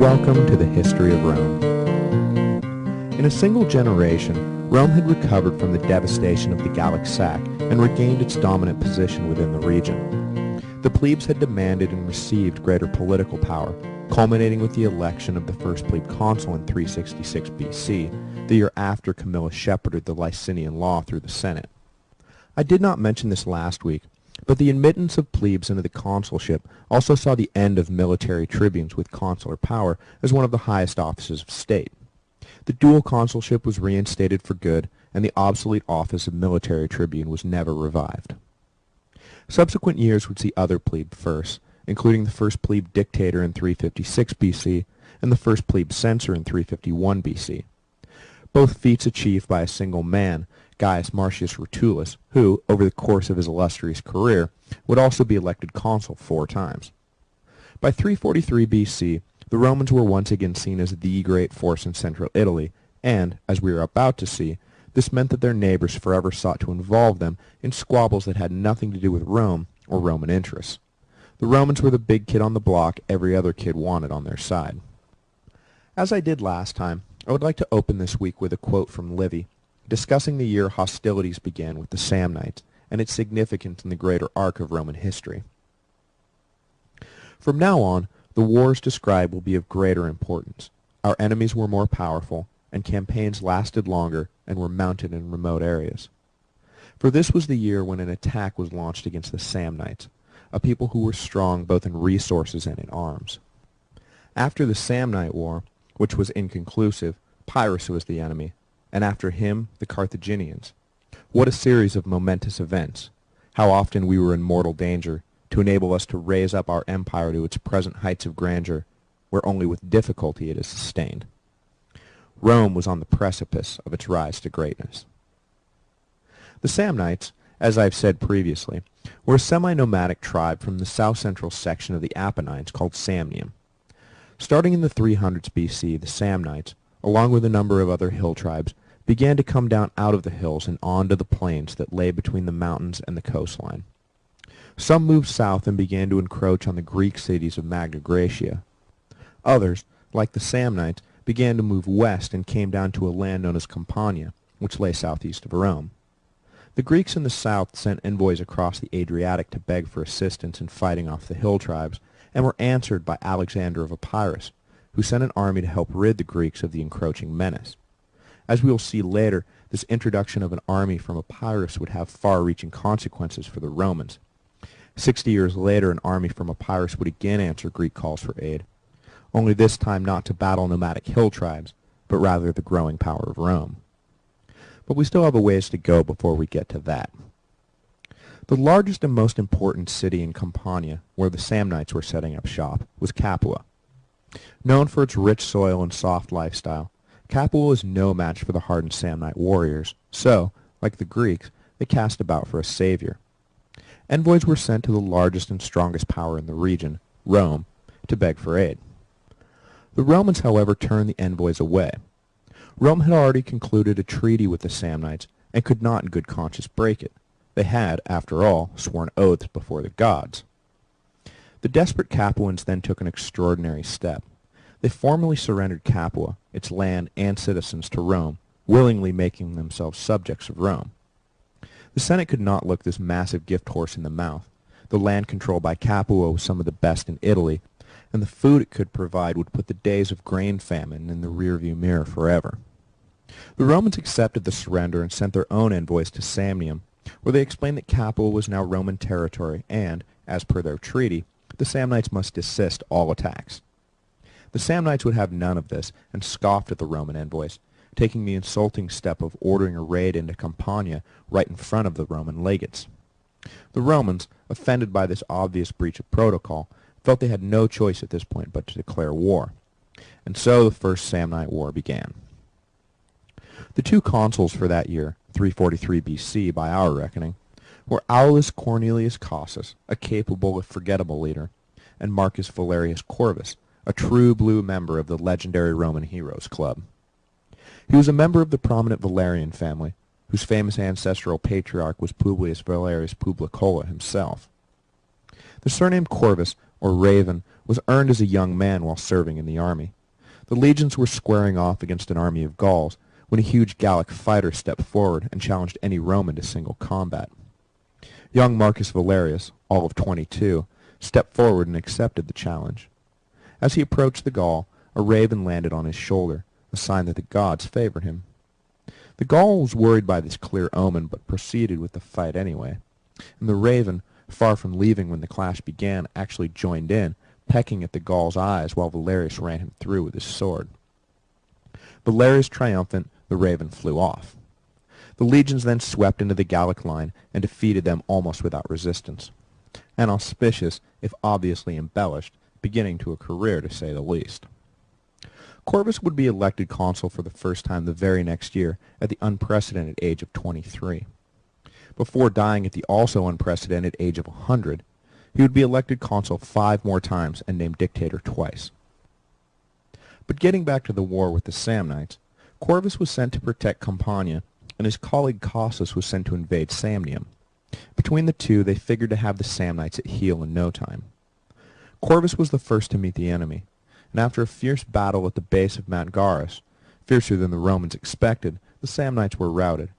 Welcome to the history of Rome. In a single generation, Rome had recovered from the devastation of the Gallic sack and regained its dominant position within the region. The plebes had demanded and received greater political power, culminating with the election of the first plebe consul in 366 BC, the year after Camillus shepherded the Licinian law through the Senate. I did not mention this last week, but the admittance of plebes into the consulship also saw the end of military tribunes with consular power as one of the highest offices of state. The dual consulship was reinstated for good, and the obsolete office of military tribune was never revived. Subsequent years would see other plebe firsts, including the first plebe dictator in 356 BC and the first plebe censor in 351 BC. Both feats achieved by a single man, Gaius Marcius Rutilius, who, over the course of his illustrious career, would also be elected consul 4 times. By 343 BC, the Romans were once again seen as the great force in central Italy, and, as we are about to see, this meant that their neighbors forever sought to involve them in squabbles that had nothing to do with Rome or Roman interests. The Romans were the big kid on the block every other kid wanted on their side. As I did last time, I would like to open this week with a quote from Livy, discussing the year hostilities began with the Samnites and its significance in the greater arc of Roman history. From now on, the wars described will be of greater importance. Our enemies were more powerful, and campaigns lasted longer and were mounted in remote areas. For this was the year when an attack was launched against the Samnites, a people who were strong both in resources and in arms. After the Samnite War, which was inconclusive, Pyrrhus was the enemy, and after him the Carthaginians. What a series of momentous events! How often we were in mortal danger, to enable us to raise up our empire to its present heights of grandeur, where only with difficulty it is sustained. Rome was on the precipice of its rise to greatness. The Samnites, as I have said previously, were a semi-nomadic tribe from the south-central section of the Apennines called Samnium. Starting in the 300s BC, the Samnites, along with a number of other hill tribes, began to come down out of the hills and onto the plains that lay between the mountains and the coastline. Some moved south and began to encroach on the Greek cities of Magna Graecia. Others, like the Samnites, began to move west and came down to a land known as Campania, which lay southeast of Rome. The Greeks in the south sent envoys across the Adriatic to beg for assistance in fighting off the hill tribes, and were answered by Alexander of Epirus, who sent an army to help rid the Greeks of the encroaching menace. As we will see later, this introduction of an army from Epirus would have far-reaching consequences for the Romans. 60 years later, an army from Epirus would again answer Greek calls for aid, only this time not to battle nomadic hill tribes, but rather the growing power of Rome. But we still have a ways to go before we get to that. The largest and most important city in Campania, where the Samnites were setting up shop, was Capua. Known for its rich soil and soft lifestyle, Capua was no match for the hardened Samnite warriors, so, like the Greeks, they cast about for a savior. Envoys were sent to the largest and strongest power in the region, Rome, to beg for aid. The Romans, however, turned the envoys away. Rome had already concluded a treaty with the Samnites and could not in good conscience break it. They had, after all, sworn oaths before the gods. The desperate Capuans then took an extraordinary step. They formally surrendered Capua, its land and citizens, to Rome, willingly making themselves subjects of Rome. The Senate could not look this massive gift horse in the mouth. The land controlled by Capua was some of the best in Italy, and the food it could provide would put the days of grain famine in the rearview mirror forever. The Romans accepted the surrender and sent their own envoys to Samnium, where they explained that Capua was now Roman territory and, as per their treaty, the Samnites must desist all attacks. The Samnites would have none of this and scoffed at the Roman envoys, taking the insulting step of ordering a raid into Campania right in front of the Roman legates. The Romans, offended by this obvious breach of protocol, felt they had no choice at this point but to declare war. And so the First Samnite War began. The two consuls for that year, 343 BC by our reckoning, were Aulus Cornelius Cossus, a capable if forgettable leader, and Marcus Valerius Corvus, a true blue member of the legendary Roman Heroes Club. He was a member of the prominent Valerian family, whose famous ancestral patriarch was Publius Valerius Publicola himself. The surname Corvus or raven, was earned as a young man while serving in the army. The legions were squaring off against an army of Gauls when a huge Gallic fighter stepped forward and challenged any Roman to single combat. Young Marcus Valerius, all of 22, stepped forward and accepted the challenge. As he approached the Gaul, a raven landed on his shoulder, a sign that the gods favored him. The Gaul was worried by this clear omen, but proceeded with the fight anyway, and the raven, far from leaving when the clash began, actually joined in, pecking at the Gaul's eyes while Valerius ran him through with his sword. Valerius triumphant, the raven flew off. The legions then swept into the Gallic line and defeated them almost without resistance. An auspicious, if obviously embellished, beginning to a career, to say the least. Corvus would be elected consul for the first time the very next year at the unprecedented age of 23. Before dying at the also unprecedented age of 100, he would be elected consul 5 more times and named dictator twice. But getting back to the war with the Samnites, Corvus was sent to protect Campania, and his colleague Cossus was sent to invade Samnium. Between the two, they figured to have the Samnites at heel in no time. Corvus was the first to meet the enemy, and after a fierce battle at the base of Mount Garus, fiercer than the Romans expected, the Samnites were routed.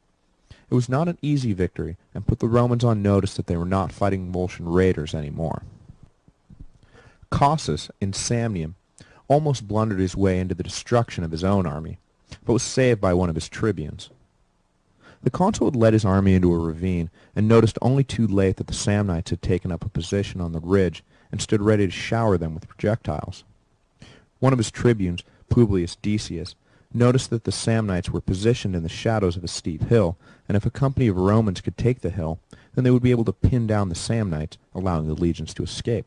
It was not an easy victory, and put the Romans on notice that they were not fighting Volscian raiders anymore. Cossus, in Samnium, almost blundered his way into the destruction of his own army, but was saved by one of his tribunes. The consul had led his army into a ravine, and noticed only too late that the Samnites had taken up a position on the ridge and stood ready to shower them with projectiles. One of his tribunes, Publius Decius, noticed that the Samnites were positioned in the shadows of a steep hill, and if a company of Romans could take the hill, then they would be able to pin down the Samnites, allowing the legions to escape.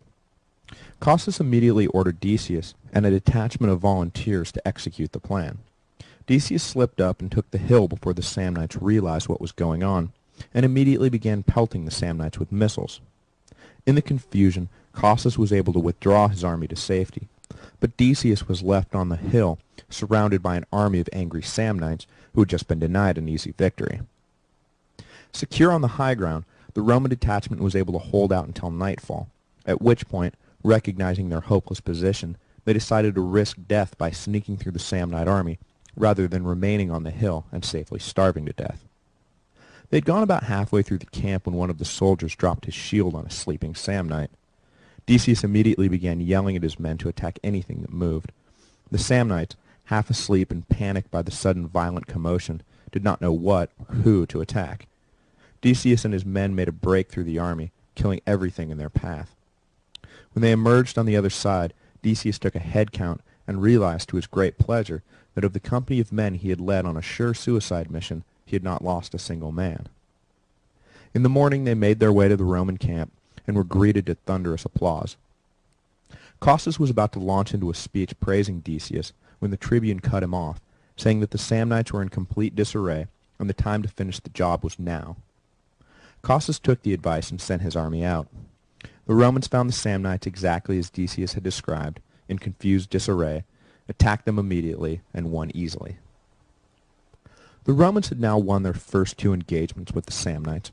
Cossus immediately ordered Decius and a detachment of volunteers to execute the plan. Decius slipped up and took the hill before the Samnites realized what was going on, and immediately began pelting the Samnites with missiles. In the confusion, Cossus was able to withdraw his army to safety, but Decius was left on the hill, surrounded by an army of angry Samnites who had just been denied an easy victory. Secure on the high ground, the Roman detachment was able to hold out until nightfall, at which point, recognizing their hopeless position, they decided to risk death by sneaking through the Samnite army, rather than remaining on the hill and safely starving to death. They had gone about halfway through the camp when one of the soldiers dropped his shield on a sleeping Samnite. Decius immediately began yelling at his men to attack anything that moved. The Samnites, half asleep and panicked by the sudden violent commotion, did not know what or who to attack. Decius and his men made a break through the army, killing everything in their path. When they emerged on the other side, Decius took a head count and realized to his great pleasure that of the company of men he had led on a sure suicide mission, he had not lost a single man. In the morning they made their way to the Roman camp and were greeted to thunderous applause. Cossus was about to launch into a speech praising Decius when the tribune cut him off, saying that the Samnites were in complete disarray and the time to finish the job was now. Cossus took the advice and sent his army out. The Romans found the Samnites exactly as Decius had described, in confused disarray, attacked them immediately, and won easily. The Romans had now won their first 2 engagements with the Samnites,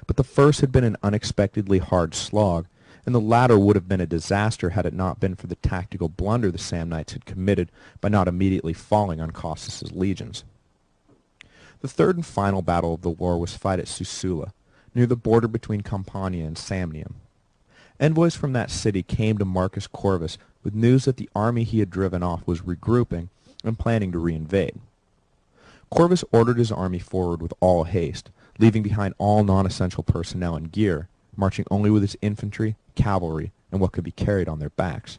but the first had been an unexpectedly hard slog, and the latter would have been a disaster had it not been for the tactical blunder the Samnites had committed by not immediately falling on Cossus's legions. The third and final battle of the war was fought at Sussula, near the border between Campania and Samnium. Envoys from that city came to Marcus Corvus with news that the army he had driven off was regrouping and planning to reinvade. Corvus ordered his army forward with all haste, leaving behind all non-essential personnel and gear, marching only with his infantry, cavalry, and what could be carried on their backs.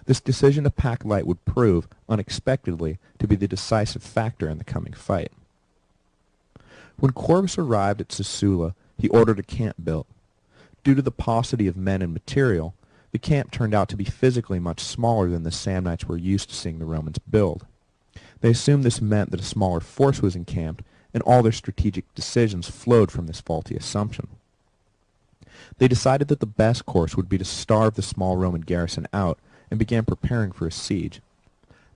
This decision to pack light would prove, unexpectedly, to be the decisive factor in the coming fight. When Corvus arrived at Sussula, he ordered a camp built. Due to the paucity of men and material, the camp turned out to be physically much smaller than the Samnites were used to seeing the Romans build. They assumed this meant that a smaller force was encamped, and all their strategic decisions flowed from this faulty assumption. They decided that the best course would be to starve the small Roman garrison out, and began preparing for a siege.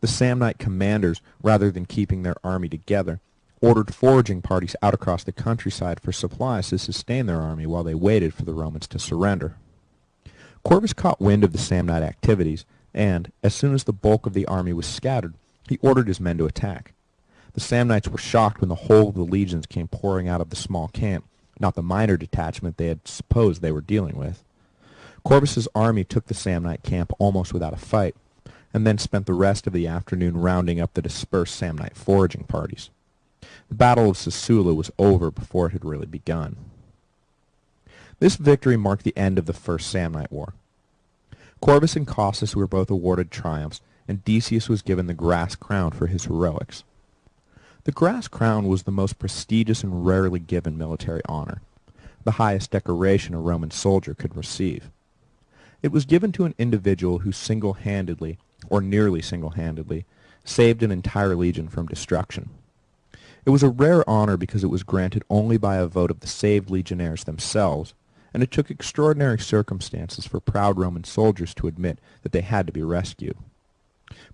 The Samnite commanders, rather than keeping their army together, ordered foraging parties out across the countryside for supplies to sustain their army while they waited for the Romans to surrender. Corvus caught wind of the Samnite activities, and, as soon as the bulk of the army was scattered, he ordered his men to attack. The Samnites were shocked when the whole of the legions came pouring out of the small camp, not the minor detachment they had supposed they were dealing with. Corvus's army took the Samnite camp almost without a fight, and then spent the rest of the afternoon rounding up the dispersed Samnite foraging parties. The Battle of Sisula was over before it had really begun. This victory marked the end of the First Samnite War. Corvus and Cossus were both awarded triumphs, and Decius was given the Grass Crown for his heroics. The Grass Crown was the most prestigious and rarely given military honor, the highest decoration a Roman soldier could receive. It was given to an individual who single-handedly, or nearly single-handedly, saved an entire legion from destruction. It was a rare honor because it was granted only by a vote of the saved legionnaires themselves, and it took extraordinary circumstances for proud Roman soldiers to admit that they had to be rescued.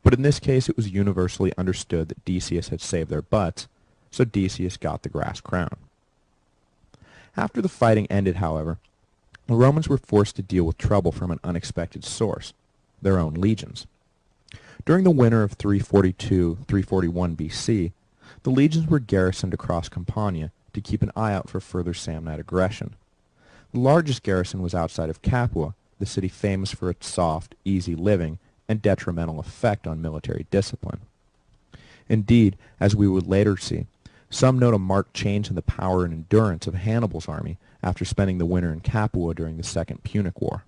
But in this case it was universally understood that Decius had saved their butts, so Decius got the Grass Crown. After the fighting ended, however, the Romans were forced to deal with trouble from an unexpected source, their own legions. During the winter of 342-341 BC, the legions were garrisoned across Campania to keep an eye out for further Samnite aggression. The largest garrison was outside of Capua, the city famous for its soft, easy living and detrimental effect on military discipline. Indeed, as we would later see, some note a marked change in the power and endurance of Hannibal's army after spending the winter in Capua during the Second Punic War.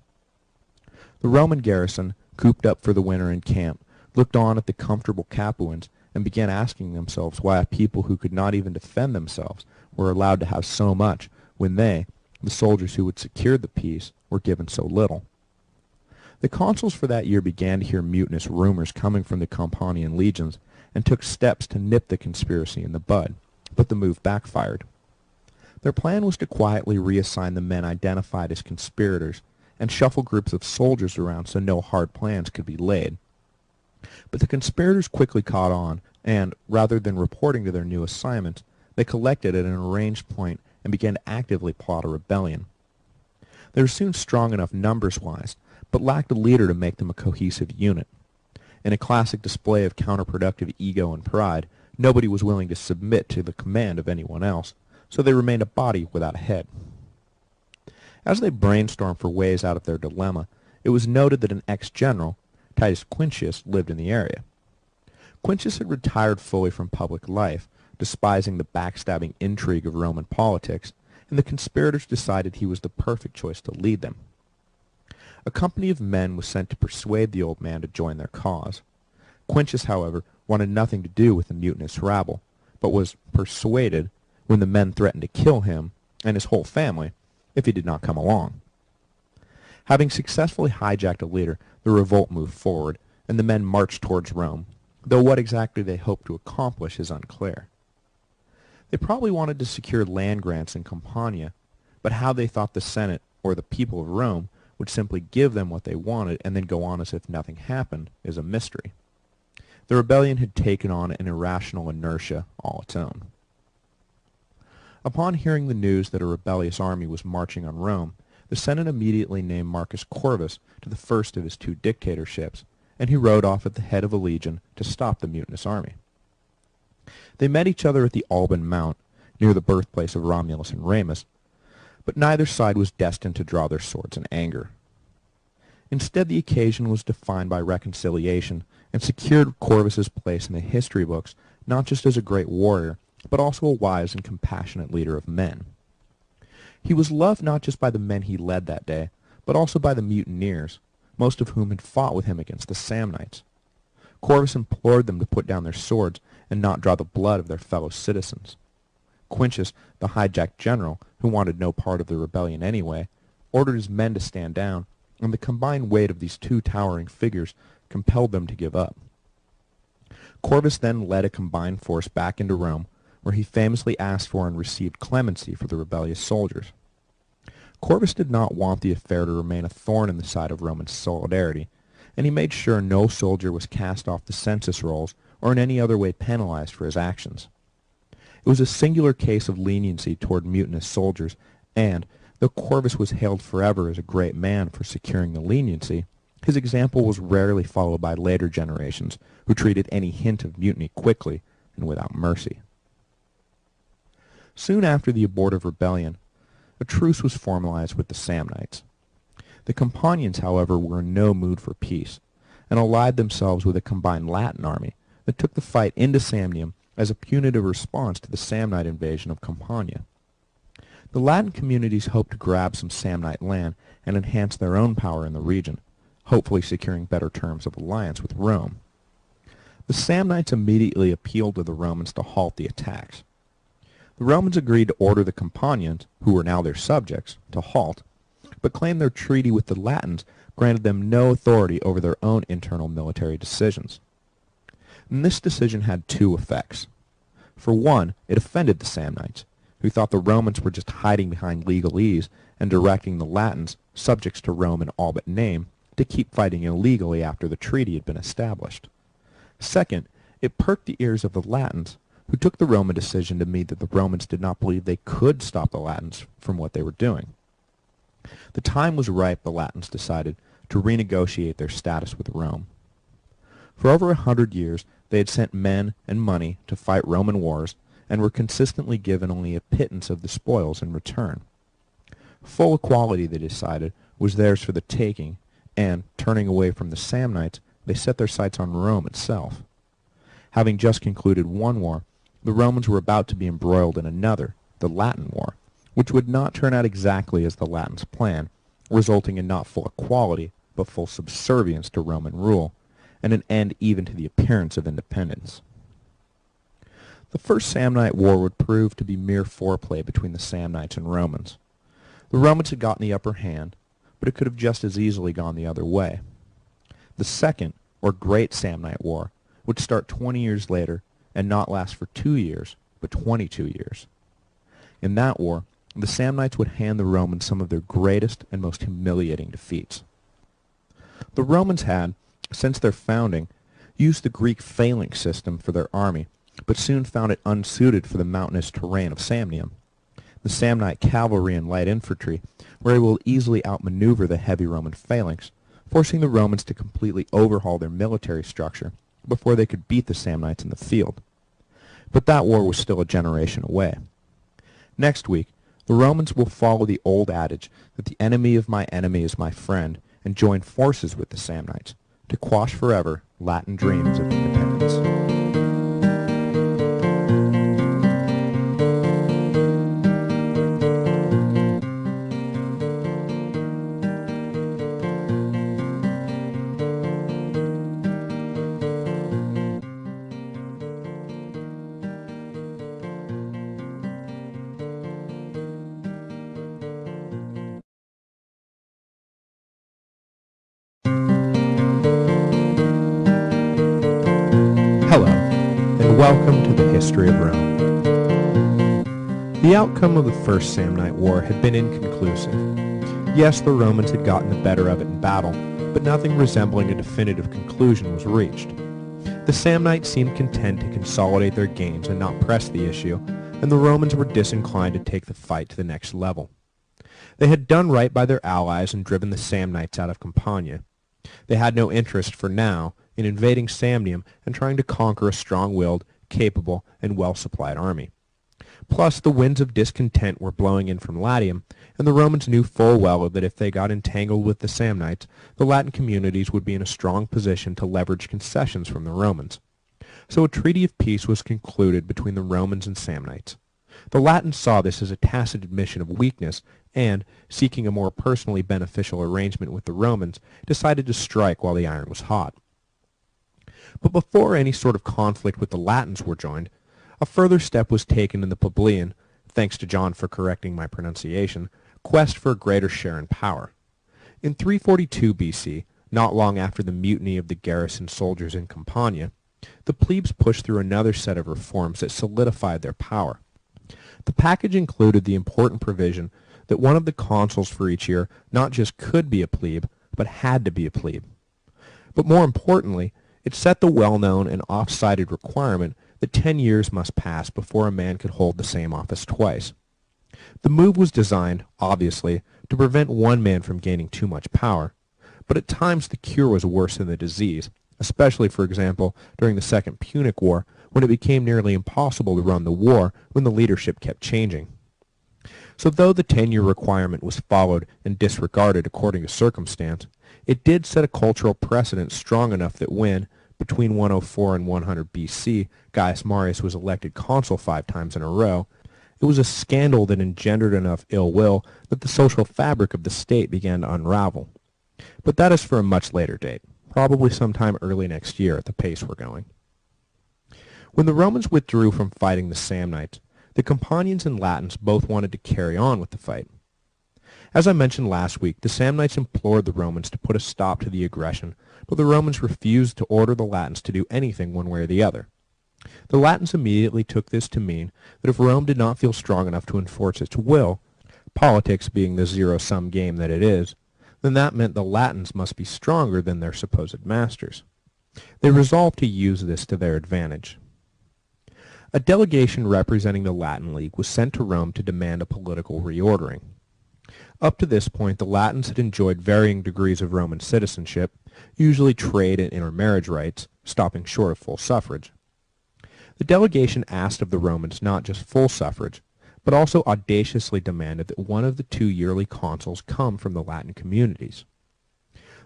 The Roman garrison, cooped up for the winter in camp, looked on at the comfortable Capuans and began asking themselves why a people who could not even defend themselves were allowed to have so much when they, the soldiers who would secure the peace, were given so little. The consuls for that year began to hear mutinous rumors coming from the Campanian legions and took steps to nip the conspiracy in the bud, but the move backfired. Their plan was to quietly reassign the men identified as conspirators and shuffle groups of soldiers around so no hard plans could be laid. But the conspirators quickly caught on, and, rather than reporting to their new assignments, they collected at an arranged point and began to actively plot a rebellion. They were soon strong enough numbers-wise, but lacked a leader to make them a cohesive unit. In a classic display of counterproductive ego and pride, nobody was willing to submit to the command of anyone else, so they remained a body without a head. As they brainstormed for ways out of their dilemma, it was noted that an ex-general, Titus Quintius, lived in the area. Quintius had retired fully from public life, despising the backstabbing intrigue of Roman politics, and the conspirators decided he was the perfect choice to lead them. A company of men was sent to persuade the old man to join their cause. Quintius, however, wanted nothing to do with the mutinous rabble, but was persuaded when the men threatened to kill him and his whole family if he did not come along. Having successfully hijacked a leader, the revolt moved forward, and the men marched towards Rome, though what exactly they hoped to accomplish is unclear. They probably wanted to secure land grants in Campania, but how they thought the Senate, or the people of Rome, would simply give them what they wanted and then go on as if nothing happened is a mystery. The rebellion had taken on an irrational inertia all its own. Upon hearing the news that a rebellious army was marching on Rome, the Senate immediately named Marcus Corvus to the first of his two dictatorships, and he rode off at the head of a legion to stop the mutinous army. They met each other at the Alban Mount, near the birthplace of Romulus and Remus, but neither side was destined to draw their swords in anger. Instead, the occasion was defined by reconciliation and secured Corvus's place in the history books not just as a great warrior, but also a wise and compassionate leader of men. He was loved not just by the men he led that day, but also by the mutineers, most of whom had fought with him against the Samnites. Corvus implored them to put down their swords and not draw the blood of their fellow citizens. Quintius, the hijacked general, who wanted no part of the rebellion anyway, ordered his men to stand down, and the combined weight of these two towering figures compelled them to give up. Corvus then led a combined force back into Rome, where he famously asked for and received clemency for the rebellious soldiers. Corvus did not want the affair to remain a thorn in the side of Roman solidarity, and he made sure no soldier was cast off the census rolls or in any other way penalized for his actions. It was a singular case of leniency toward mutinous soldiers, and, Though Corvus was hailed forever as a great man for securing the leniency, his example was rarely followed by later generations, who treated any hint of mutiny quickly and without mercy. Soon after the abortive rebellion, a truce was formalized with the Samnites. The Campanians, however, were in no mood for peace, and allied themselves with a combined Latin army that took the fight into Samnium as a punitive response to the Samnite invasion of Campania. The Latin communities hoped to grab some Samnite land and enhance their own power in the region, hopefully securing better terms of alliance with Rome. The Samnites immediately appealed to the Romans to halt the attacks. The Romans agreed to order the Campanians, who were now their subjects, to halt, but claimed their treaty with the Latins granted them no authority over their own internal military decisions. And this decision had two effects. For one, it offended the Samnites, who thought the Romans were just hiding behind legalese and directing the Latins, subjects to Rome in all but name, to keep fighting illegally after the treaty had been established. Second, it perked the ears of the Latins, who took the Roman decision to mean that the Romans did not believe they could stop the Latins from what they were doing. The time was ripe, the Latins decided, to renegotiate their status with Rome. For over 100 years, they had sent men and money to fight Roman wars and were consistently given only a pittance of the spoils in return. Full equality, they decided, was theirs for the taking, and, turning away from the Samnites, they set their sights on Rome itself. Having just concluded one war, the Romans were about to be embroiled in another, the Latin War, which would not turn out exactly as the Latins planned, resulting in not full equality, but full subservience to Roman rule, and an end even to the appearance of independence. The First Samnite War would prove to be mere foreplay between the Samnites and Romans. The Romans had gotten the upper hand, but it could have just as easily gone the other way. The Second, or Great Samnite War, would start 20 years later and not last for 2 years, but 22 years. In that war, the Samnites would hand the Romans some of their greatest and most humiliating defeats. The Romans had, since their founding, used the Greek phalanx system for their army, but soon found it unsuited for the mountainous terrain of Samnium. The Samnite cavalry and light infantry were able to easily outmaneuver the heavy Roman phalanx, forcing the Romans to completely overhaul their military structure before they could beat the Samnites in the field. But that war was still a generation away. Next week, the Romans will follow the old adage that the enemy of my enemy is my friend and join forces with the Samnites to quash forever Latin dreams of independence. Hello, and welcome to the History of Rome. The outcome of the First Samnite War had been inconclusive. Yes, the Romans had gotten the better of it in battle, but nothing resembling a definitive conclusion was reached. The Samnites seemed content to consolidate their gains and not press the issue, and the Romans were disinclined to take the fight to the next level. They had done right by their allies and driven the Samnites out of Campania. They had no interest, for now, in invading Samnium and trying to conquer a strong-willed, capable, and well-supplied army. Plus, the winds of discontent were blowing in from Latium, and the Romans knew full well that if they got entangled with the Samnites, the Latin communities would be in a strong position to leverage concessions from the Romans. So a treaty of peace was concluded between the Romans and Samnites. The Latins saw this as a tacit admission of weakness and, seeking a more personally beneficial arrangement with the Romans, decided to strike while the iron was hot. But before any sort of conflict with the Latins were joined, a further step was taken in the Publian, thanks to John for correcting my pronunciation, quest for a greater share in power. In 342 BC, not long after the mutiny of the garrison soldiers in Campania, the plebes pushed through another set of reforms that solidified their power. The package included the important provision that one of the consuls for each year not just could be a plebe, but had to be a plebe. But more importantly, it set the well-known and oft-cited requirement that 10 years must pass before a man could hold the same office twice. The move was designed, obviously, to prevent one man from gaining too much power, but at times the cure was worse than the disease, especially, for example, during the Second Punic War, when it became nearly impossible to run the war when the leadership kept changing. So though the tenure requirement was followed and disregarded according to circumstance, it did set a cultural precedent strong enough that when, between 104 and 100 BC, Gaius Marius was elected consul 5 times in a row, it was a scandal that engendered enough ill will that the social fabric of the state began to unravel. But that is for a much later date, probably sometime early next year at the pace we're going. When the Romans withdrew from fighting the Samnites, the Campanians and Latins both wanted to carry on with the fight. As I mentioned last week, the Samnites implored the Romans to put a stop to the aggression, but the Romans refused to order the Latins to do anything one way or the other. The Latins immediately took this to mean that if Rome did not feel strong enough to enforce its will, politics being the zero-sum game that it is, then that meant the Latins must be stronger than their supposed masters. They resolved to use this to their advantage. A delegation representing the Latin League was sent to Rome to demand a political reordering. Up to this point, the Latins had enjoyed varying degrees of Roman citizenship, usually trade and intermarriage rights, stopping short of full suffrage. The delegation asked of the Romans not just full suffrage, but also audaciously demanded that one of the 2 yearly consuls come from the Latin communities.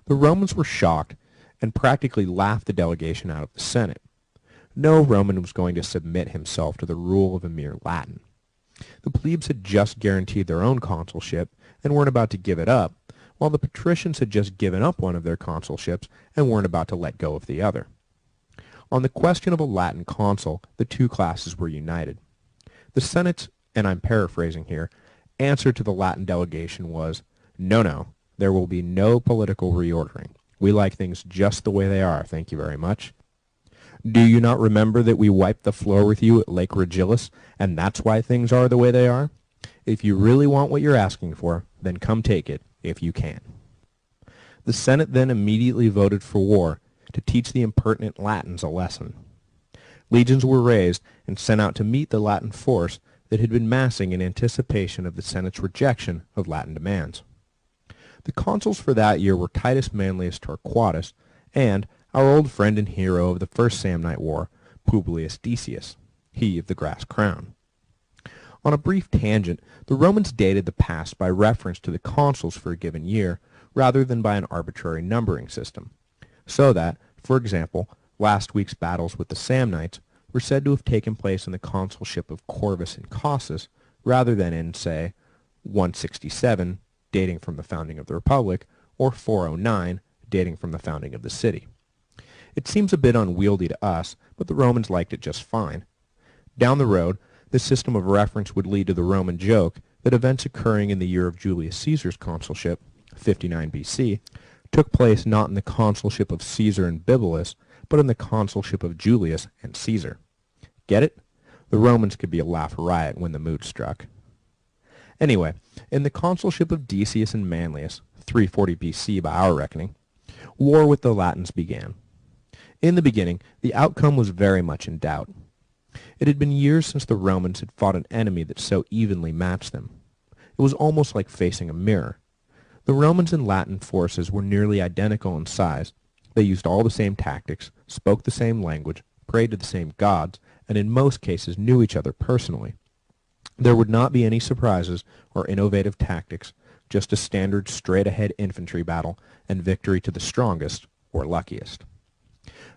The Romans were shocked and practically laughed the delegation out of the Senate. No Roman was going to submit himself to the rule of a mere Latin. The plebes had just guaranteed their own consulship and weren't about to give it up, while the patricians had just given up one of their consulships and weren't about to let go of the other. On the question of a Latin consul, the two classes were united. The Senate's, and I'm paraphrasing here, answer to the Latin delegation was, no, there will be no political reordering. We like things just the way they are, thank you very much. Do you not remember that we wiped the floor with you at Lake Regillus, and that's why things are the way they are? If you really want what you're asking for, then come take it, if you can. The Senate then immediately voted for war to teach the impertinent Latins a lesson. Legions were raised and sent out to meet the Latin force that had been massing in anticipation of the Senate's rejection of Latin demands. The consuls for that year were Titus Manlius Torquatus and our old friend and hero of the First Samnite War, Publius Decius, he of the grass crown. On a brief tangent, the Romans dated the past by reference to the consuls for a given year, rather than by an arbitrary numbering system, so that, for example, last week's battles with the Samnites were said to have taken place in the consulship of Corvus and Cossus, rather than in, say, 167, dating from the founding of the Republic, or 409, dating from the founding of the city. It seems a bit unwieldy to us, but the Romans liked it just fine. Down the road, this system of reference would lead to the Roman joke that events occurring in the year of Julius Caesar's consulship, 59 BC, took place not in the consulship of Caesar and Bibulus, but in the consulship of Julius and Caesar. Get it? The Romans could be a laugh riot when the mood struck. Anyway, in the consulship of Decius and Manlius, 340 BC by our reckoning, war with the Latins began. In the beginning, the outcome was very much in doubt. It had been years since the Romans had fought an enemy that so evenly matched them. It was almost like facing a mirror. The Romans and Latin forces were nearly identical in size. They used all the same tactics, spoke the same language, prayed to the same gods, and in most cases knew each other personally. There would not be any surprises or innovative tactics, just a standard straight-ahead infantry battle and victory to the strongest or luckiest.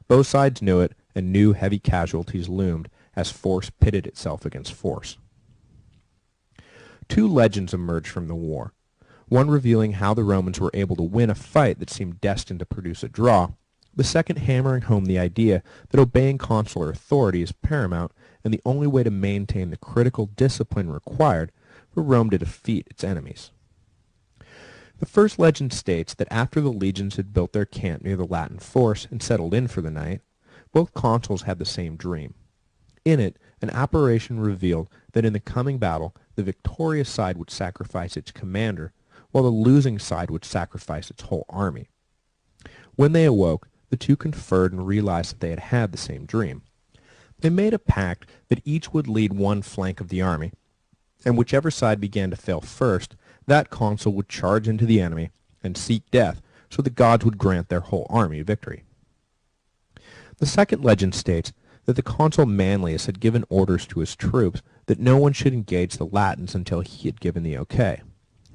Both sides knew it, and knew heavy casualties loomed as force pitted itself against force. Two legends emerged from the war, one revealing how the Romans were able to win a fight that seemed destined to produce a draw, the second hammering home the idea that obeying consular authority is paramount and the only way to maintain the critical discipline required for Rome to defeat its enemies. The first legend states that after the legions had built their camp near the Latin force and settled in for the night, both consuls had the same dream. In it, an apparition revealed that in the coming battle, the victorious side would sacrifice its commander, while the losing side would sacrifice its whole army. When they awoke, the two conferred and realized that they had had the same dream. They made a pact that each would lead one flank of the army, and whichever side began to fail first, that consul would charge into the enemy and seek death, so the gods would grant their whole army victory. The second legend states that the consul Manlius had given orders to his troops that no one should engage the Latins until he had given the okay.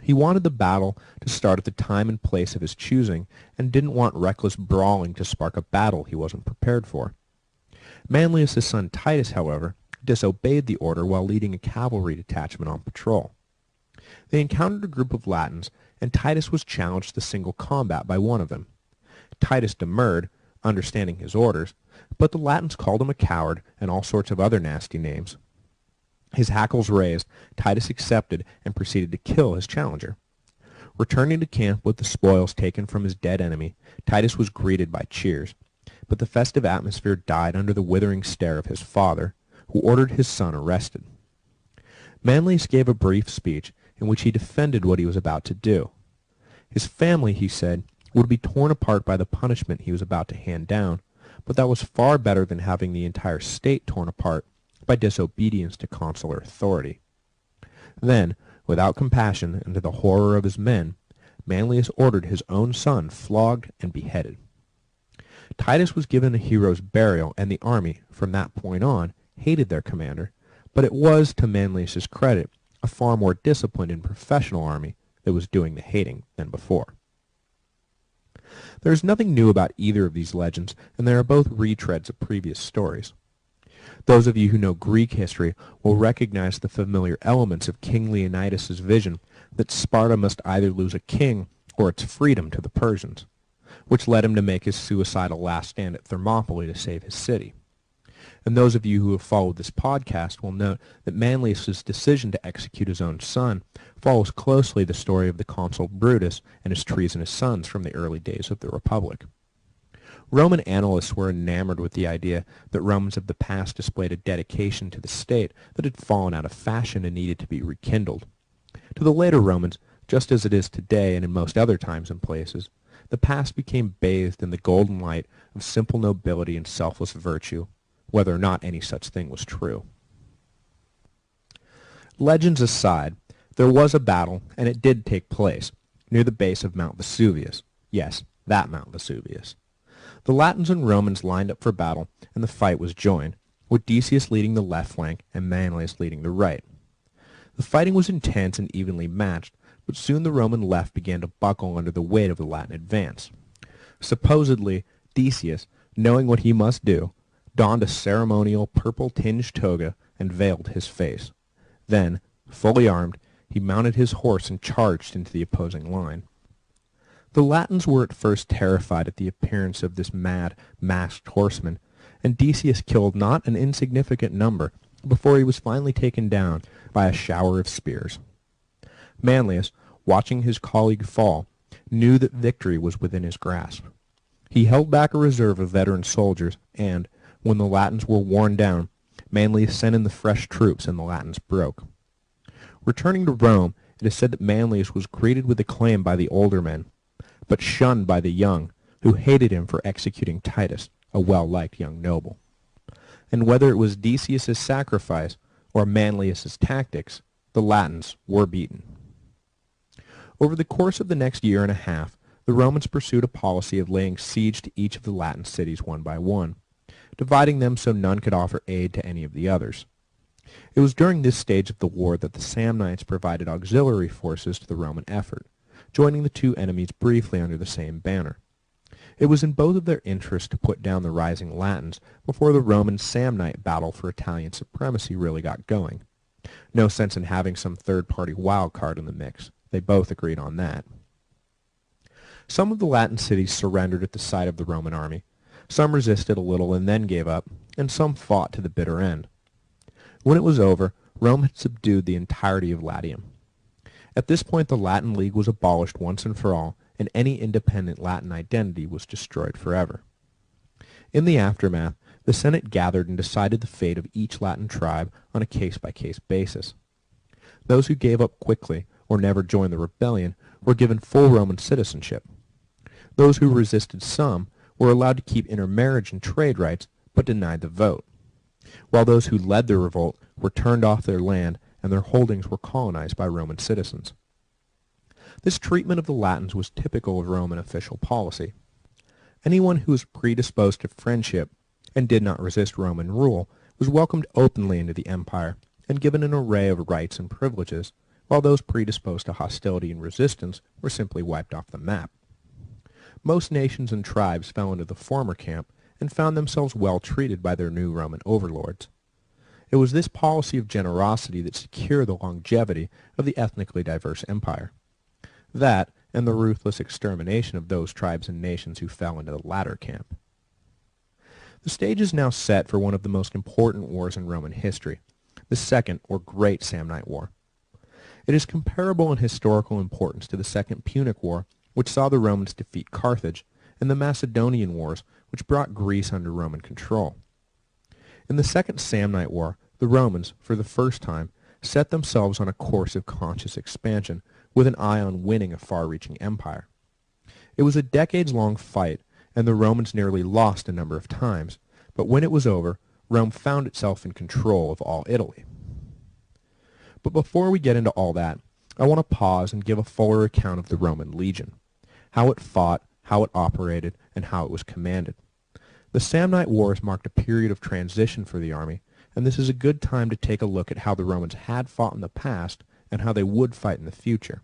He wanted the battle to start at the time and place of his choosing, and didn't want reckless brawling to spark a battle he wasn't prepared for. Manlius' son Titus, however, disobeyed the order while leading a cavalry detachment on patrol. They encountered a group of Latins, and Titus was challenged to single combat by one of them. Titus demurred, understanding his orders, but the Latins called him a coward and all sorts of other nasty names. His hackles raised, Titus accepted and proceeded to kill his challenger. Returning to camp with the spoils taken from his dead enemy, Titus was greeted by cheers, but the festive atmosphere died under the withering stare of his father, who ordered his son arrested. Manlius gave a brief speech in which he defended what he was about to do. His family, he said, would be torn apart by the punishment he was about to hand down, but that was far better than having the entire state torn apart by disobedience to consular authority. Then, without compassion and to the horror of his men, Manlius ordered his own son flogged and beheaded. Titus was given a hero's burial, and the army, from that point on, hated their commander, but it was, to Manlius's credit, a far more disciplined and professional army that was doing the hating than before. There is nothing new about either of these legends, and they are both retreads of previous stories. Those of you who know Greek history will recognize the familiar elements of King Leonidas' vision that Sparta must either lose a king or its freedom to the Persians, which led him to make his suicidal last stand at Thermopylae to save his city. And those of you who have followed this podcast will note that Manlius' decision to execute his own son follows closely the story of the consul Brutus and his treasonous sons from the early days of the Republic. Roman annalists were enamored with the idea that Romans of the past displayed a dedication to the state that had fallen out of fashion and needed to be rekindled. To the later Romans, just as it is today and in most other times and places, the past became bathed in the golden light of simple nobility and selfless virtue, whether or not any such thing was true. Legends aside, there was a battle, and it did take place, near the base of Mount Vesuvius. Yes, that Mount Vesuvius. The Latins and Romans lined up for battle, and the fight was joined, with Decius leading the left flank and Manlius leading the right. The fighting was intense and evenly matched, but soon the Roman left began to buckle under the weight of the Latin advance. Supposedly, Decius, knowing what he must do, donned a ceremonial purple-tinged toga and veiled his face. Then, fully armed, he mounted his horse and charged into the opposing line. The Latins were at first terrified at the appearance of this mad, masked horseman, and Decius killed not an insignificant number before he was finally taken down by a shower of spears. Manlius, watching his colleague fall, knew that victory was within his grasp. He held back a reserve of veteran soldiers, and, when the Latins were worn down, Manlius sent in the fresh troops and the Latins broke. Returning to Rome, it is said that Manlius was greeted with acclaim by the older men, but shunned by the young, who hated him for executing Titus, a well-liked young noble. And whether it was Decius' sacrifice or Manlius' tactics, the Latins were beaten. Over the course of the next year and a half, the Romans pursued a policy of laying siege to each of the Latin cities one by one, dividing them so none could offer aid to any of the others. It was during this stage of the war that the Samnites provided auxiliary forces to the Roman effort, joining the two enemies briefly under the same banner. It was in both of their interests to put down the rising Latins before the Roman-Samnite battle for Italian supremacy really got going. No sense in having some third-party wild card in the mix. They both agreed on that. Some of the Latin cities surrendered at the sight of the Roman army. Some resisted a little and then gave up, and some fought to the bitter end. When it was over, Rome had subdued the entirety of Latium. At this point, the Latin League was abolished once and for all, and any independent Latin identity was destroyed forever. In the aftermath, the Senate gathered and decided the fate of each Latin tribe on a case-by-case basis. Those who gave up quickly or never joined the rebellion were given full Roman citizenship. Those who resisted some were allowed to keep intermarriage and trade rights, but denied the vote, while those who led the revolt were turned off their land and their holdings were colonized by Roman citizens. This treatment of the Latins was typical of Roman official policy. Anyone who was predisposed to friendship and did not resist Roman rule was welcomed openly into the empire and given an array of rights and privileges, while those predisposed to hostility and resistance were simply wiped off the map. Most nations and tribes fell into the former camp and found themselves well treated by their new Roman overlords. It was this policy of generosity that secured the longevity of the ethnically diverse empire. That, and the ruthless extermination of those tribes and nations who fell into the latter camp. The stage is now set for one of the most important wars in Roman history, the Second or Great Samnite War. It is comparable in historical importance to the Second Punic War, which saw the Romans defeat Carthage, and the Macedonian Wars, which brought Greece under Roman control. In the Second Samnite War, the Romans, for the first time, set themselves on a course of conscious expansion with an eye on winning a far-reaching empire. It was a decades-long fight, and the Romans nearly lost a number of times, but when it was over, Rome found itself in control of all Italy. But before we get into all that, I want to pause and give a fuller account of the Roman legion, how it fought, how it operated, and how it was commanded. The Samnite Wars marked a period of transition for the army, and this is a good time to take a look at how the Romans had fought in the past and how they would fight in the future.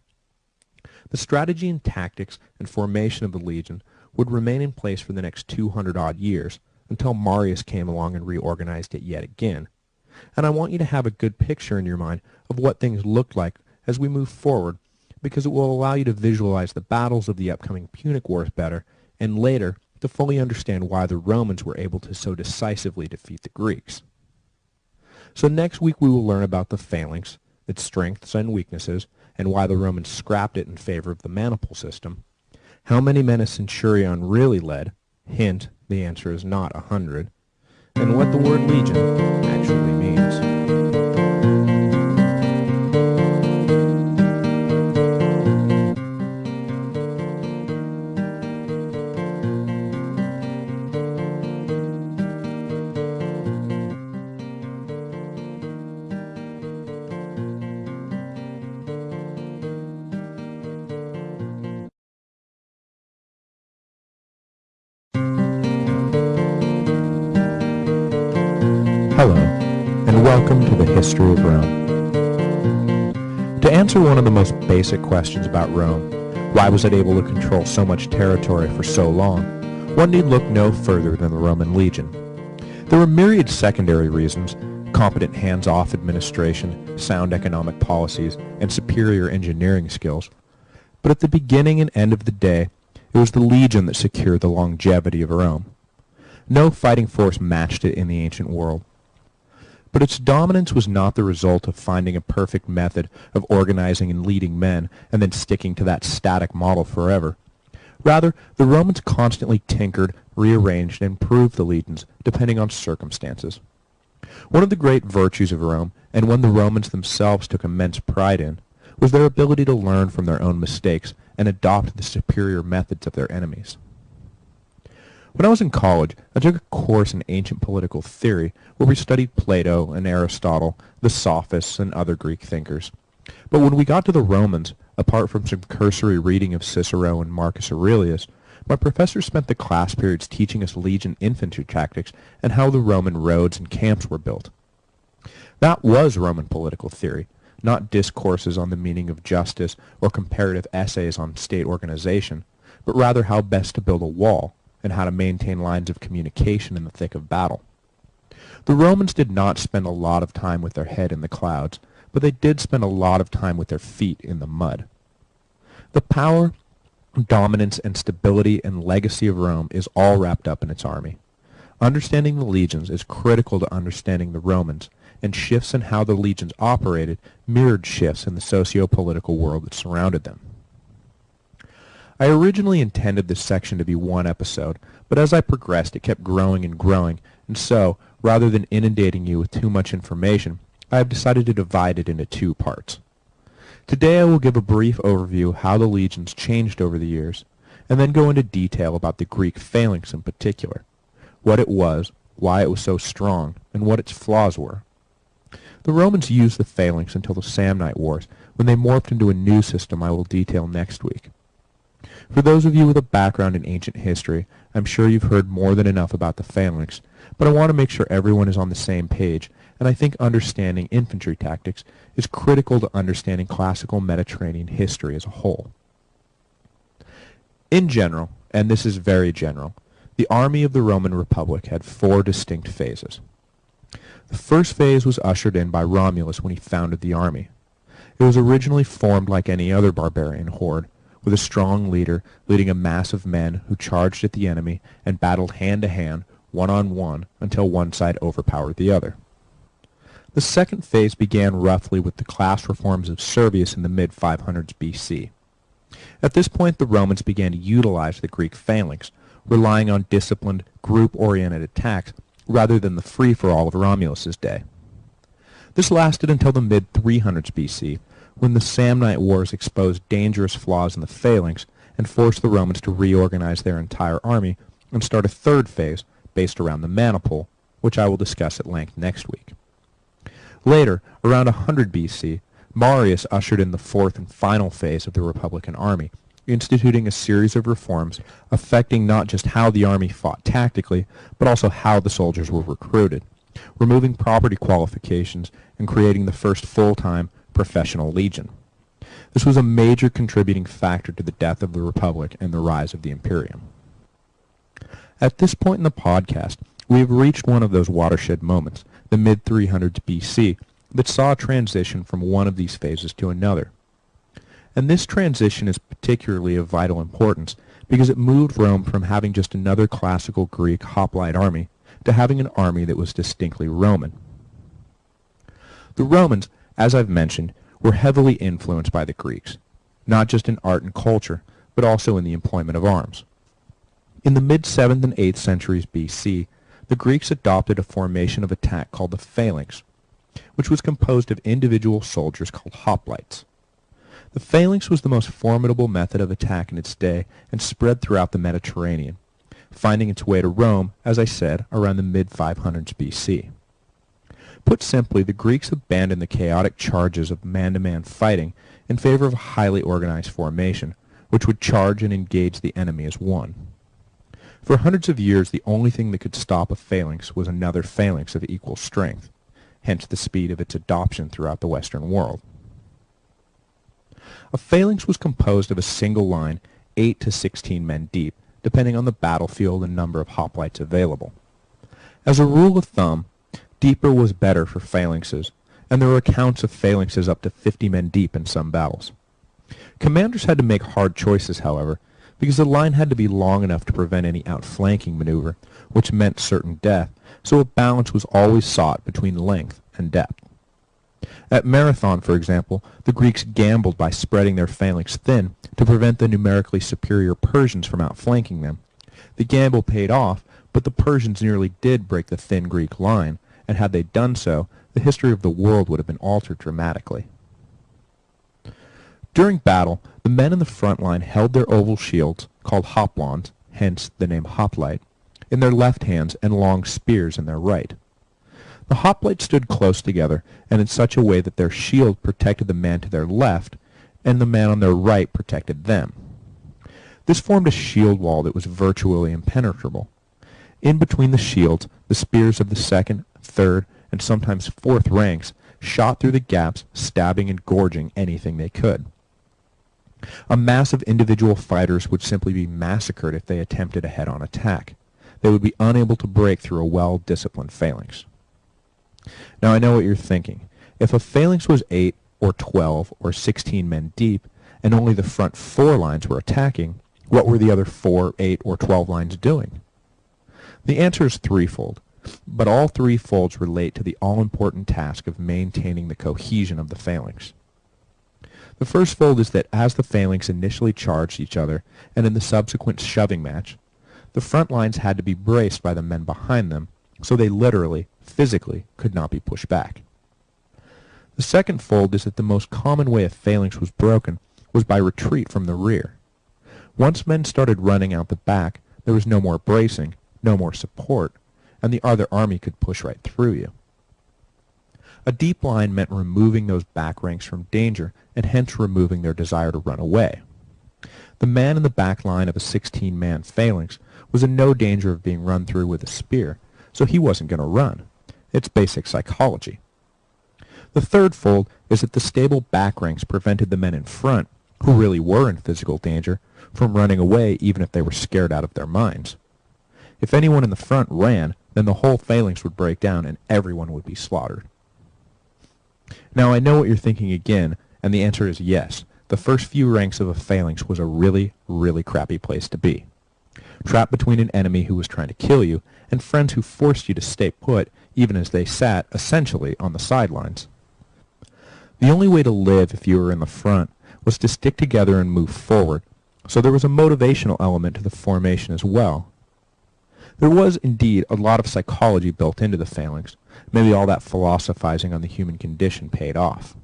The strategy and tactics and formation of the legion would remain in place for the next 200-odd years, until Marius came along and reorganized it yet again. And I want you to have a good picture in your mind of what things looked like as we move forward, because it will allow you to visualize the battles of the upcoming Punic Wars better, and later to fully understand why the Romans were able to so decisively defeat the Greeks. So next week we will learn about the phalanx, its strengths and weaknesses, and why the Romans scrapped it in favor of the maniple system, how many men a centurion really led, hint, the answer is not 100, and what the word legion actually means. Hello, and welcome to the History of Rome. To answer one of the most basic questions about Rome, why was it able to control so much territory for so long, one need look no further than the Roman legion. There were myriad secondary reasons: competent hands-off administration, sound economic policies, and superior engineering skills. But at the beginning and end of the day, it was the legion that secured the longevity of Rome. No fighting force matched it in the ancient world. But its dominance was not the result of finding a perfect method of organizing and leading men and then sticking to that static model forever. Rather, the Romans constantly tinkered, rearranged, and improved the legions depending on circumstances. One of the great virtues of Rome, and one the Romans themselves took immense pride in, was their ability to learn from their own mistakes and adopt the superior methods of their enemies. When I was in college, I took a course in ancient political theory where we studied Plato and Aristotle, the Sophists, and other Greek thinkers. But when we got to the Romans, apart from some cursory reading of Cicero and Marcus Aurelius, my professor spent the class periods teaching us legion infantry tactics and how the Roman roads and camps were built. That was Roman political theory, not discourses on the meaning of justice or comparative essays on state organization, but rather how best to build a wall, and how to maintain lines of communication in the thick of battle. The Romans did not spend a lot of time with their head in the clouds, but they did spend a lot of time with their feet in the mud. The power, dominance, and stability and legacy of Rome is all wrapped up in its army. Understanding the legions is critical to understanding the Romans, and shifts in how the legions operated mirrored shifts in the socio-political world that surrounded them. I originally intended this section to be one episode, but as I progressed it kept growing and growing, and so, rather than inundating you with too much information, I have decided to divide it into 2 parts. Today I will give a brief overview of how the legions changed over the years, and then go into detail about the Greek phalanx in particular, what it was, why it was so strong, and what its flaws were. The Romans used the phalanx until the Samnite Wars, when they morphed into a new system I will detail next week. For those of you with a background in ancient history, I'm sure you've heard more than enough about the phalanx, but I want to make sure everyone is on the same page, and I think understanding infantry tactics is critical to understanding classical Mediterranean history as a whole. In general, and this is very general, the army of the Roman Republic had 4 distinct phases. The first phase was ushered in by Romulus when he founded the army. It was originally formed like any other barbarian horde, with a strong leader leading a mass of men who charged at the enemy and battled hand-to-hand, one-on-one, until one side overpowered the other. The second phase began roughly with the class reforms of Servius in the mid-500s BC. At this point, the Romans began to utilize the Greek phalanx, relying on disciplined, group-oriented attacks rather than the free-for-all of Romulus's day. This lasted until the mid-300s BC, when the Samnite Wars exposed dangerous flaws in the phalanx and forced the Romans to reorganize their entire army and start a third phase based around the Manipul, which I will discuss at length next week. Later, around 100 BC, Marius ushered in the fourth and final phase of the Republican army, instituting a series of reforms affecting not just how the army fought tactically, but also how the soldiers were recruited, removing property qualifications and creating the first full-time professional legion. This was a major contributing factor to the death of the Republic and the rise of the Imperium. At this point in the podcast, we have reached one of those watershed moments, the mid-300s BC, that saw a transition from one of these phases to another. And this transition is particularly of vital importance because it moved Rome from having just another classical Greek hoplite army to having an army that was distinctly Roman. The Romans, as I've mentioned, were heavily influenced by the Greeks, not just in art and culture, but also in the employment of arms. In the mid-7th and 8th centuries BC, the Greeks adopted a formation of attack called the phalanx, which was composed of individual soldiers called hoplites. The phalanx was the most formidable method of attack in its day and spread throughout the Mediterranean, finding its way to Rome, as I said, around the mid-500s BC. Put simply, the Greeks abandoned the chaotic charges of man-to-man fighting in favor of a highly organized formation, which would charge and engage the enemy as one. For hundreds of years, the only thing that could stop a phalanx was another phalanx of equal strength, hence the speed of its adoption throughout the Western world. A phalanx was composed of a single line, 8 to 16 men deep, depending on the battlefield and number of hoplites available. As a rule of thumb, deeper was better for phalanxes, and there were accounts of phalanxes up to 50 men deep in some battles. Commanders had to make hard choices, however, because the line had to be long enough to prevent any outflanking maneuver, which meant certain death, so a balance was always sought between length and depth. At Marathon, for example, the Greeks gambled by spreading their phalanx thin to prevent the numerically superior Persians from outflanking them. The gamble paid off, but the Persians nearly did break the thin Greek line, and had they done so, the history of the world would have been altered dramatically. During battle, the men in the front line held their oval shields, called hoplons, hence the name hoplite, in their left hands and long spears in their right. The hoplites stood close together, and in such a way that their shield protected the man to their left, and the man on their right protected them. This formed a shield wall that was virtually impenetrable. In between the shields, the spears of the second, third, and sometimes fourth ranks shot through the gaps, stabbing and gorging anything they could. A mass of individual fighters would simply be massacred if they attempted a head-on attack. They would be unable to break through a well-disciplined phalanx. Now I know what you're thinking. If a phalanx was 8 or 12 or 16 men deep, and only the front 4 lines were attacking, what were the other 4, 8, or 12 lines doing? The answer is threefold, but all three folds relate to the all-important task of maintaining the cohesion of the phalanx. The first fold is that as the phalanx initially charged each other, and in the subsequent shoving match, the front lines had to be braced by the men behind them, so they literally, physically, could not be pushed back. The second fold is that the most common way a phalanx was broken was by retreat from the rear. Once men started running out the back, there was no more bracing, no more support, and the other army could push right through you. A deep line meant removing those back ranks from danger and hence removing their desire to run away. The man in the back line of a 16-man phalanx was in no danger of being run through with a spear, so he wasn't going to run. It's basic psychology. The third fold is that the stable back ranks prevented the men in front, who really were in physical danger, from running away even if they were scared out of their minds. If anyone in the front ran, then the whole phalanx would break down and everyone would be slaughtered. Now I know what you're thinking again, and the answer is yes. The first few ranks of a phalanx was a really, really crappy place to be. Trapped between an enemy who was trying to kill you and friends who forced you to stay put even as they sat, essentially, on the sidelines. The only way to live if you were in the front was to stick together and move forward, so there was a motivational element to the formation as well. There was, indeed, a lot of psychology built into the phalanx. Maybe all that philosophizing on the human condition paid off.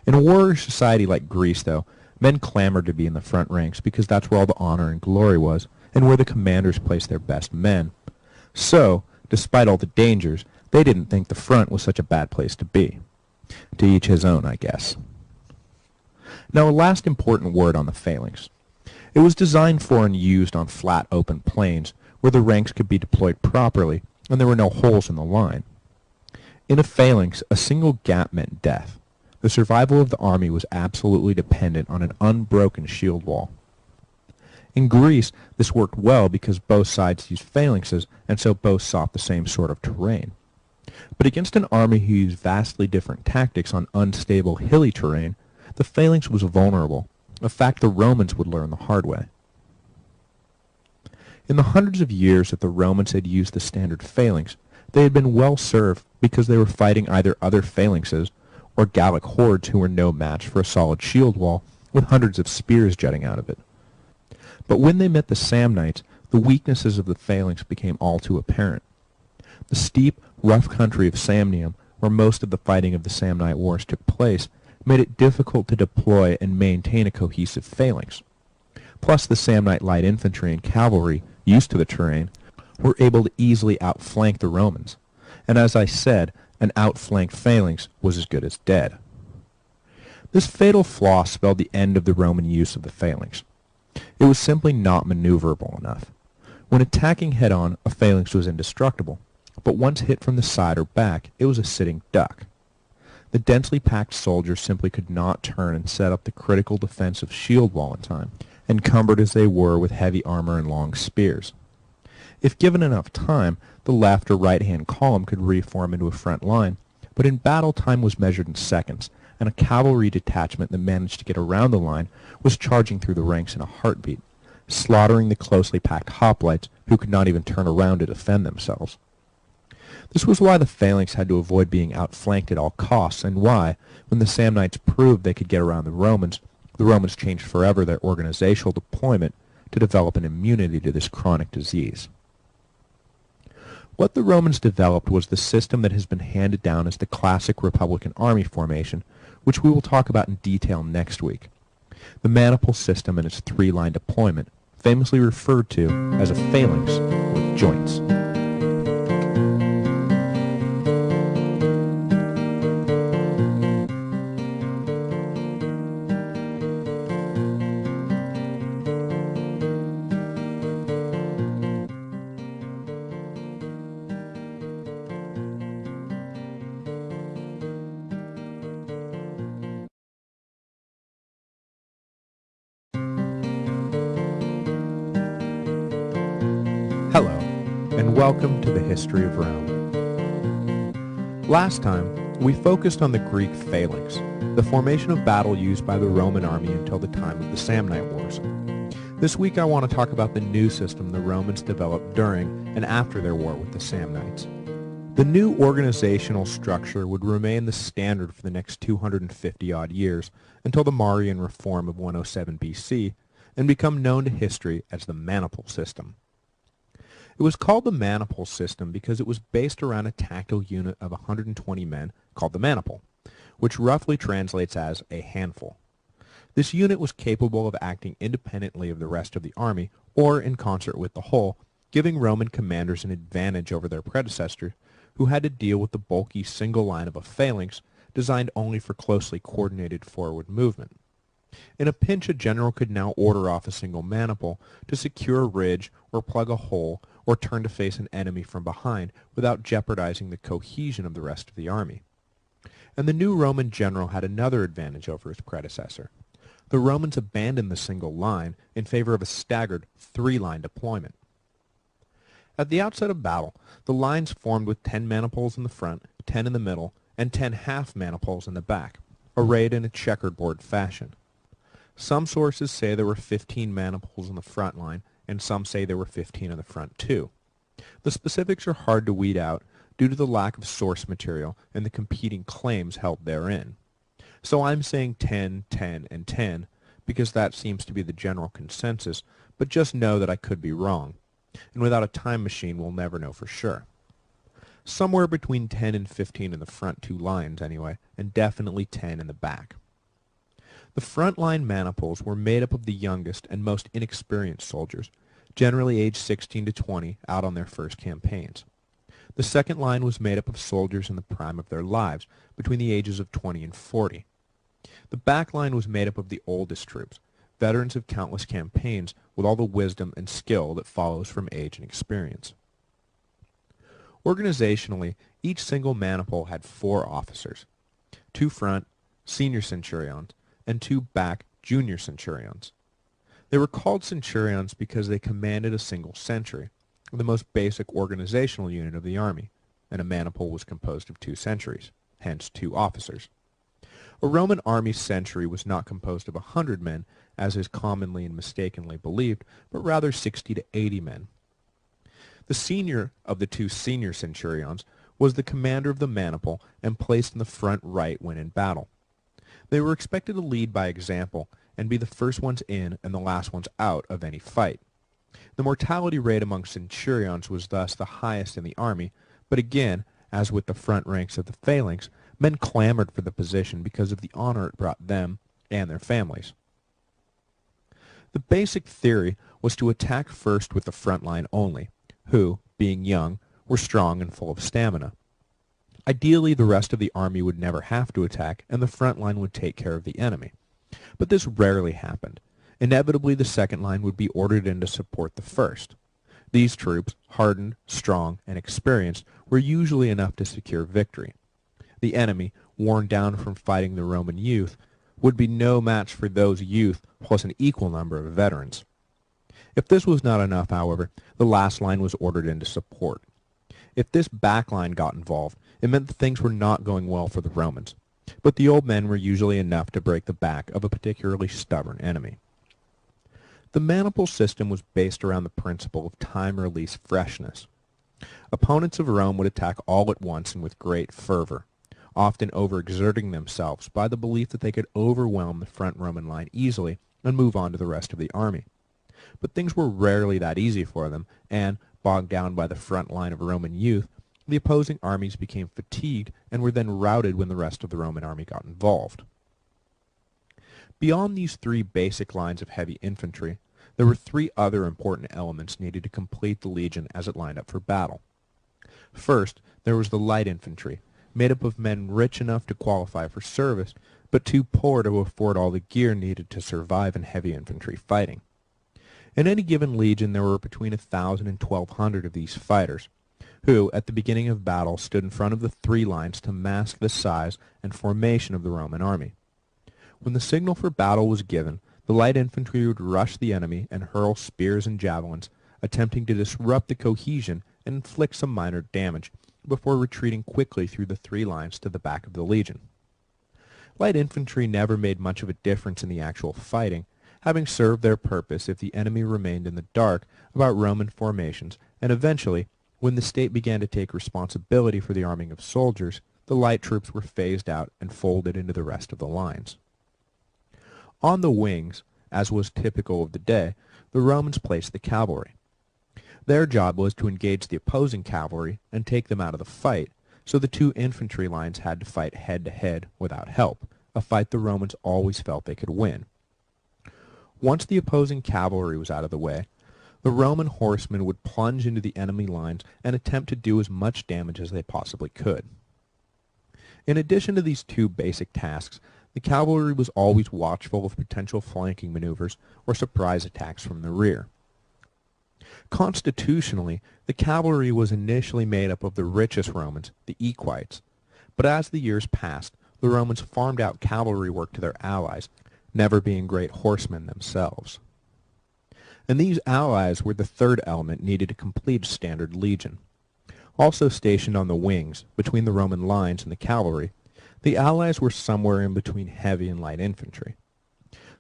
In a warrior society like Greece, though, men clamored to be in the front ranks because that's where all the honor and glory was, and where the commanders placed their best men. So, despite all the dangers, they didn't think the front was such a bad place to be. To each his own, I guess. Now, a last important word on the phalanx. It was designed for and used on flat, open plains, where the ranks could be deployed properly, and there were no holes in the line. In a phalanx, a single gap meant death. The survival of the army was absolutely dependent on an unbroken shield wall. In Greece, this worked well because both sides used phalanxes, and so both sought the same sort of terrain. But against an army who used vastly different tactics on unstable, hilly terrain, the phalanx was vulnerable, a fact the Romans would learn the hard way. In the hundreds of years that the Romans had used the standard phalanx, they had been well served because they were fighting either other phalanxes or Gallic hordes who were no match for a solid shield wall with hundreds of spears jutting out of it. But when they met the Samnites, the weaknesses of the phalanx became all too apparent. The steep, rough country of Samnium, where most of the fighting of the Samnite Wars took place, made it difficult to deploy and maintain a cohesive phalanx. Plus, the Samnite light infantry and cavalry, used to the terrain, were able to easily outflank the Romans. And as I said, an outflanked phalanx was as good as dead. This fatal flaw spelled the end of the Roman use of the phalanx. It was simply not maneuverable enough. When attacking head-on, a phalanx was indestructible, but once hit from the side or back, it was a sitting duck. The densely packed soldiers simply could not turn and set up the critical defensive shield wall in time, encumbered as they were with heavy armor and long spears. If given enough time, the left or right-hand column could reform into a front line, but in battle time was measured in seconds, and a cavalry detachment that managed to get around the line was charging through the ranks in a heartbeat, slaughtering the closely packed hoplites who could not even turn around to defend themselves. This was why the phalanx had to avoid being outflanked at all costs, and why, when the Samnites proved they could get around the Romans changed forever their organizational deployment to develop an immunity to this chronic disease. What the Romans developed was the system that has been handed down as the classic Republican army formation, which we will talk about in detail next week. The maniple system and its three-line deployment, famously referred to as a phalanx with joints. Hello, and welcome to the History of Rome. Last time, we focused on the Greek phalanx, the formation of battle used by the Roman army until the time of the Samnite Wars. This week I want to talk about the new system the Romans developed during and after their war with the Samnites. The new organizational structure would remain the standard for the next 250-odd years until the Marian reform of 107 BC and become known to history as the maniple system. It was called the maniple system because it was based around a tactical unit of 120 men called the maniple, which roughly translates as a handful. This unit was capable of acting independently of the rest of the army or in concert with the whole, giving Roman commanders an advantage over their predecessors, who had to deal with the bulky single line of a phalanx designed only for closely coordinated forward movement. In a pinch, a general could now order off a single maniple to secure a ridge or plug a hole or turn to face an enemy from behind without jeopardizing the cohesion of the rest of the army. And the new Roman general had another advantage over his predecessor. The Romans abandoned the single line in favor of a staggered three-line deployment. At the outset of battle, the lines formed with 10 maniples in the front, 10 in the middle, and 10 half maniples in the back, arrayed in a checkerboard fashion. Some sources say there were 15 maniples in the front line, and some say there were 15 in the front too. The specifics are hard to weed out due to the lack of source material and the competing claims held therein. So I'm saying 10, 10, and 10, because that seems to be the general consensus, but just know that I could be wrong, and without a time machine we'll never know for sure. Somewhere between 10 and 15 in the front two lines anyway, and definitely 10 in the back. The front line maniples were made up of the youngest and most inexperienced soldiers, generally aged 16 to 20, out on their first campaigns. The second line was made up of soldiers in the prime of their lives, between the ages of 20 and 40. The back line was made up of the oldest troops, veterans of countless campaigns with all the wisdom and skill that follows from age and experience. Organizationally, each single maniple had 4 officers, 2 front, senior centurions, and 2 back, junior centurions. They were called centurions because they commanded a single century, the most basic organizational unit of the army, and a maniple was composed of 2 centuries, hence 2 officers. A Roman army century was not composed of 100 men, as is commonly and mistakenly believed, but rather 60 to 80 men. The senior of the 2 senior centurions was the commander of the maniple and placed in the front right when in battle. They were expected to lead by example and be the first ones in and the last ones out of any fight. The mortality rate among centurions was thus the highest in the army, but again, as with the front ranks of the phalanx, men clamored for the position because of the honor it brought them and their families. The basic theory was to attack first with the front line only, who, being young, were strong and full of stamina. Ideally, the rest of the army would never have to attack, and the front line would take care of the enemy. But this rarely happened. Inevitably, the second line would be ordered in to support the first. These troops, hardened, strong, and experienced, were usually enough to secure victory. The enemy, worn down from fighting the Roman youth, would be no match for those youth plus an equal number of veterans. If this was not enough, however, the last line was ordered in to support. If this back line got involved, it meant that things were not going well for the Romans, but the old men were usually enough to break the back of a particularly stubborn enemy. The maniple system was based around the principle of time-release freshness. Opponents of Rome would attack all at once and with great fervor, often overexerting themselves by the belief that they could overwhelm the front Roman line easily and move on to the rest of the army. But things were rarely that easy for them, and, bogged down by the front line of Roman youth, the opposing armies became fatigued and were then routed when the rest of the Roman army got involved. Beyond these 3 basic lines of heavy infantry, there were 3 other important elements needed to complete the legion as it lined up for battle. First, there was the light infantry, made up of men rich enough to qualify for service, but too poor to afford all the gear needed to survive in heavy infantry fighting. In any given legion there were between 1,000 and 1,200 of these fighters, who, at the beginning of battle, stood in front of the 3 lines to mask the size and formation of the Roman army. When the signal for battle was given, the light infantry would rush the enemy and hurl spears and javelins, attempting to disrupt the cohesion and inflict some minor damage, before retreating quickly through the 3 lines to the back of the legion. Light infantry never made much of a difference in the actual fighting, having served their purpose if the enemy remained in the dark about Roman formations, and eventually, when the state began to take responsibility for the arming of soldiers, the light troops were phased out and folded into the rest of the lines. On the wings, as was typical of the day, the Romans placed the cavalry. Their job was to engage the opposing cavalry and take them out of the fight, so the 2 infantry lines had to fight head-to-head without help, a fight the Romans always felt they could win. Once the opposing cavalry was out of the way, The Roman horsemen would plunge into the enemy lines and attempt to do as much damage as they possibly could. In addition to these two basic tasks, the cavalry was always watchful of potential flanking maneuvers or surprise attacks from the rear. Constitutionally, the cavalry was initially made up of the richest Romans, the equites, but as the years passed, the Romans farmed out cavalry work to their allies, never being great horsemen themselves. And these allies were the third element needed to complete a standard legion. Also stationed on the wings, between the Roman lines and the cavalry, the allies were somewhere in between heavy and light infantry.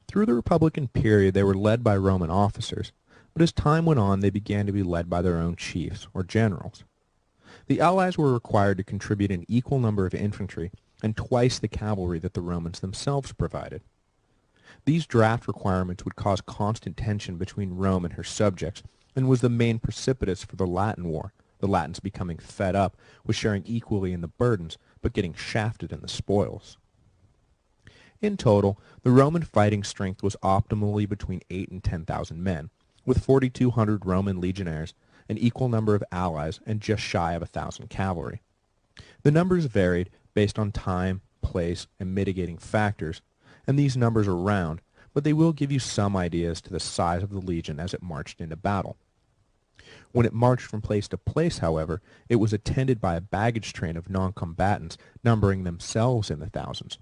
Through the Republican period they were led by Roman officers, but as time went on they began to be led by their own chiefs, or generals. The allies were required to contribute an equal number of infantry and twice the cavalry that the Romans themselves provided. These draft requirements would cause constant tension between Rome and her subjects, and was the main precipitous for the Latin War, the Latins becoming fed up with sharing equally in the burdens, but getting shafted in the spoils. In total, the Roman fighting strength was optimally between 8 and 10,000 men, with 4,200 Roman legionaries, an equal number of allies, and just shy of 1,000 cavalry. The numbers varied based on time, place, and mitigating factors, and these numbers are round, but they will give you some idea as to the size of the legion as it marched into battle. When it marched from place to place, however, it was attended by a baggage train of non-combatants numbering themselves in the thousands.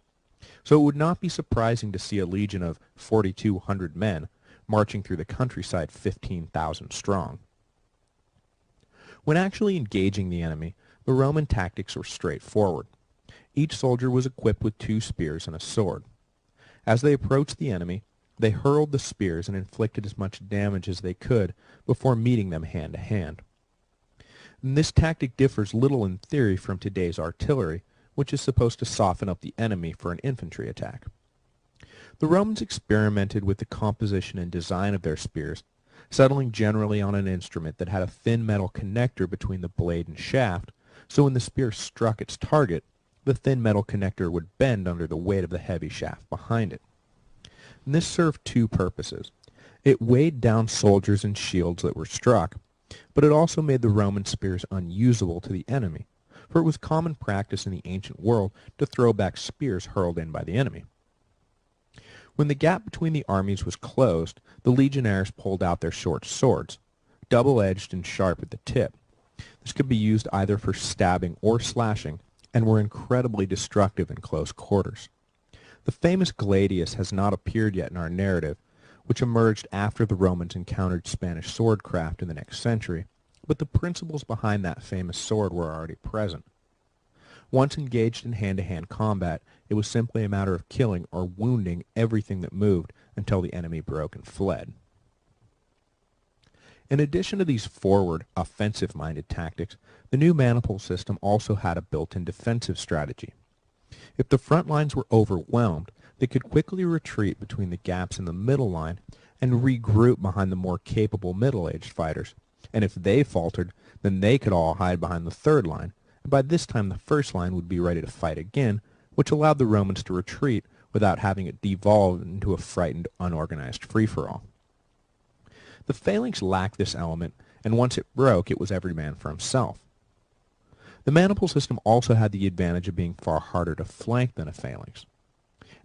So it would not be surprising to see a legion of 4,200 men marching through the countryside 15,000 strong. When actually engaging the enemy, the Roman tactics were straightforward. Each soldier was equipped with 2 spears and a sword. As they approached the enemy, they hurled the spears and inflicted as much damage as they could before meeting them hand to hand. And this tactic differs little in theory from today's artillery, which is supposed to soften up the enemy for an infantry attack. The Romans experimented with the composition and design of their spears, settling generally on an instrument that had a thin metal connector between the blade and shaft, so when the spear struck its target, the thin metal connector would bend under the weight of the heavy shaft behind it. And this served 2 purposes. It weighed down soldiers and shields that were struck, but it also made the Roman spears unusable to the enemy, for it was common practice in the ancient world to throw back spears hurled in by the enemy. When the gap between the armies was closed, the legionaries pulled out their short swords, double-edged and sharp at the tip. This could be used either for stabbing or slashing, and were incredibly destructive in close quarters. The famous gladius has not appeared yet in our narrative, which emerged after the Romans encountered Spanish swordcraft in the next century, but the principles behind that famous sword were already present. Once engaged in hand-to-hand combat, it was simply a matter of killing or wounding everything that moved until the enemy broke and fled. In addition to these forward, offensive-minded tactics, the new maniple system also had a built-in defensive strategy. If the front lines were overwhelmed, they could quickly retreat between the gaps in the middle line and regroup behind the more capable middle-aged fighters, and if they faltered, then they could all hide behind the third line, and by this time the first line would be ready to fight again, which allowed the Romans to retreat without having it devolve into a frightened, unorganized free-for-all. The phalanx lacked this element, and once it broke, it was every man for himself. The maniple system also had the advantage of being far harder to flank than a phalanx.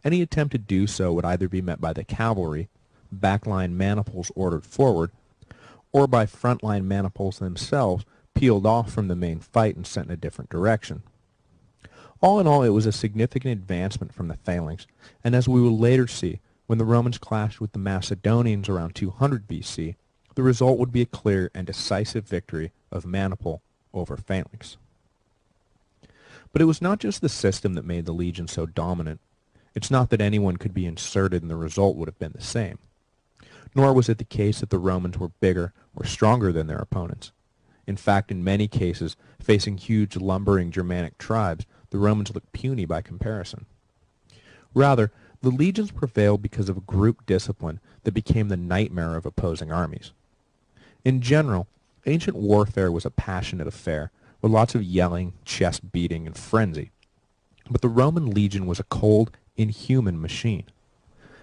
Any attempt to do so would either be met by the cavalry, backline maniples ordered forward, or by frontline maniples themselves peeled off from the main fight and sent in a different direction. All in all, it was a significant advancement from the phalanx, and as we will later see, when the Romans clashed with the Macedonians around 200 BC, the result would be a clear and decisive victory of maniple over phalanx. But it was not just the system that made the legion so dominant. It's not that anyone could be inserted and the result would have been the same. Nor was it the case that the Romans were bigger or stronger than their opponents. In fact, in many cases, facing huge lumbering Germanic tribes, the Romans looked puny by comparison. Rather, the legions prevailed because of a group discipline that became the nightmare of opposing armies. In general, ancient warfare was a passionate affair, with lots of yelling, chest beating, and frenzy. But the Roman legion was a cold, inhuman machine.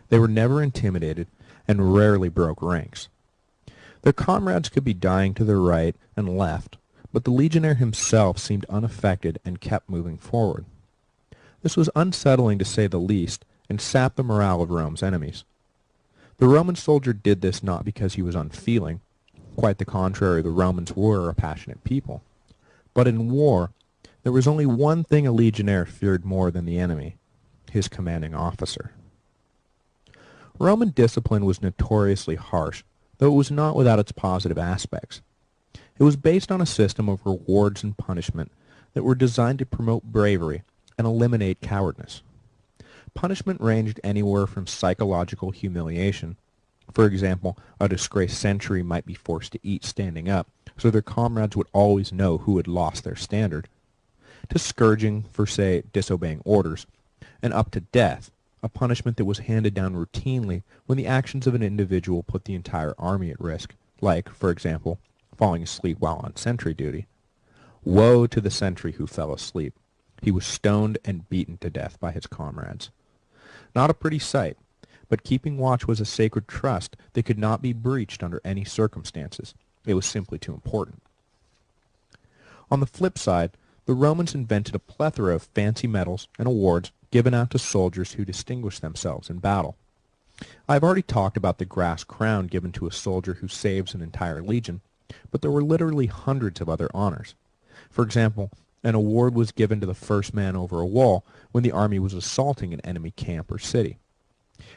They were never intimidated and rarely broke ranks. Their comrades could be dying to their right and left, but the legionnaire himself seemed unaffected and kept moving forward. This was unsettling to say the least, and sapped the morale of Rome's enemies. The Roman soldier did this not because he was unfeeling. Quite the contrary, the Romans were a passionate people. But in war, there was only one thing a legionnaire feared more than the enemy: his commanding officer. Roman discipline was notoriously harsh, though it was not without its positive aspects. It was based on a system of rewards and punishment that were designed to promote bravery and eliminate cowardness. Punishment ranged anywhere from psychological humiliation. For example, a disgraced sentry might be forced to eat standing up, so their comrades would always know who had lost their standard, to scourging for, say, disobeying orders, and up to death, a punishment that was handed down routinely when the actions of an individual put the entire army at risk, like, for example, falling asleep while on sentry duty. Woe to the sentry who fell asleep. He was stoned and beaten to death by his comrades. Not a pretty sight, but keeping watch was a sacred trust that could not be breached under any circumstances. It was simply too important. On the flip side, the Romans invented a plethora of fancy medals and awards given out to soldiers who distinguished themselves in battle. I have already talked about the grass crown given to a soldier who saves an entire legion, but there were literally hundreds of other honors. For example, an award was given to the first man over a wall when the army was assaulting an enemy camp or city.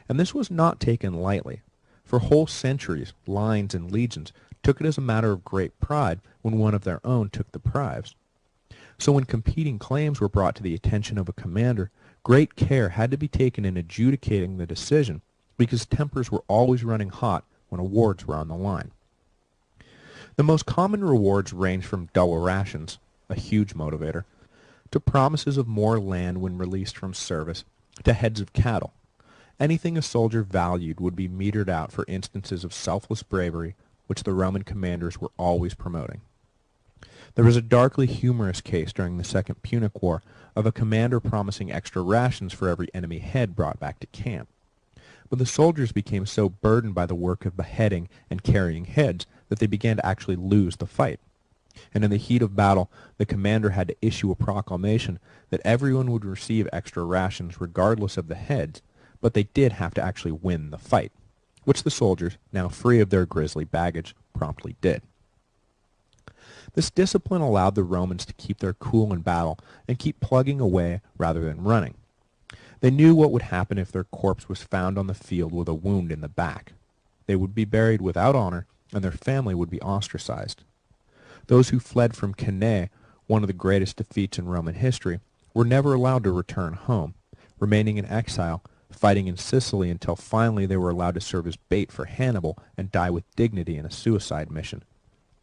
And this was not taken lightly. For whole centuries, lines and legions took it as a matter of great pride when one of their own took the prize. So when competing claims were brought to the attention of a commander, great care had to be taken in adjudicating the decision, because tempers were always running hot when awards were on the line. The most common rewards ranged from double rations, a huge motivator, to promises of more land when released from service, to heads of cattle. Anything a soldier valued would be metered out for instances of selfless bravery, which the Roman commanders were always promoting. There was a darkly humorous case during the Second Punic War of a commander promising extra rations for every enemy head brought back to camp. But the soldiers became so burdened by the work of beheading and carrying heads that they began to actually lose the fight. And in the heat of battle, the commander had to issue a proclamation that everyone would receive extra rations regardless of the heads, but they did have to actually win the fight, which the soldiers, now free of their grisly baggage, promptly did. This discipline allowed the Romans to keep their cool in battle and keep plugging away rather than running. They knew what would happen if their corpse was found on the field with a wound in the back. They would be buried without honor, and their family would be ostracized. Those who fled from Cannae, one of the greatest defeats in Roman history, were never allowed to return home, remaining in exile, fighting in Sicily until finally they were allowed to serve as bait for Hannibal and die with dignity in a suicide mission,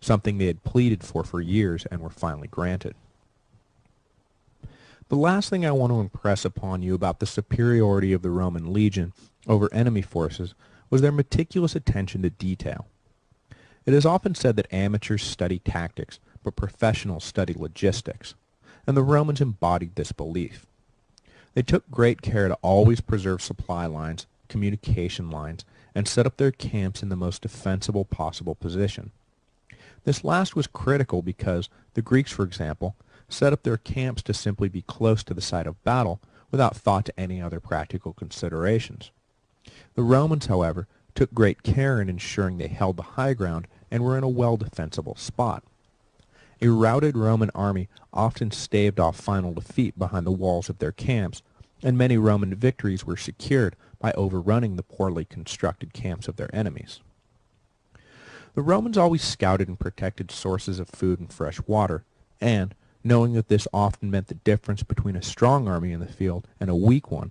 something they had pleaded for years and were finally granted. The last thing I want to impress upon you about the superiority of the Roman legion over enemy forces was their meticulous attention to detail. It is often said that amateurs study tactics, but professionals study logistics, and the Romans embodied this belief. They took great care to always preserve supply lines, communication lines, and set up their camps in the most defensible possible position. This last was critical because the Greeks, for example, set up their camps to simply be close to the site of battle without thought to any other practical considerations. The Romans, however, took great care in ensuring they held the high ground and were in a well-defensible spot. A routed Roman army often staved off final defeat behind the walls of their camps, and many Roman victories were secured by overrunning the poorly constructed camps of their enemies. The Romans always scouted and protected sources of food and fresh water, and, knowing that this often meant the difference between a strong army in the field and a weak one,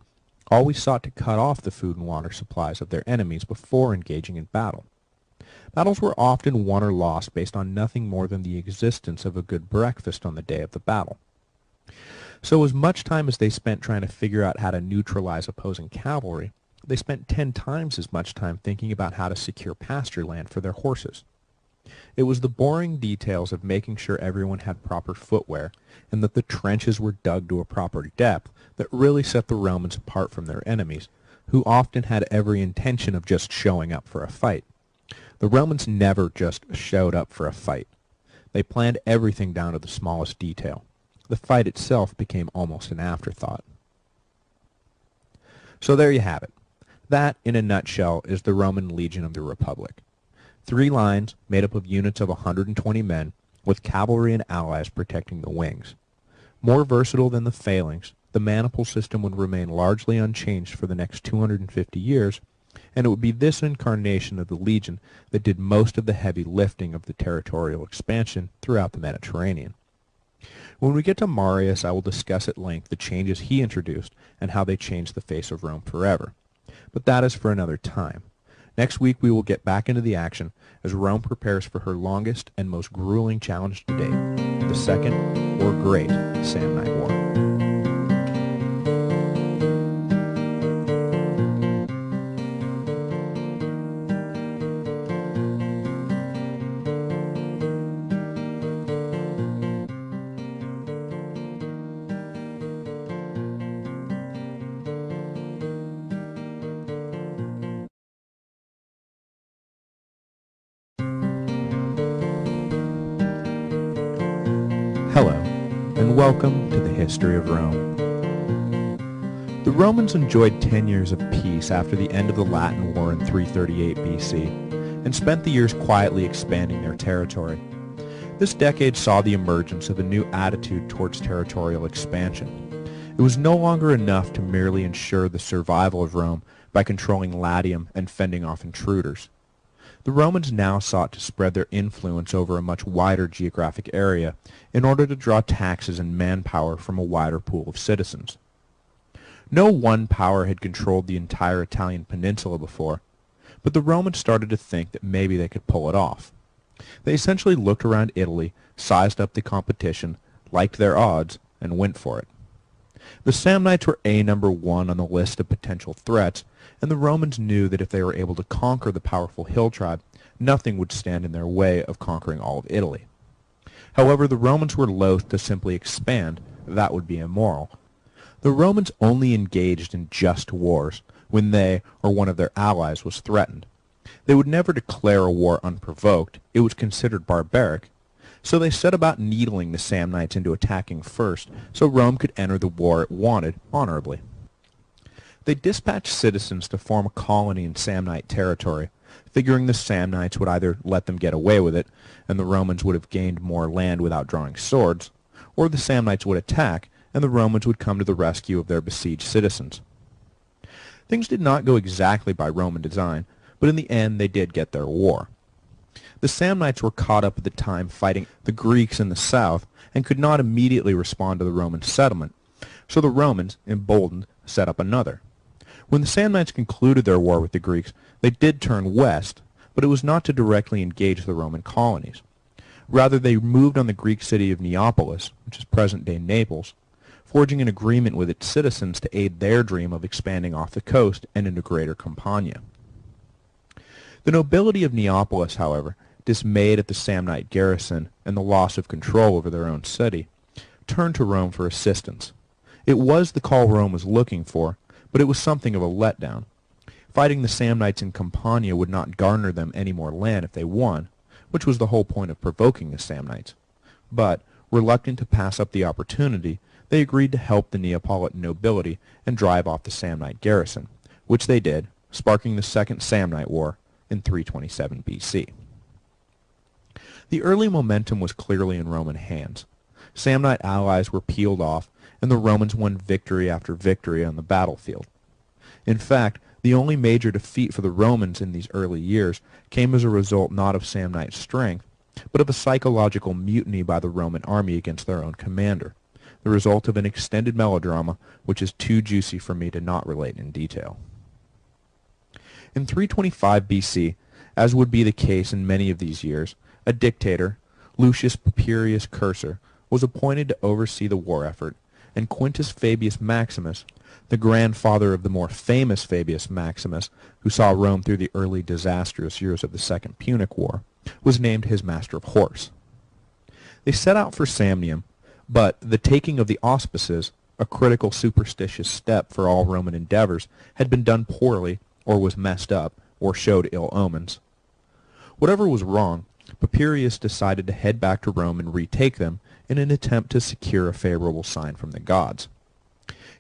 always sought to cut off the food and water supplies of their enemies before engaging in battle. Battles were often won or lost based on nothing more than the existence of a good breakfast on the day of the battle. So as much time as they spent trying to figure out how to neutralize opposing cavalry, they spent 10 times as much time thinking about how to secure pasture land for their horses. It was the boring details of making sure everyone had proper footwear and that the trenches were dug to a proper depth that really set the Romans apart from their enemies, who often had every intention of just showing up for a fight. The Romans never just showed up for a fight. They planned everything down to the smallest detail. The fight itself became almost an afterthought. So there you have it. That, in a nutshell, is the Roman Legion of the Republic. 3 lines made up of units of 120 men, with cavalry and allies protecting the wings. More versatile than the phalanx, the maniple system would remain largely unchanged for the next 250 years, and it would be this incarnation of the Legion that did most of the heavy lifting of the territorial expansion throughout the Mediterranean. When we get to Marius, I will discuss at length the changes he introduced and how they changed the face of Rome forever. But that is for another time. Next week we will get back into the action as Rome prepares for her longest and most grueling challenge to date, the Second or Great Samnite War. Hello, and welcome to the History of Rome. The Romans enjoyed 10 years of peace after the end of the Latin War in 338 BC, and spent the years quietly expanding their territory. This decade saw the emergence of a new attitude towards territorial expansion. It was no longer enough to merely ensure the survival of Rome by controlling Latium and fending off intruders. The Romans now sought to spread their influence over a much wider geographic area in order to draw taxes and manpower from a wider pool of citizens. No one power had controlled the entire Italian peninsula before, but the Romans started to think that maybe they could pull it off. They essentially looked around Italy, sized up the competition, liked their odds, and went for it. The Samnites were number 1 on the list of potential threats, and the Romans knew that if they were able to conquer the powerful hill tribe, nothing would stand in their way of conquering all of Italy. However, the Romans were loath to simply expand. That would be immoral. The Romans only engaged in just wars when they or one of their allies was threatened. They would never declare a war unprovoked. It was considered barbaric. So they set about needling the Samnites into attacking first, so Rome could enter the war it wanted honorably. They dispatched citizens to form a colony in Samnite territory, figuring the Samnites would either let them get away with it, and the Romans would have gained more land without drawing swords, or the Samnites would attack, and the Romans would come to the rescue of their besieged citizens. Things did not go exactly by Roman design, but in the end they did get their war. The Samnites were caught up at the time fighting the Greeks in the south and could not immediately respond to the Roman settlement, so the Romans, emboldened, set up another. When the Samnites concluded their war with the Greeks, they did turn west, but it was not to directly engage the Roman colonies. Rather, they moved on the Greek city of Neapolis, which is present-day Naples, forging an agreement with its citizens to aid their dream of expanding off the coast and into Greater Campania. The nobility of Neapolis, however, dismayed at the Samnite garrison and the loss of control over their own city, turned to Rome for assistance. It was the call Rome was looking for, but it was something of a letdown. Fighting the Samnites in Campania would not garner them any more land if they won, which was the whole point of provoking the Samnites. But, reluctant to pass up the opportunity, they agreed to help the Neapolitan nobility and drive off the Samnite garrison, which they did, sparking the Second Samnite War in 327 BC. The early momentum was clearly in Roman hands. Samnite allies were peeled off, and the Romans won victory after victory on the battlefield. In fact, the only major defeat for the Romans in these early years came as a result not of Samnite strength, but of a psychological mutiny by the Roman army against their own commander, the result of an extended melodrama which is too juicy for me to not relate in detail. In 325 BC, as would be the case in many of these years, a dictator, Lucius Papirius Cursor, was appointed to oversee the war effort, and Quintus Fabius Maximus, the grandfather of the more famous Fabius Maximus, who saw Rome through the early disastrous years of the Second Punic War, was named his master of horse. They set out for Samnium, but the taking of the auspices, a critical superstitious step for all Roman endeavors, had been done poorly, or was messed up, or showed ill omens. Whatever was wrong, Papirius decided to head back to Rome and retake them in an attempt to secure a favorable sign from the gods.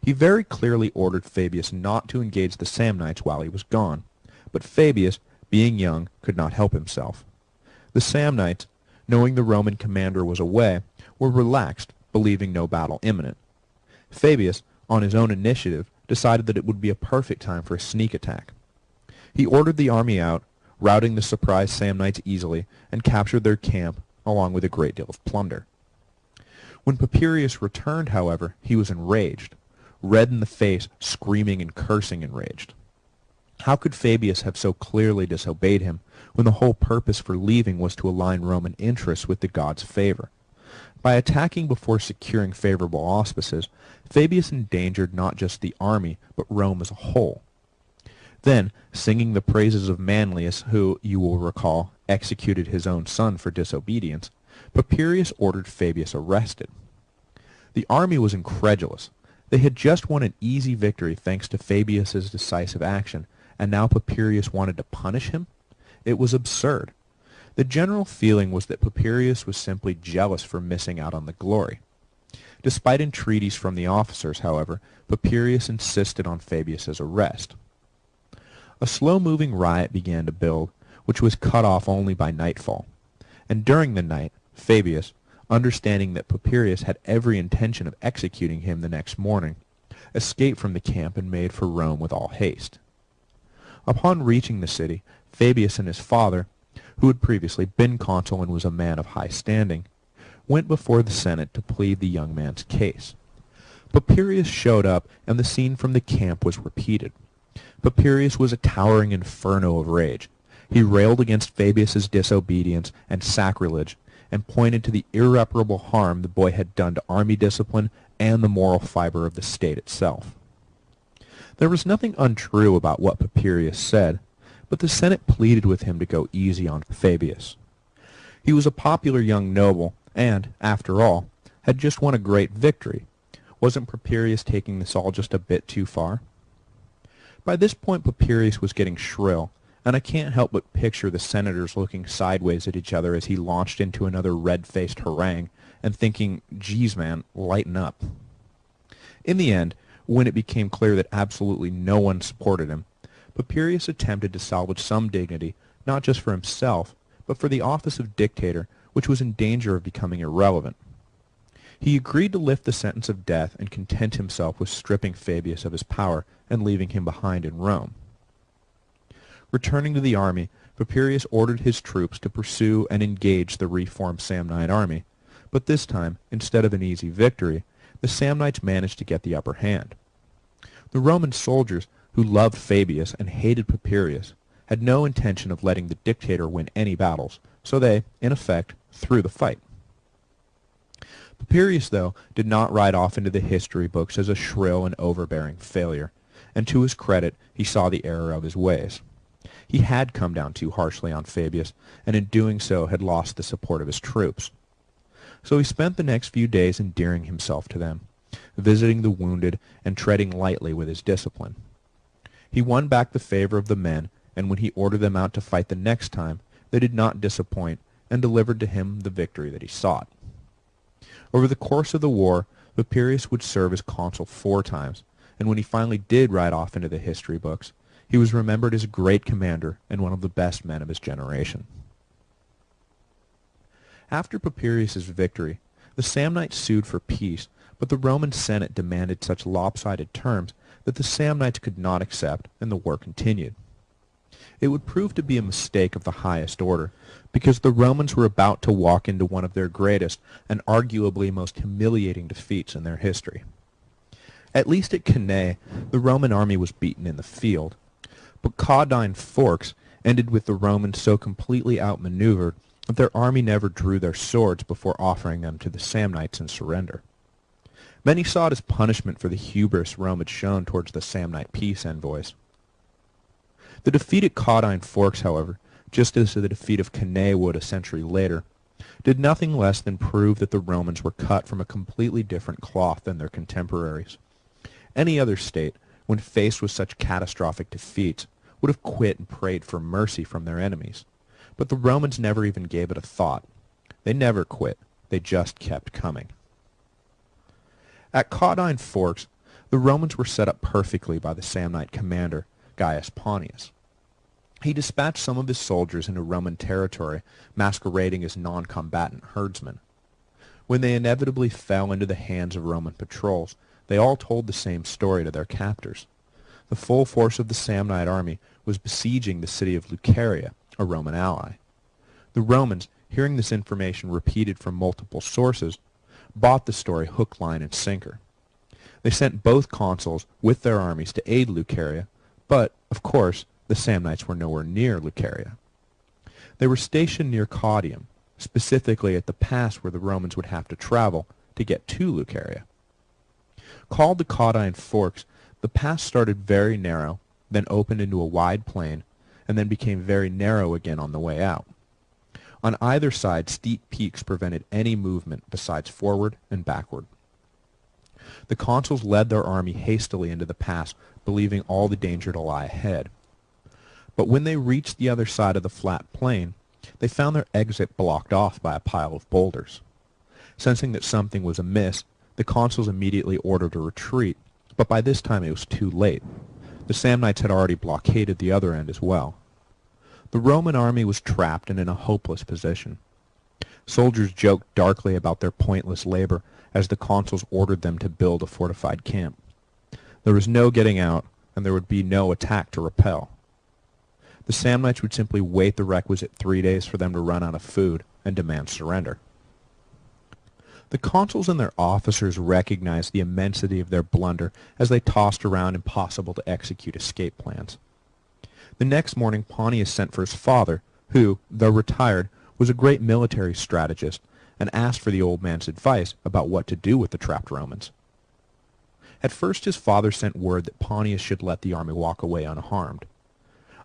He very clearly ordered Fabius not to engage the Samnites while he was gone, but Fabius, being young, could not help himself. The Samnites, knowing the Roman commander was away, were relaxed, believing no battle imminent. Fabius, on his own initiative, decided that it would be a perfect time for a sneak attack. He ordered the army out, routing the surprised Samnites easily, and captured their camp, along with a great deal of plunder. When Papirius returned, however, he was enraged, red in the face, screaming and cursing enraged. How could Fabius have so clearly disobeyed him, when the whole purpose for leaving was to align Roman interests with the gods' favor? By attacking before securing favorable auspices, Fabius endangered not just the army, but Rome as a whole. Then, singing the praises of Manlius, who, you will recall, executed his own son for disobedience, Papirius ordered Fabius arrested. The army was incredulous. They had just won an easy victory thanks to Fabius's decisive action, and now Papirius wanted to punish him? It was absurd. The general feeling was that Papirius was simply jealous for missing out on the glory. Despite entreaties from the officers, however, Papirius insisted on Fabius's arrest. A slow-moving riot began to build, which was cut off only by nightfall, and during the night, Fabius, understanding that Papirius had every intention of executing him the next morning, escaped from the camp and made for Rome with all haste. Upon reaching the city, Fabius and his father, who had previously been consul and was a man of high standing, went before the Senate to plead the young man's case. Papirius showed up, and the scene from the camp was repeated. Papirius was a towering inferno of rage. He railed against Fabius's disobedience and sacrilege, and pointed to the irreparable harm the boy had done to army discipline and the moral fiber of the state itself. There was nothing untrue about what Papirius said, but the Senate pleaded with him to go easy on Fabius. He was a popular young noble, and, after all, had just won a great victory. Wasn't Papirius taking this all just a bit too far? By this point Papirius was getting shrill, and I can't help but picture the senators looking sideways at each other as he launched into another red-faced harangue, and thinking, geez man, lighten up. In the end, when it became clear that absolutely no one supported him, Papirius attempted to salvage some dignity, not just for himself, but for the office of dictator, which was in danger of becoming irrelevant. He agreed to lift the sentence of death and content himself with stripping Fabius of his power and leaving him behind in Rome. Returning to the army, Papirius ordered his troops to pursue and engage the reformed Samnite army, but this time, instead of an easy victory, the Samnites managed to get the upper hand. The Roman soldiers, who loved Fabius and hated Papirius, had no intention of letting the dictator win any battles, so they, in effect, threw the fight. Papirius, though, did not ride off into the history books as a shrill and overbearing failure, and to his credit he saw the error of his ways. He had come down too harshly on Fabius, and in doing so had lost the support of his troops. So he spent the next few days endearing himself to them, visiting the wounded and treading lightly with his discipline. He won back the favor of the men, and when he ordered them out to fight the next time, they did not disappoint, and delivered to him the victory that he sought. Over the course of the war, Papirius would serve as consul 4 times, and when he finally did ride off into the history books, he was remembered as a great commander and one of the best men of his generation. After Papirius's victory, the Samnites sued for peace, but the Roman Senate demanded such lopsided terms that the Samnites could not accept, and the war continued. It would prove to be a mistake of the highest order, because the Romans were about to walk into one of their greatest and arguably most humiliating defeats in their history. At least at Cannae, the Roman army was beaten in the field, but Caudine Forks ended with the Romans so completely outmaneuvered that their army never drew their swords before offering them to the Samnites in surrender. Many saw it as punishment for the hubris Rome had shown towards the Samnite peace envoys. The defeat at Caudine Forks, however, just as the defeat of Cannae would a century later, did nothing less than prove that the Romans were cut from a completely different cloth than their contemporaries. Any other state, when faced with such catastrophic defeats, would have quit and prayed for mercy from their enemies. But the Romans never even gave it a thought. They never quit. They just kept coming. At Caudine Forks, the Romans were set up perfectly by the Samnite commander, Gaius Pontius. He dispatched some of his soldiers into Roman territory, masquerading as non-combatant herdsmen. When they inevitably fell into the hands of Roman patrols, they all told the same story to their captors. The full force of the Samnite army was besieging the city of Lucaria, a Roman ally. The Romans, hearing this information repeated from multiple sources, bought the story hook, line, and sinker. They sent both consuls with their armies to aid Lucaria, but, of course, the Samnites were nowhere near Lucaria. They were stationed near Caudium, specifically at the pass where the Romans would have to travel to get to Lucaria. Called the Caudine Forks, the pass started very narrow, then opened into a wide plain, and then became very narrow again on the way out. On either side, steep peaks prevented any movement besides forward and backward. The consuls led their army hastily into the pass, believing all the danger to lie ahead. But when they reached the other side of the flat plain, they found their exit blocked off by a pile of boulders. Sensing that something was amiss, the consuls immediately ordered a retreat, but by this time it was too late. The Samnites had already blockaded the other end as well. The Roman army was trapped and in a hopeless position. Soldiers joked darkly about their pointless labor as the consuls ordered them to build a fortified camp. There was no getting out, and there would be no attack to repel. The Samnites would simply wait the requisite 3 days for them to run out of food and demand surrender. The consuls and their officers recognized the immensity of their blunder as they tossed around impossible to execute escape plans. The next morning Pontius sent for his father, who, though retired, was a great military strategist, and asked for the old man's advice about what to do with the trapped Romans. At first his father sent word that Pontius should let the army walk away unharmed.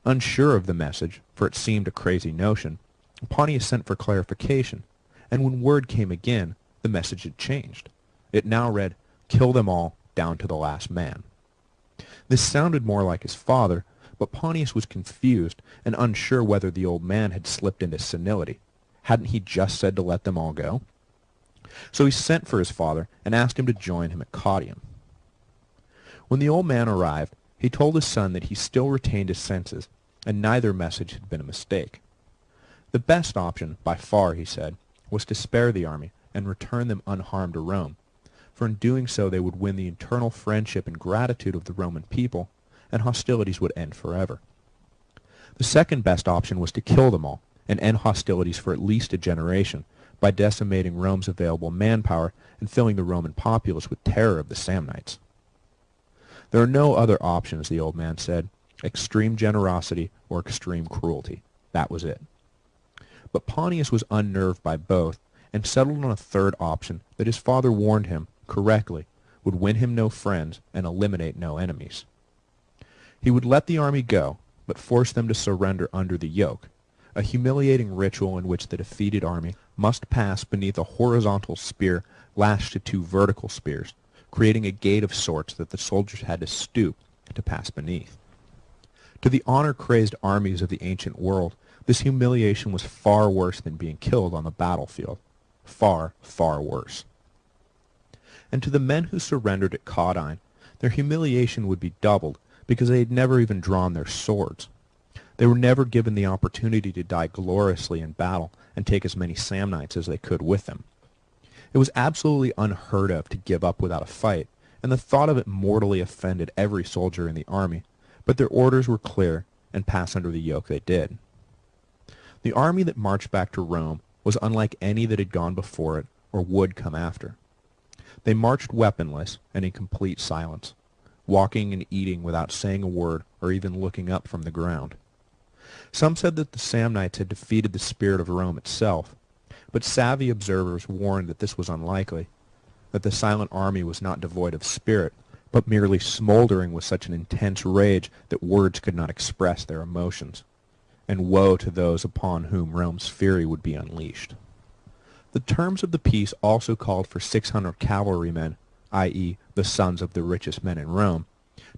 Unsure of the message, for it seemed a crazy notion, Pontius sent for clarification, and when word came again, the message had changed. It now read, "Kill them all, down to the last man." This sounded more like his father, but Pontius was confused and unsure whether the old man had slipped into senility. Hadn't he just said to let them all go? So he sent for his father and asked him to join him at Caudium. When the old man arrived, he told his son that he still retained his senses, and neither message had been a mistake. The best option, by far, he said, was to spare the army and return them unharmed to Rome, for in doing so they would win the eternal friendship and gratitude of the Roman people, and hostilities would end forever. The second best option was to kill them all, and end hostilities for at least a generation, by decimating Rome's available manpower and filling the Roman populace with terror of the Samnites. There are no other options, the old man said. Extreme generosity or extreme cruelty. That was it. But Pontius was unnerved by both, and settled on a third option that his father warned him, correctly, would win him no friends and eliminate no enemies. He would let the army go, but force them to surrender under the yoke, a humiliating ritual in which the defeated army must pass beneath a horizontal spear lashed to 2 vertical spears, creating a gate of sorts that the soldiers had to stoop to pass beneath. To the honor-crazed armies of the ancient world, this humiliation was far worse than being killed on the battlefield. Far, far worse. And to the men who surrendered at Caudine, their humiliation would be doubled because they had never even drawn their swords. They were never given the opportunity to die gloriously in battle and take as many Samnites as they could with them. It was absolutely unheard of to give up without a fight, and the thought of it mortally offended every soldier in the army, but their orders were clear, and pass under the yoke they did. The army that marched back to Rome was unlike any that had gone before it or would come after. They marched weaponless and in complete silence, walking and eating without saying a word or even looking up from the ground. Some said that the Samnites had defeated the spirit of Rome itself, but savvy observers warned that this was unlikely, that the silent army was not devoid of spirit, but merely smoldering with such an intense rage that words could not express their emotions. And woe to those upon whom Rome's fury would be unleashed. The terms of the peace also called for 600 cavalrymen, i.e., the sons of the richest men in Rome,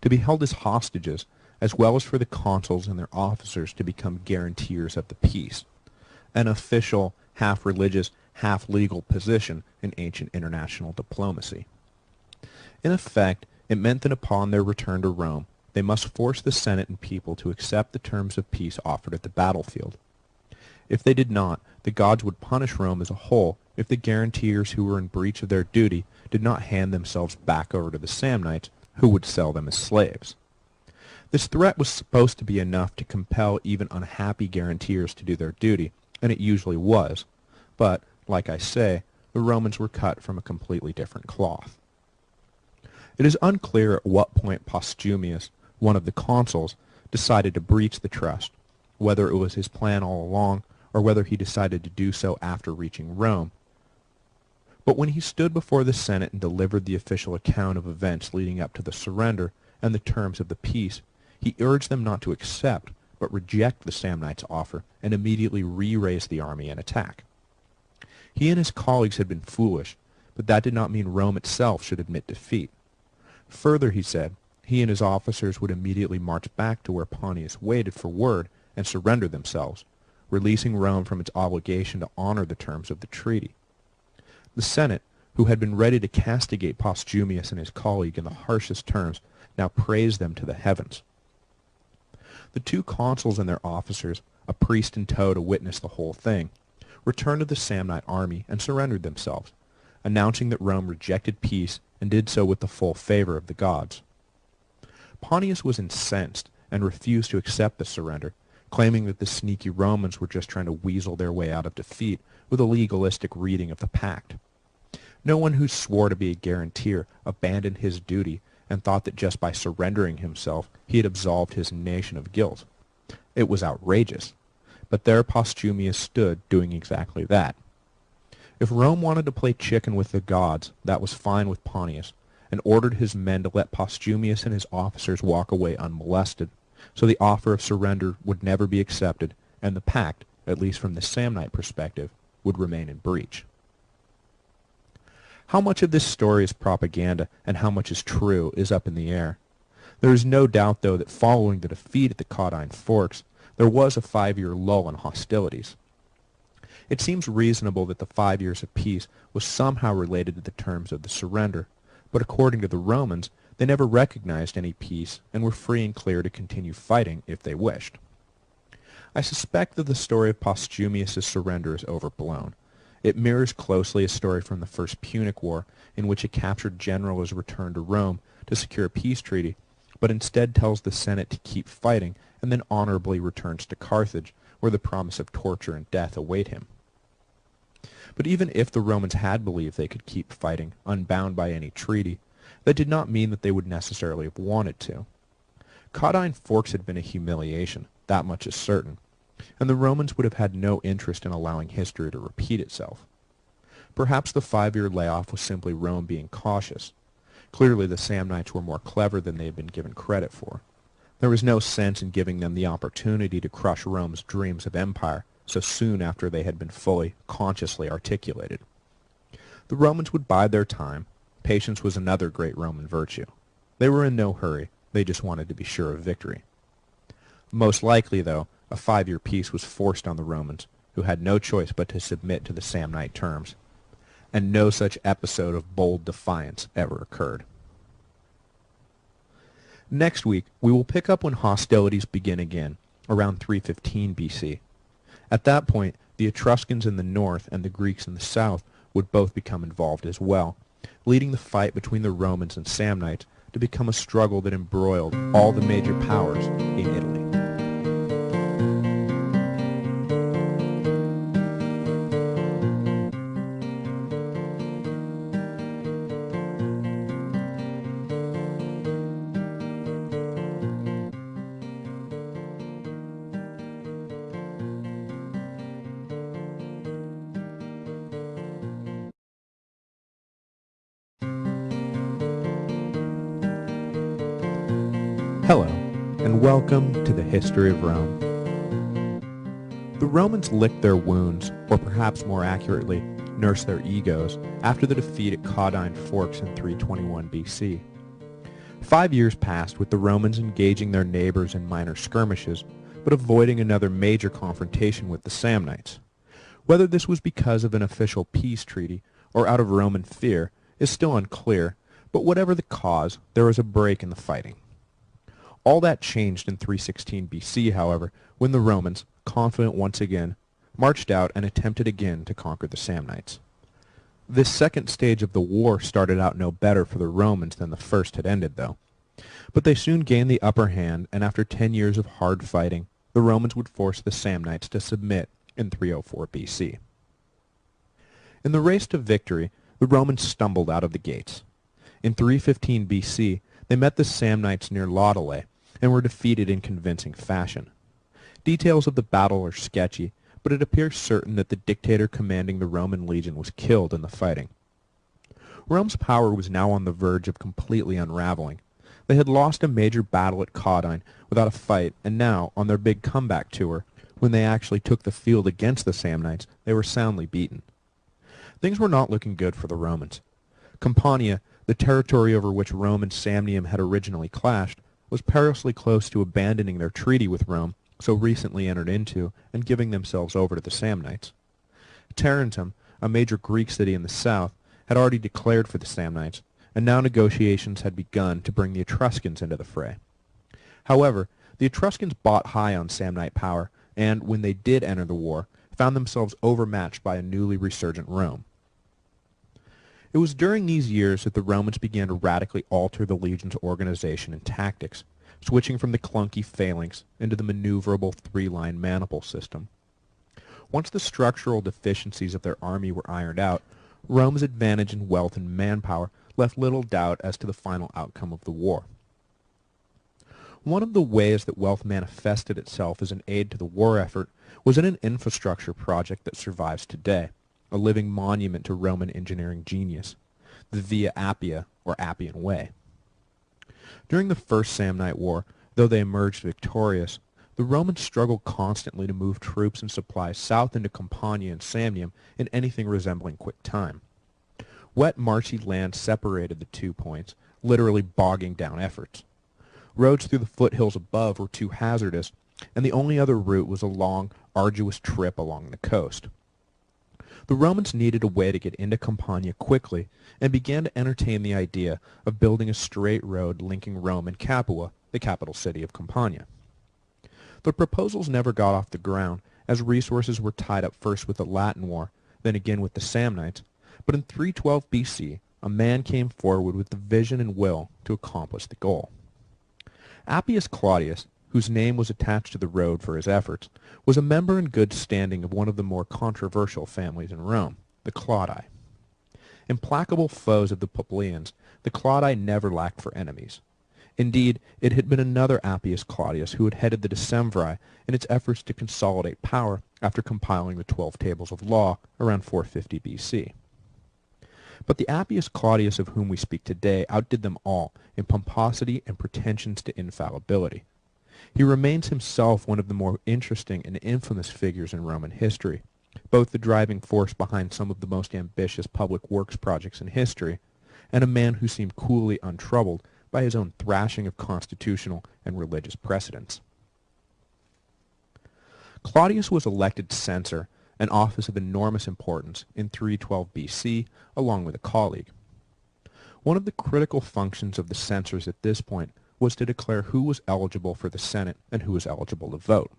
to be held as hostages, as well as for the consuls and their officers to become guarantors of the peace. an official, half-religious, half-legal position in ancient international diplomacy. In effect, it meant that upon their return to Rome, they must force the Senate and people to accept the terms of peace offered at the battlefield. If they did not, the gods would punish Rome as a whole if the guaranteers who were in breach of their duty did not hand themselves back over to the Samnites, who would sell them as slaves. This threat was supposed to be enough to compel even unhappy guaranteers to do their duty, and it usually was. But, like I say, the Romans were cut from a completely different cloth. It is unclear at what point Postumius, one of the consuls, decided to breach the trust, whether it was his plan all along or whether he decided to do so after reaching Rome. But when he stood before the Senate and delivered the official account of events leading up to the surrender and the terms of the peace, he urged them not to accept, but reject the Samnites' offer and immediately re-raise the army and attack. He and his colleagues had been foolish, but that did not mean Rome itself should admit defeat. Further, he said, he and his officers would immediately march back to where Pontius waited for word and surrender themselves, releasing Rome from its obligation to honor the terms of the treaty. The Senate, who had been ready to castigate Postumius and his colleague in the harshest terms, now praised them to the heavens. The two consuls and their officers, a priest in tow to witness the whole thing, returned to the Samnite army and surrendered themselves, announcing that Rome rejected peace and did so with the full favor of the gods. Pontius was incensed and refused to accept the surrender, claiming that the sneaky Romans were just trying to weasel their way out of defeat with a legalistic reading of the pact. No one who swore to be a guarantor abandoned his duty and thought that just by surrendering himself he had absolved his nation of guilt. It was outrageous, but there Postumius stood doing exactly that. If Rome wanted to play chicken with the gods, that was fine with Pontius, and ordered his men to let Postumius and his officers walk away unmolested, so the offer of surrender would never be accepted, and the pact, at least from the Samnite perspective, would remain in breach. How much of this story is propaganda and how much is true is up in the air. There is no doubt, though, that following the defeat at the Caudine Forks, there was a 5-year lull in hostilities. It seems reasonable that the 5 years of peace was somehow related to the terms of the surrender, but according to the Romans, they never recognized any peace and were free and clear to continue fighting if they wished. I suspect that the story of Postumius' surrender is overblown. It mirrors closely a story from the First Punic War, in which a captured general is returned to Rome to secure a peace treaty, but instead tells the Senate to keep fighting and then honorably returns to Carthage, where the promise of torture and death await him. But even if the Romans had believed they could keep fighting, unbound by any treaty, that did not mean that they would necessarily have wanted to. Caudine Forks had been a humiliation, that much is certain, and the Romans would have had no interest in allowing history to repeat itself. Perhaps the 5-year layoff was simply Rome being cautious. Clearly the Samnites were more clever than they had been given credit for. There was no sense in giving them the opportunity to crush Rome's dreams of empire so soon after they had been fully, consciously articulated. The Romans would bide their time. Patience was another great Roman virtue. They were in no hurry. They just wanted to be sure of victory. Most likely, though, a 5-year peace was forced on the Romans, who had no choice but to submit to the Samnite terms. And no such episode of bold defiance ever occurred. Next week, we will pick up when hostilities begin again, around 315 BC. At that point, the Etruscans in the north and the Greeks in the south would both become involved as well, leading the fight between the Romans and Samnites to become a struggle that embroiled all the major powers in Italy. Hello, and welcome to the History of Rome. The Romans licked their wounds, or perhaps more accurately, nursed their egos, after the defeat at Caudine Forks in 321 BC. 5 years passed with the Romans engaging their neighbors in minor skirmishes, but avoiding another major confrontation with the Samnites. Whether this was because of an official peace treaty or out of Roman fear is still unclear, but whatever the cause, there was a break in the fighting. All that changed in 316 BC, however, when the Romans, confident once again, marched out and attempted again to conquer the Samnites. This second stage of the war started out no better for the Romans than the first had ended, though. But they soon gained the upper hand, and after 10 years of hard fighting, the Romans would force the Samnites to submit in 304 BC. In the race to victory, the Romans stumbled out of the gates. In 315 BC, they met the Samnites near Laudelae and were defeated in convincing fashion. Details of the battle are sketchy, but it appears certain that the dictator commanding the Roman legion was killed in the fighting. Rome's power was now on the verge of completely unraveling. They had lost a major battle at Caudine without a fight, and now, on their big comeback tour, when they actually took the field against the Samnites, they were soundly beaten. Things were not looking good for the Romans. Campania, the territory over which Rome and Samnium had originally clashed, was perilously close to abandoning their treaty with Rome, so recently entered into, and giving themselves over to the Samnites. Tarentum, a major Greek city in the south, had already declared for the Samnites, and now negotiations had begun to bring the Etruscans into the fray. However, the Etruscans bought high on Samnite power, and, when they did enter the war, found themselves overmatched by a newly resurgent Rome. It was during these years that the Romans began to radically alter the legion's organization and tactics, switching from the clunky phalanx into the maneuverable three-line maniple system. Once the structural deficiencies of their army were ironed out, Rome's advantage in wealth and manpower left little doubt as to the final outcome of the war. One of the ways that wealth manifested itself as an aid to the war effort was in an infrastructure project that survives today, a living monument to Roman engineering genius, the Via Appia, or Appian Way. During the First Samnite War, though they emerged victorious, the Romans struggled constantly to move troops and supplies south into Campania and Samnium in anything resembling quick time. Wet, marshy land separated the 2 points, literally bogging down efforts. Roads through the foothills above were too hazardous, and the only other route was a long, arduous trip along the coast. The Romans needed a way to get into Campania quickly, and began to entertain the idea of building a straight road linking Rome and Capua, the capital city of Campania. The proposals never got off the ground, as resources were tied up first with the Latin War, then again with the Samnites, but in 312 BC, a man came forward with the vision and will to accomplish the goal. Appius Claudius, whose name was attached to the road for his efforts, was a member in good standing of one of the more controversial families in Rome, the Claudi. Implacable foes of the Publians, the Claudi never lacked for enemies. Indeed, it had been another Appius Claudius who had headed the Decemviri in its efforts to consolidate power after compiling the 12 Tables of Law around 450 BC. But the Appius Claudius of whom we speak today outdid them all in pomposity and pretensions to infallibility. He remains himself one of the more interesting and infamous figures in Roman history, both the driving force behind some of the most ambitious public works projects in history, and a man who seemed coolly untroubled by his own thrashing of constitutional and religious precedents. Claudius was elected censor, an office of enormous importance, in 312 BC, along with a colleague. One of the critical functions of the censors at this point was to declare who was eligible for the Senate and who was eligible to vote.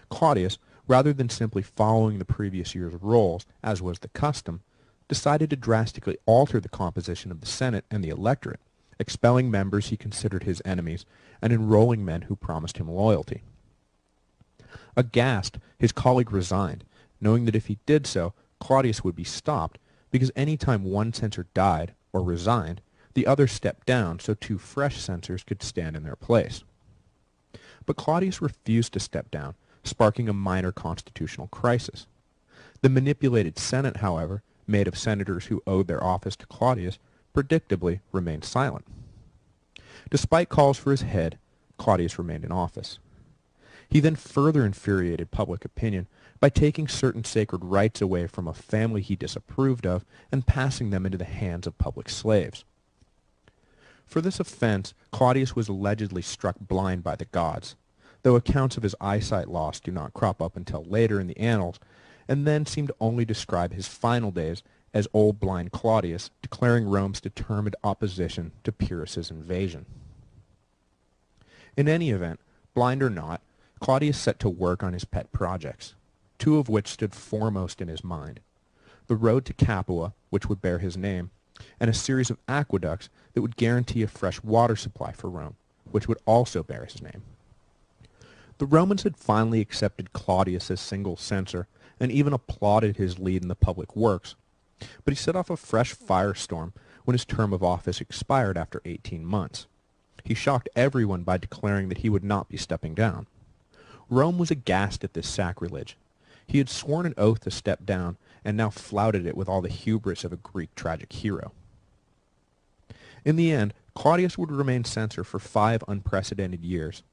Claudius, rather than simply following the previous year's rolls, as was the custom, decided to drastically alter the composition of the Senate and the electorate, expelling members he considered his enemies and enrolling men who promised him loyalty. Aghast, his colleague resigned, knowing that if he did so, Claudius would be stopped, because any time one censor died or resigned, the other stepped down so 2 fresh censors could stand in their place. But Claudius refused to step down, sparking a minor constitutional crisis. The manipulated Senate, however, made of senators who owed their office to Claudius, predictably remained silent. Despite calls for his head, Claudius remained in office. He then further infuriated public opinion by taking certain sacred rights away from a family he disapproved of and passing them into the hands of public slaves. For this offense, Claudius was allegedly struck blind by the gods, though accounts of his eyesight loss do not crop up until later in the annals, and then seemed to only describe his final days as old blind Claudius declaring Rome's determined opposition to Pyrrhus's invasion. In any event, blind or not, Claudius set to work on his pet projects, two of which stood foremost in his mind: the road to Capua, which would bear his name, and a series of aqueducts that would guarantee a fresh water supply for Rome, which would also bear his name. The Romans had finally accepted Claudius as single censor and even applauded his lead in the public works, but he set off a fresh firestorm when his term of office expired after 18 months. He shocked everyone by declaring that he would not be stepping down. Rome was aghast at this sacrilege. He had sworn an oath to step down, and now flouted it with all the hubris of a Greek tragic hero. In the end, Claudius would remain censor for 5 unprecedented years,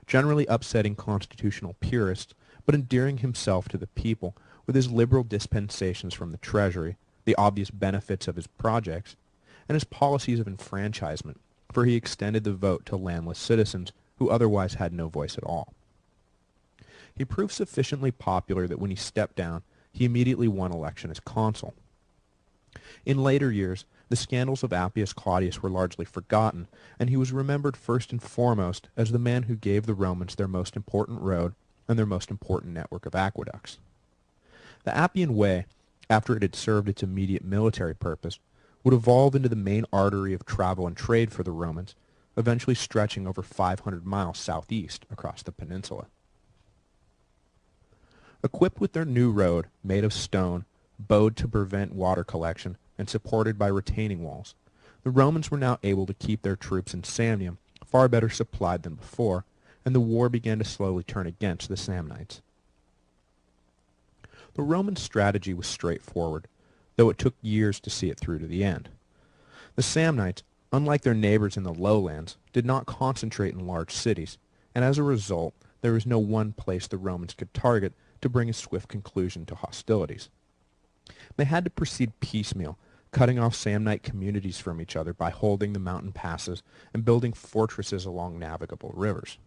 generally upsetting constitutional purists, but endearing himself to the people with his liberal dispensations from the treasury, the obvious benefits of his projects, and his policies of enfranchisement, for he extended the vote to landless citizens who otherwise had no voice at all. He proved sufficiently popular that when he stepped down, he immediately won election as consul. In later years, the scandals of Appius Claudius were largely forgotten, and he was remembered first and foremost as the man who gave the Romans their most important road and their most important network of aqueducts. The Appian Way, after it had served its immediate military purpose, would evolve into the main artery of travel and trade for the Romans, eventually stretching over 500 miles southeast across the peninsula. Equipped with their new road, made of stone, bowed to prevent water collection, and supported by retaining walls, the Romans were now able to keep their troops in Samnium far better supplied than before, and the war began to slowly turn against the Samnites. The Roman strategy was straightforward, though it took years to see it through to the end. The Samnites, unlike their neighbors in the lowlands, did not concentrate in large cities, and as a result, there was no one place the Romans could target to bring a swift conclusion to hostilities. They had to proceed piecemeal, cutting off Samnite communities from each other by holding the mountain passes and building fortresses along navigable rivers.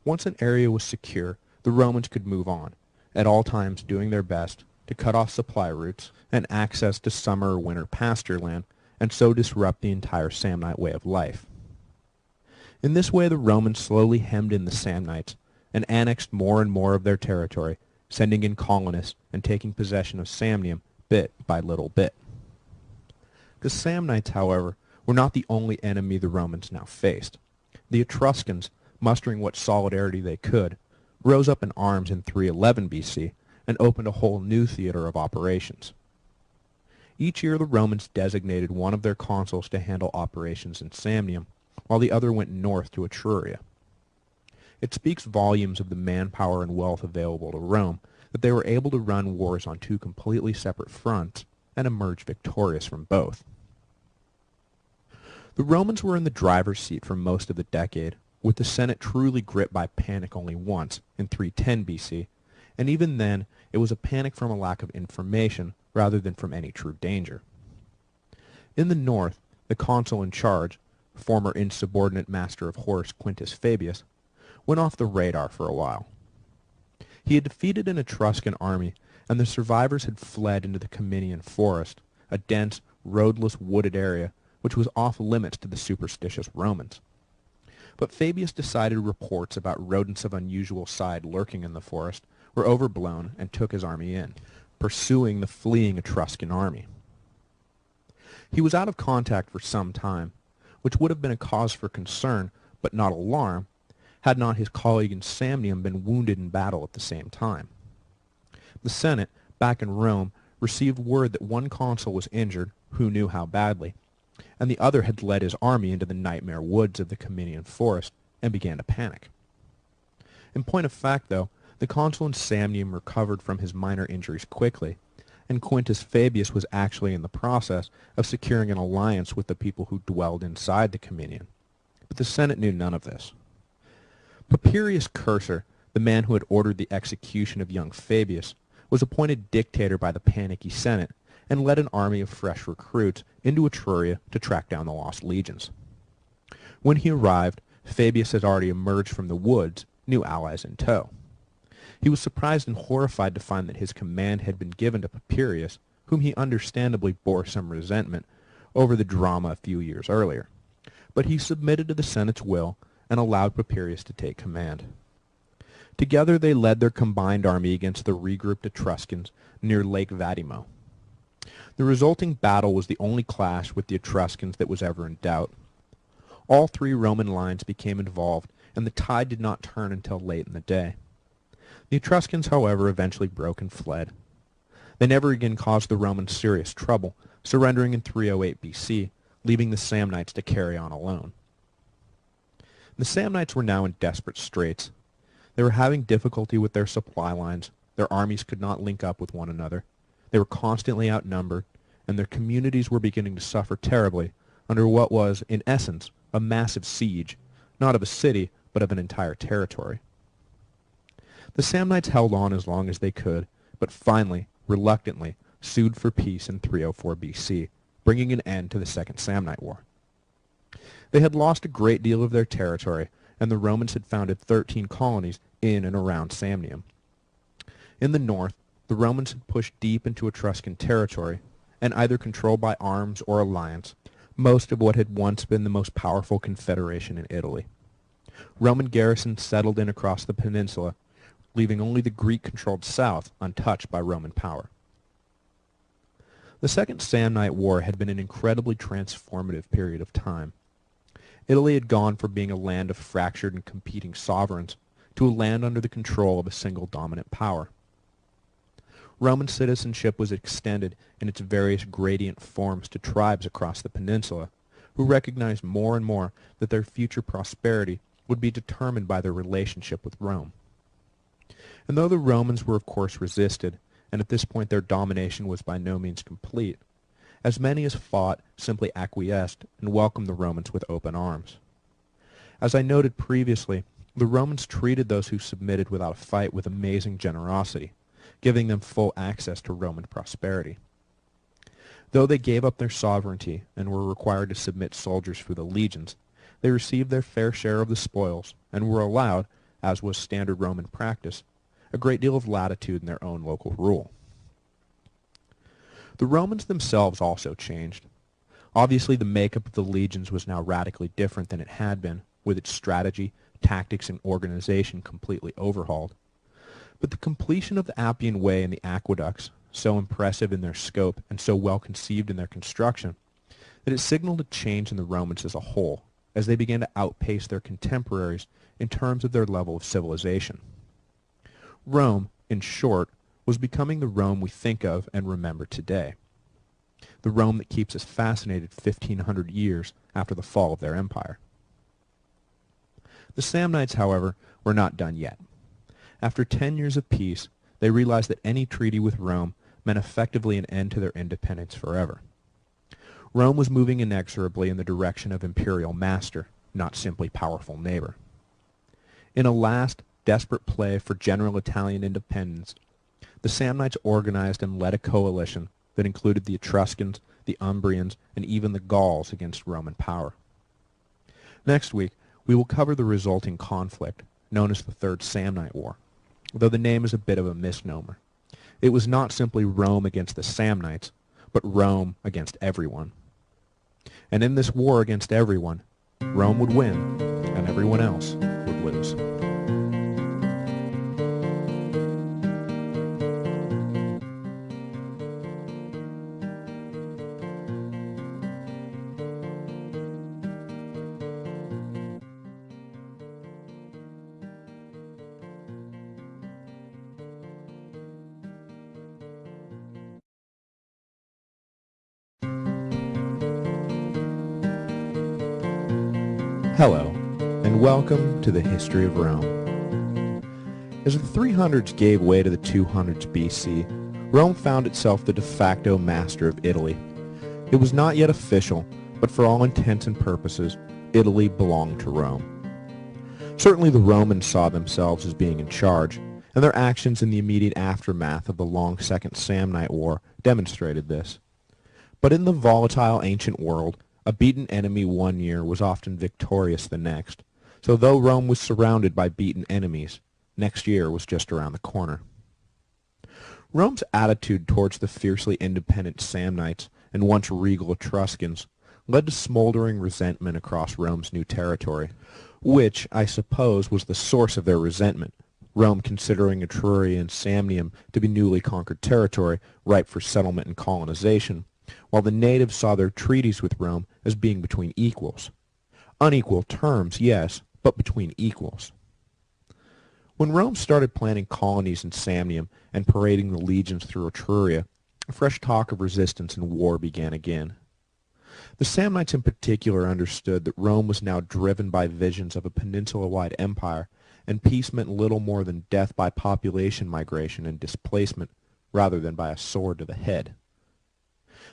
Once an area was secure, the Romans could move on, at all times doing their best to cut off supply routes and access to summer or winter pasture land, and so disrupt the entire Samnite way of life. In this way, the Romans slowly hemmed in the Samnites and annexed more and more of their territory, sending in colonists and taking possession of Samnium bit by little bit. The Samnites, however, were not the only enemy the Romans now faced. The Etruscans, mustering what solidarity they could, rose up in arms in 311 BC and opened a whole new theater of operations. Each year the Romans designated one of their consuls to handle operations in Samnium, while the other went north to Etruria. It speaks volumes of the manpower and wealth available to Rome that they were able to run wars on 2 completely separate fronts and emerge victorious from both. The Romans were in the driver's seat for most of the decade, with the Senate truly gripped by panic only once, in 310 BC, and even then it was a panic from a lack of information rather than from any true danger. In the north, the consul in charge, former insubordinate master of horse Quintus Fabius, went off the radar for a while. He had defeated an Etruscan army, and the survivors had fled into the Ciminian forest, a dense, roadless, wooded area which was off limits to the superstitious Romans. But Fabius decided reports about rodents of unusual size lurking in the forest were overblown and took his army in, pursuing the fleeing Etruscan army. He was out of contact for some time, which would have been a cause for concern, but not alarm, had not his colleague in Samnium been wounded in battle at the same time. The Senate, back in Rome, received word that one consul was injured, who knew how badly, and the other had led his army into the nightmare woods of the Ciminian forest and began to panic. In point of fact, though, the consul in Samnium recovered from his minor injuries quickly, and Quintus Fabius was actually in the process of securing an alliance with the people who dwelled inside the Ciminian. But the Senate knew none of this. Papirius Cursor, the man who had ordered the execution of young Fabius, was appointed dictator by the panicky Senate and led an army of fresh recruits into Etruria to track down the lost legions. When he arrived, Fabius had already emerged from the woods, new allies in tow. He was surprised and horrified to find that his command had been given to Papirius, whom he understandably bore some resentment over the drama a few years earlier. But he submitted to the Senate's will and allowed Papirius to take command. Together they led their combined army against the regrouped Etruscans near Lake Vadimo. The resulting battle was the only clash with the Etruscans that was ever in doubt. All three Roman lines became involved, and the tide did not turn until late in the day. The Etruscans, however, eventually broke and fled. They never again caused the Romans serious trouble, surrendering in 308 BC, leaving the Samnites to carry on alone. The Samnites were now in desperate straits. They were having difficulty with their supply lines, their armies could not link up with one another, they were constantly outnumbered, and their communities were beginning to suffer terribly under what was, in essence, a massive siege, not of a city, but of an entire territory. The Samnites held on as long as they could, but finally, reluctantly, sued for peace in 304 BC, bringing an end to the Second Samnite War. They had lost a great deal of their territory, and the Romans had founded 13 colonies in and around Samnium. In the north, the Romans had pushed deep into Etruscan territory, and either controlled by arms or alliance most of what had once been the most powerful confederation in Italy. Roman garrisons settled in across the peninsula, leaving only the Greek-controlled south untouched by Roman power. The Second Samnite War had been an incredibly transformative period of time. Italy had gone from being a land of fractured and competing sovereigns to a land under the control of a single dominant power. Roman citizenship was extended in its various gradient forms to tribes across the peninsula, who recognized more and more that their future prosperity would be determined by their relationship with Rome. And though the Romans were of course resisted, and at this point their domination was by no means complete, as many as fought simply acquiesced and welcomed the Romans with open arms. As I noted previously, the Romans treated those who submitted without a fight with amazing generosity, giving them full access to Roman prosperity. Though they gave up their sovereignty and were required to submit soldiers for the legions, they received their fair share of the spoils and were allowed, as was standard Roman practice, a great deal of latitude in their own local rule. The Romans themselves also changed. Obviously, the makeup of the legions was now radically different than it had been, with its strategy, tactics, and organization completely overhauled. But the completion of the Appian Way and the aqueducts, so impressive in their scope and so well conceived in their construction, that it signaled a change in the Romans as a whole, as they began to outpace their contemporaries in terms of their level of civilization. Rome, in short, was becoming the Rome we think of and remember today. The Rome that keeps us fascinated 1,500 years after the fall of their empire. The Samnites, however, were not done yet. After 10 years of peace, they realized that any treaty with Rome meant effectively an end to their independence forever. Rome was moving inexorably in the direction of imperial master, not simply powerful neighbor. In a last, desperate play for general Italian independence, the Samnites organized and led a coalition that included the Etruscans, the Umbrians, and even the Gauls against Roman power. Next week, we will cover the resulting conflict, known as the Third Samnite War, though the name is a bit of a misnomer. It was not simply Rome against the Samnites, but Rome against everyone. And in this war against everyone, Rome would win, and everyone else would lose. Hello, and welcome to the History of Rome. As the 300s gave way to the 200s BC, Rome found itself the de facto master of Italy. It was not yet official, but for all intents and purposes, Italy belonged to Rome. Certainly the Romans saw themselves as being in charge, and their actions in the immediate aftermath of the long Second Samnite War demonstrated this. But in the volatile ancient world, a beaten enemy one year was often victorious the next, so though Rome was surrounded by beaten enemies, Next year was just around the corner. Rome's attitude towards the fiercely independent Samnites and once regal Etruscans led to smoldering resentment across Rome's new territory, which, I suppose, was the source of their resentment, Rome considering Etruria and Samnium to be newly conquered territory, ripe for settlement and colonization, while the natives saw their treaties with Rome as being between equals. Unequal terms, yes, but between equals. When Rome started planning colonies in Samnium and parading the legions through Etruria, a fresh talk of resistance and war began again. The Samnites in particular understood that Rome was now driven by visions of a peninsula-wide empire, and peace meant little more than death by population migration and displacement, rather than by a sword to the head.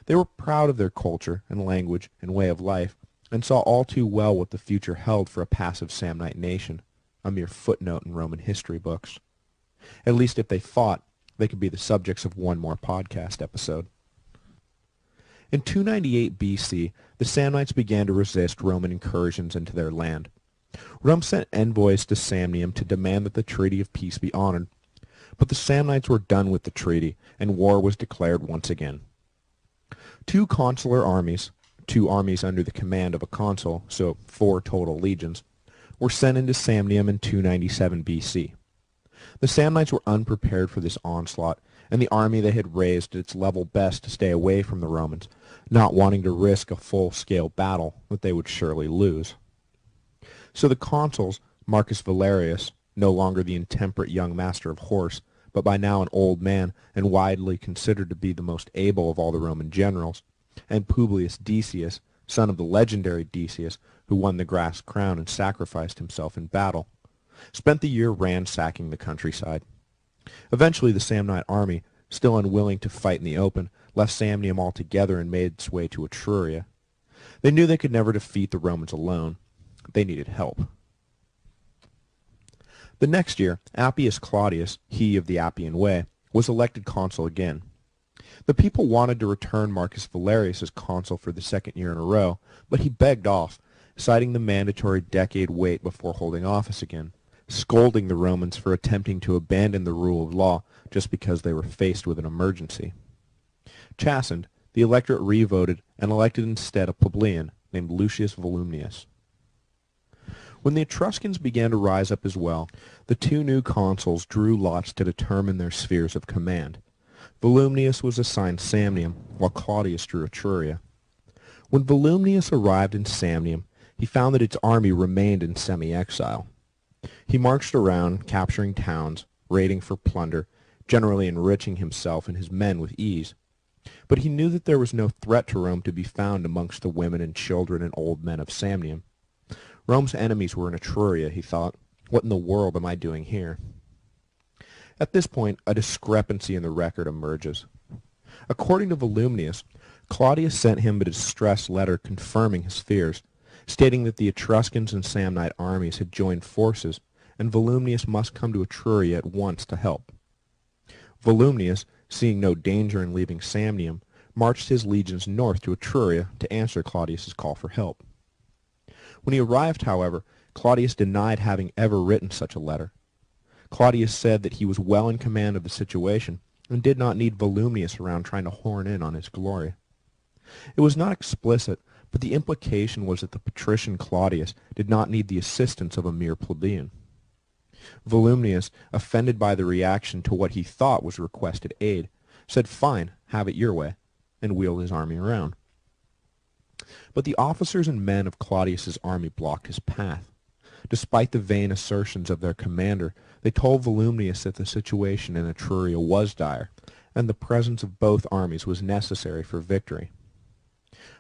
They were proud of their culture and language and way of life, and saw all too well what the future held for a passive Samnite nation, a mere footnote in Roman history books. At least if they fought, they could be the subjects of one more podcast episode. In 298 BC, the Samnites began to resist Roman incursions into their land. Rome sent envoys to Samnium to demand that the treaty of peace be honored, but the Samnites were done with the treaty, and war was declared once again. 2 consular armies, 2 armies under the command of a consul, so 4 total legions, were sent into Samnium in 297 BC. The Samnites were unprepared for this onslaught, and the army they had raised did its level best to stay away from the Romans, not wanting to risk a full-scale battle that they would surely lose. So the consuls, Marcus Valerius, no longer the intemperate young master of horse, but by now an old man and widely considered to be the most able of all the Roman generals, and Publius Decius, son of the legendary Decius, who won the grass crown and sacrificed himself in battle, spent the year ransacking the countryside. Eventually the Samnite army, still unwilling to fight in the open, left Samnium altogether and made its way to Etruria. They knew they could never defeat the Romans alone. They needed help. The next year, Appius Claudius, he of the Appian Way, was elected consul again. The people wanted to return Marcus Valerius as consul for the second year in a row, but he begged off, citing the mandatory decade wait before holding office again, scolding the Romans for attempting to abandon the rule of law just because they were faced with an emergency. Chastened, the electorate re-voted and elected instead a plebeian named Lucius Volumnius. When the Etruscans began to rise up as well, the 2 new consuls drew lots to determine their spheres of command. Volumnius was assigned Samnium, while Claudius drew Etruria. When Volumnius arrived in Samnium, he found that its army remained in semi-exile. He marched around, capturing towns, raiding for plunder, generally enriching himself and his men with ease. But he knew that there was no threat to Rome to be found amongst the women and children and old men of Samnium. Rome's enemies were in Etruria, he thought. What in the world am I doing here? At this point, a discrepancy in the record emerges. According to Volumnius, Claudius sent him a distress letter confirming his fears, stating that the Etruscans and Samnite armies had joined forces, and Volumnius must come to Etruria at once to help. Volumnius, seeing no danger in leaving Samnium, marched his legions north to Etruria to answer Claudius's call for help. When he arrived, however, Claudius denied having ever written such a letter. Claudius said that he was well in command of the situation and did not need Volumnius around trying to horn in on his glory. It was not explicit, but the implication was that the patrician Claudius did not need the assistance of a mere plebeian. Volumnius, offended by the reaction to what he thought was requested aid, said, "Fine, have it your way," and wheeled his army around. But the officers and men of Claudius's army blocked his path. Despite the vain assertions of their commander, they told Volumnius that the situation in Etruria was dire, and the presence of both armies was necessary for victory.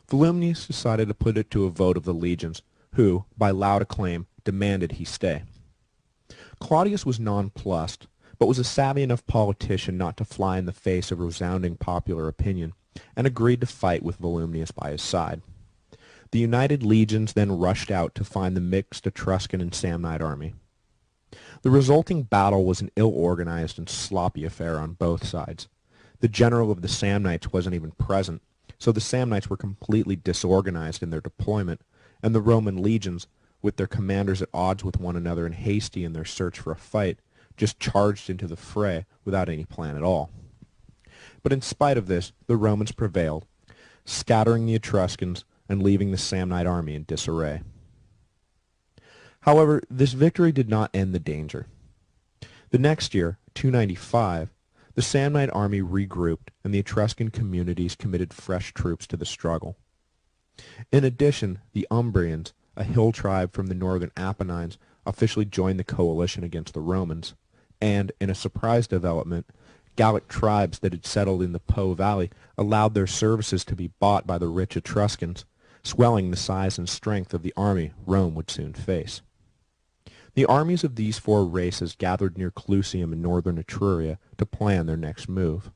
Volumnius decided to put it to a vote of the legions, who, by loud acclaim, demanded he stay. Claudius was nonplussed, but was a savvy enough politician not to fly in the face of resounding popular opinion, and agreed to fight with Volumnius by his side. The united legions then rushed out to find the mixed Etruscan and Samnite army. The resulting battle was an ill-organized and sloppy affair on both sides. The general of the Samnites wasn't even present, so the Samnites were completely disorganized in their deployment, and the Roman legions, with their commanders at odds with one another and hasty in their search for a fight, just charged into the fray without any plan at all. But in spite of this, the Romans prevailed, scattering the Etruscans and leaving the Samnite army in disarray. However, this victory did not end the danger. The next year, 295, the Samnite army regrouped and the Etruscan communities committed fresh troops to the struggle. In addition, the Umbrians, a hill tribe from the northern Apennines, officially joined the coalition against the Romans, and, in a surprise development, Gallic tribes that had settled in the Po Valley allowed their services to be bought by the rich Etruscans, swelling the size and strength of the army Rome would soon face. The armies of these four races gathered near Clusium in northern Etruria to plan their next move.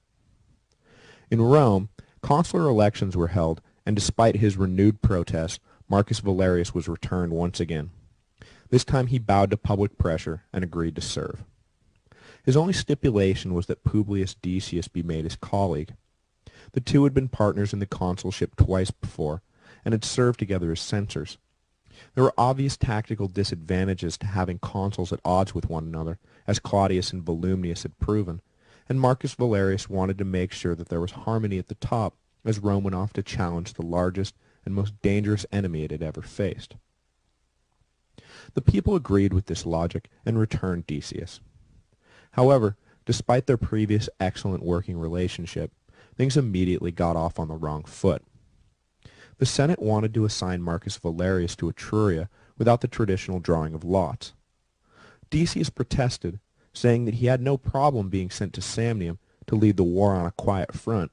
In Rome, consular elections were held, and despite his renewed protest, Marcus Valerius was returned once again. This time he bowed to public pressure and agreed to serve. His only stipulation was that Publius Decius be made his colleague. The two had been partners in the consulship twice before, and had served together as censors. There were obvious tactical disadvantages to having consuls at odds with one another, as Claudius and Volumnius had proven, and Marcus Valerius wanted to make sure that there was harmony at the top, as Rome went off to challenge the largest and most dangerous enemy it had ever faced. The people agreed with this logic and returned Decius. However, despite their previous excellent working relationship, things immediately got off on the wrong foot. The Senate wanted to assign Marcus Valerius to Etruria without the traditional drawing of lots. Decius protested, saying that he had no problem being sent to Samnium to lead the war on a quiet front,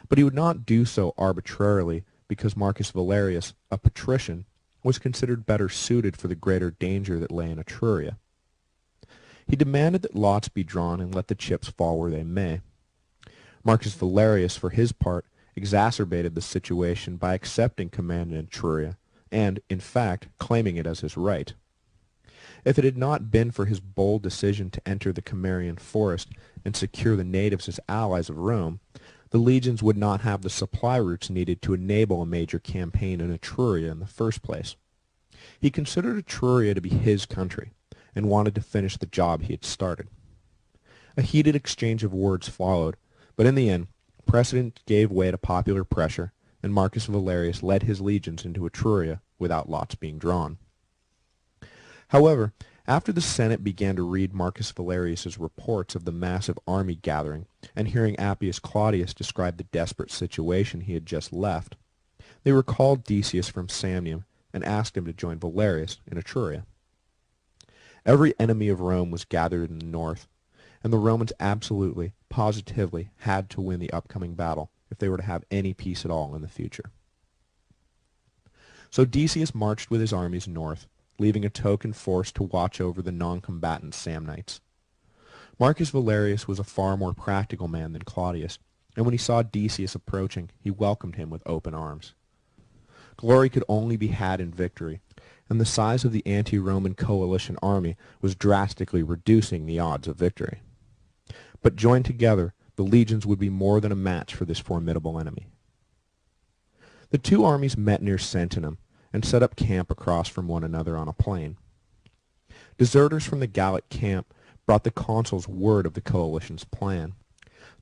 but he would not do so arbitrarily because Marcus Valerius, a patrician, was considered better suited for the greater danger that lay in Etruria. He demanded that lots be drawn and let the chips fall where they may. Marcus Valerius, for his part, exacerbated the situation by accepting command in Etruria, and, in fact, claiming it as his right. If it had not been for his bold decision to enter the Cimmerian forest and secure the natives as allies of Rome, the legions would not have the supply routes needed to enable a major campaign in Etruria in the first place. He considered Etruria to be his country, and wanted to finish the job he had started. A heated exchange of words followed, but in the end, precedent gave way to popular pressure, and Marcus Valerius led his legions into Etruria without lots being drawn. However, after the Senate began to read Marcus Valerius's reports of the massive army gathering, and hearing Appius Claudius describe the desperate situation he had just left, they recalled Decius from Samnium and asked him to join Valerius in Etruria. Every enemy of Rome was gathered in the north, and the Romans absolutely, positively had to win the upcoming battle if they were to have any peace at all in the future. So Decius marched with his armies north, leaving a token force to watch over the non-combatant Samnites. Marcus Valerius was a far more practical man than Claudius, and when he saw Decius approaching, he welcomed him with open arms. Glory could only be had in victory, and the size of the anti-Roman coalition army was drastically reducing the odds of victory. But joined together, the legions would be more than a match for this formidable enemy. The two armies met near Sentinum, and set up camp across from one another on a plain. Deserters from the Gallic camp brought the consuls word of the coalition's plan.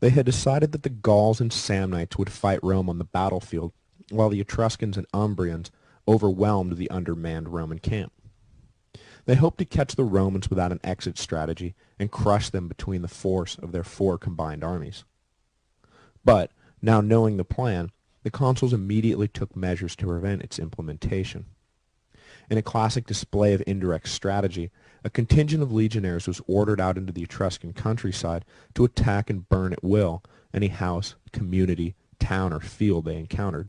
They had decided that the Gauls and Samnites would fight Rome on the battlefield, while the Etruscans and Umbrians overwhelmed the undermanned Roman camp. They hoped to catch the Romans without an exit strategy and crush them between the force of their four combined armies. But, now knowing the plan, the consuls immediately took measures to prevent its implementation. In a classic display of indirect strategy, a contingent of legionaries was ordered out into the Etruscan countryside to attack and burn at will any house, community, town, or field they encountered.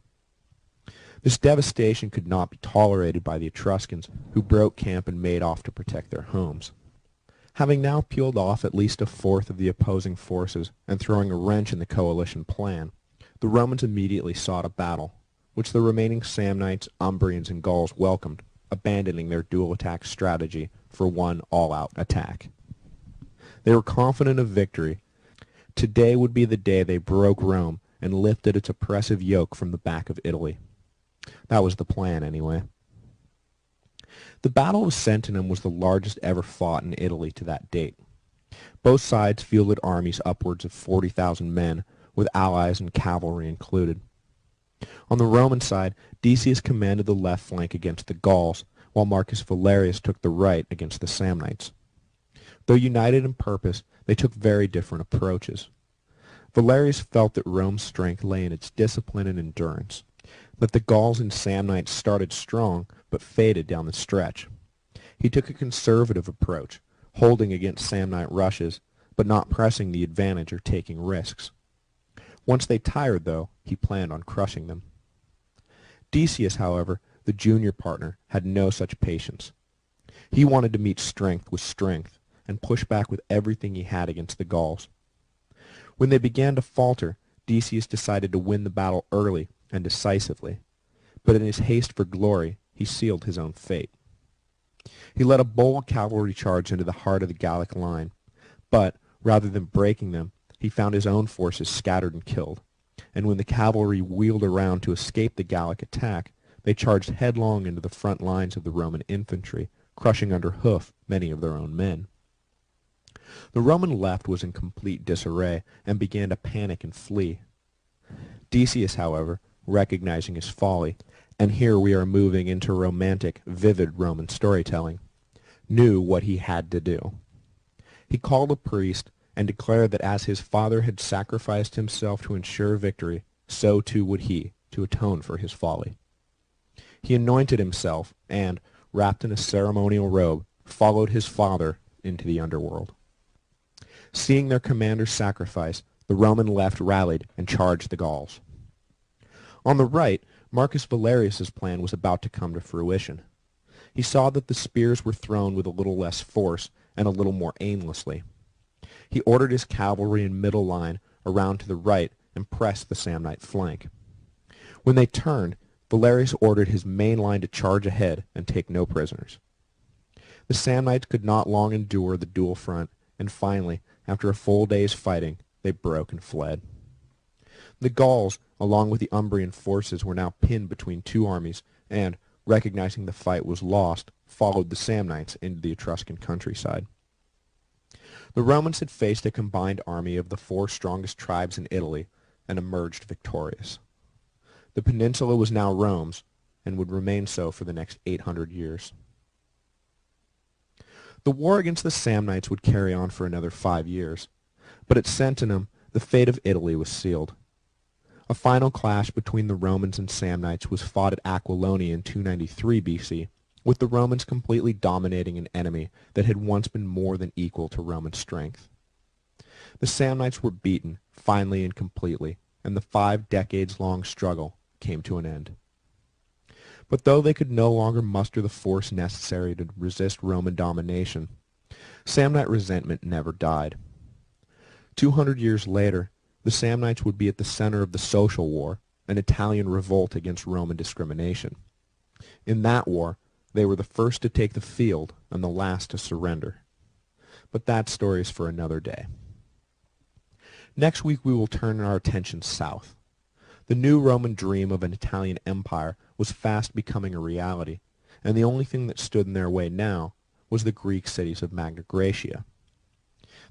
This devastation could not be tolerated by the Etruscans, who broke camp and made off to protect their homes. Having now peeled off at least a fourth of the opposing forces and throwing a wrench in the coalition plan, the Romans immediately sought a battle, which the remaining Samnites, Umbrians, and Gauls welcomed, abandoning their dual attack strategy for one all-out attack. They were confident of victory. Today would be the day they broke Rome and lifted its oppressive yoke from the back of Italy. That was the plan, anyway. The Battle of Sentinum was the largest ever fought in Italy to that date. Both sides fielded armies upwards of 40,000 men, with allies and cavalry included. On the Roman side, Decius commanded the left flank against the Gauls, while Marcus Valerius took the right against the Samnites. Though united in purpose, they took very different approaches. Valerius felt that Rome's strength lay in its discipline and endurance, that the Gauls and Samnites started strong but faded down the stretch. He took a conservative approach, holding against Samnite rushes, but not pressing the advantage or taking risks. Once they tired, though, he planned on crushing them. Decius, however, the junior partner, had no such patience. He wanted to meet strength with strength, and push back with everything he had against the Gauls. When they began to falter, Decius decided to win the battle early and decisively, but in his haste for glory, he sealed his own fate. He led a bold cavalry charge into the heart of the Gallic line, but, rather than breaking them, he found his own forces scattered and killed, and when the cavalry wheeled around to escape the Gallic attack, they charged headlong into the front lines of the Roman infantry, crushing under hoof many of their own men. The Roman left was in complete disarray and began to panic and flee. Decius, however, recognizing his folly, and here we are moving into romantic, vivid Roman storytelling, knew what he had to do. He called a priest and declared that as his father had sacrificed himself to ensure victory, so too would he, to atone for his folly. He anointed himself and, wrapped in a ceremonial robe, followed his father into the underworld. Seeing their commander's sacrifice, the Roman left rallied and charged the Gauls. On the right, Marcus Valerius's plan was about to come to fruition. He saw that the spears were thrown with a little less force and a little more aimlessly. He ordered his cavalry in middle line around to the right and pressed the Samnite flank. When they turned, Valerius ordered his main line to charge ahead and take no prisoners. The Samnites could not long endure the dual front, and finally, after a full day's fighting, they broke and fled. The Gauls, along with the Umbrian forces, were now pinned between two armies, and, recognizing the fight was lost, followed the Samnites into the Etruscan countryside. The Romans had faced a combined army of the four strongest tribes in Italy, and emerged victorious. The peninsula was now Rome's, and would remain so for the next 800 years. The war against the Samnites would carry on for another 5 years, but at Sentinum the fate of Italy was sealed. A final clash between the Romans and Samnites was fought at Aquilonia in 293 BC, with the Romans completely dominating an enemy that had once been more than equal to Roman strength. The Samnites were beaten, finally and completely, and the 5 decades-long struggle came to an end. But though they could no longer muster the force necessary to resist Roman domination, Samnite resentment never died. 200 years later, the Samnites would be at the center of the Social War, an Italian revolt against Roman discrimination. In that war, they were the first to take the field and the last to surrender. But that story is for another day. Next week we will turn our attention south. The new Roman dream of an Italian empire was fast becoming a reality, and the only thing that stood in their way now was the Greek cities of Magna Graecia.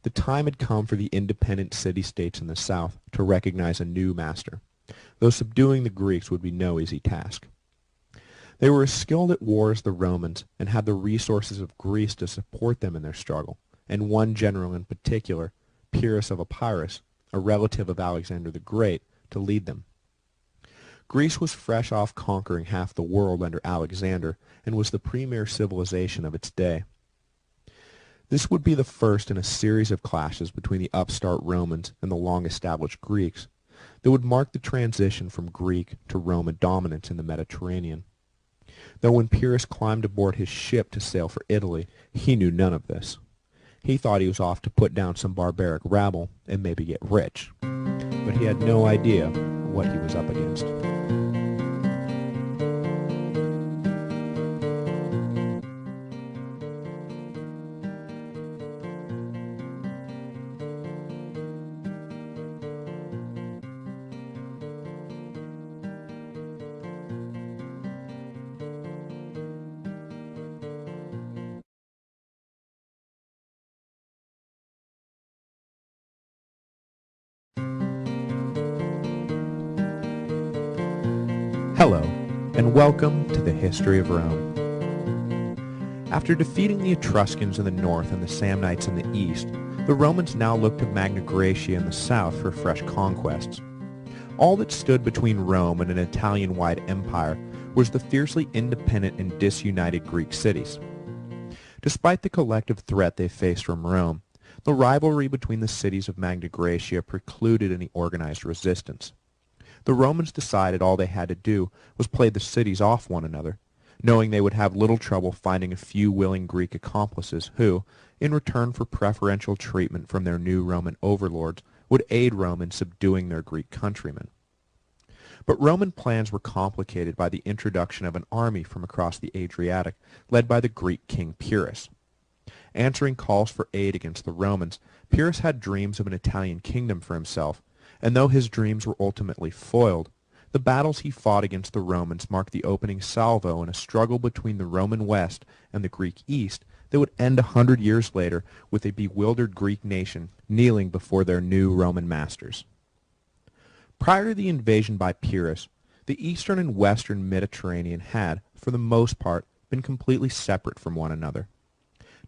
The time had come for the independent city-states in the south to recognize a new master, though subduing the Greeks would be no easy task. They were as skilled at war as the Romans and had the resources of Greece to support them in their struggle, and one general in particular, Pyrrhus of Epirus, a relative of Alexander the Great, to lead them. Greece was fresh off conquering half the world under Alexander and was the premier civilization of its day. This would be the first in a series of clashes between the upstart Romans and the long-established Greeks that would mark the transition from Greek to Roman dominance in the Mediterranean. Though when Pyrrhus climbed aboard his ship to sail for Italy, he knew none of this. He thought he was off to put down some barbaric rabble and maybe get rich, but he had no idea what he was up against. and welcome to the History of Rome. After defeating the Etruscans in the north and the Samnites in the east, the Romans now looked to Magna Graecia in the south for fresh conquests. All that stood between Rome and an Italian-wide empire was the fiercely independent and disunited Greek cities. Despite the collective threat they faced from Rome, the rivalry between the cities of Magna Graecia precluded any organized resistance. The Romans decided all they had to do was play the cities off one another, knowing they would have little trouble finding a few willing Greek accomplices who, in return for preferential treatment from their new Roman overlords, would aid Rome in subduing their Greek countrymen. But Roman plans were complicated by the introduction of an army from across the Adriatic, led by the Greek king Pyrrhus. Answering calls for aid against the Romans, Pyrrhus had dreams of an Italian kingdom for himself, and though his dreams were ultimately foiled, the battles he fought against the Romans marked the opening salvo in a struggle between the Roman West and the Greek East that would end 100 years later with a bewildered Greek nation kneeling before their new Roman masters. Prior to the invasion by Pyrrhus, the eastern and western Mediterranean had, for the most part, been completely separate from one another.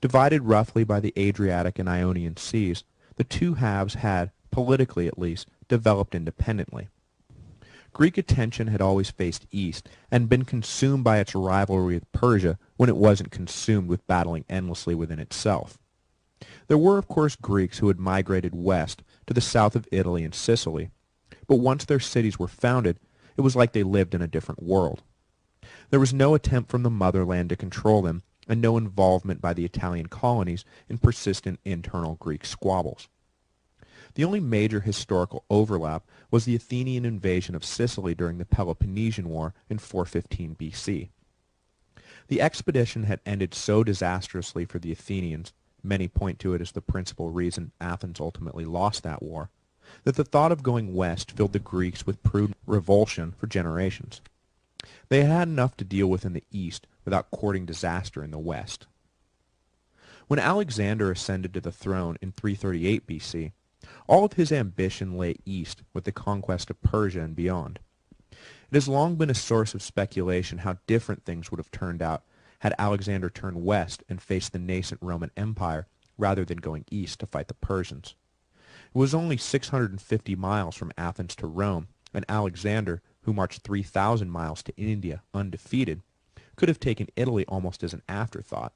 Divided roughly by the Adriatic and Ionian seas, the two halves had, politically at least, developed independently. Greek attention had always faced east and been consumed by its rivalry with Persia when it wasn't consumed with battling endlessly within itself. There were, of course, Greeks who had migrated west to the south of Italy and Sicily, but once their cities were founded, it was like they lived in a different world. There was no attempt from the motherland to control them, and no involvement by the Italian colonies in persistent internal Greek squabbles. The only major historical overlap was the Athenian invasion of Sicily during the Peloponnesian War in 415 BC. The expedition had ended so disastrously for the Athenians, many point to it as the principal reason Athens ultimately lost that war, that the thought of going west filled the Greeks with prudent revulsion for generations. They had enough to deal with in the east without courting disaster in the west. When Alexander ascended to the throne in 338 BC, all of his ambition lay east with the conquest of Persia and beyond. It has long been a source of speculation how different things would have turned out had Alexander turned west and faced the nascent Roman Empire rather than going east to fight the Persians. It was only 650 miles from Athens to Rome, and Alexander, who marched 3,000 miles to India undefeated, could have taken Italy almost as an afterthought.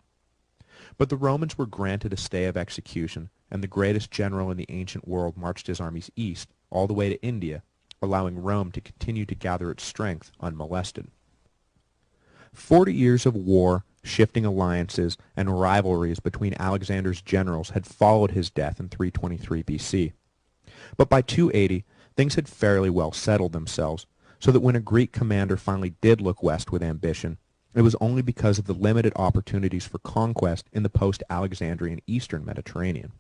But the Romans were granted a stay of execution, and the greatest general in the ancient world marched his armies east, all the way to India, allowing Rome to continue to gather its strength unmolested. 40 years of war, shifting alliances, and rivalries between Alexander's generals had followed his death in 323 BC. But by 280, things had fairly well settled themselves, so that when a Greek commander finally did look west with ambition, it was only because of the limited opportunities for conquest in the post-Alexandrian eastern Mediterranean.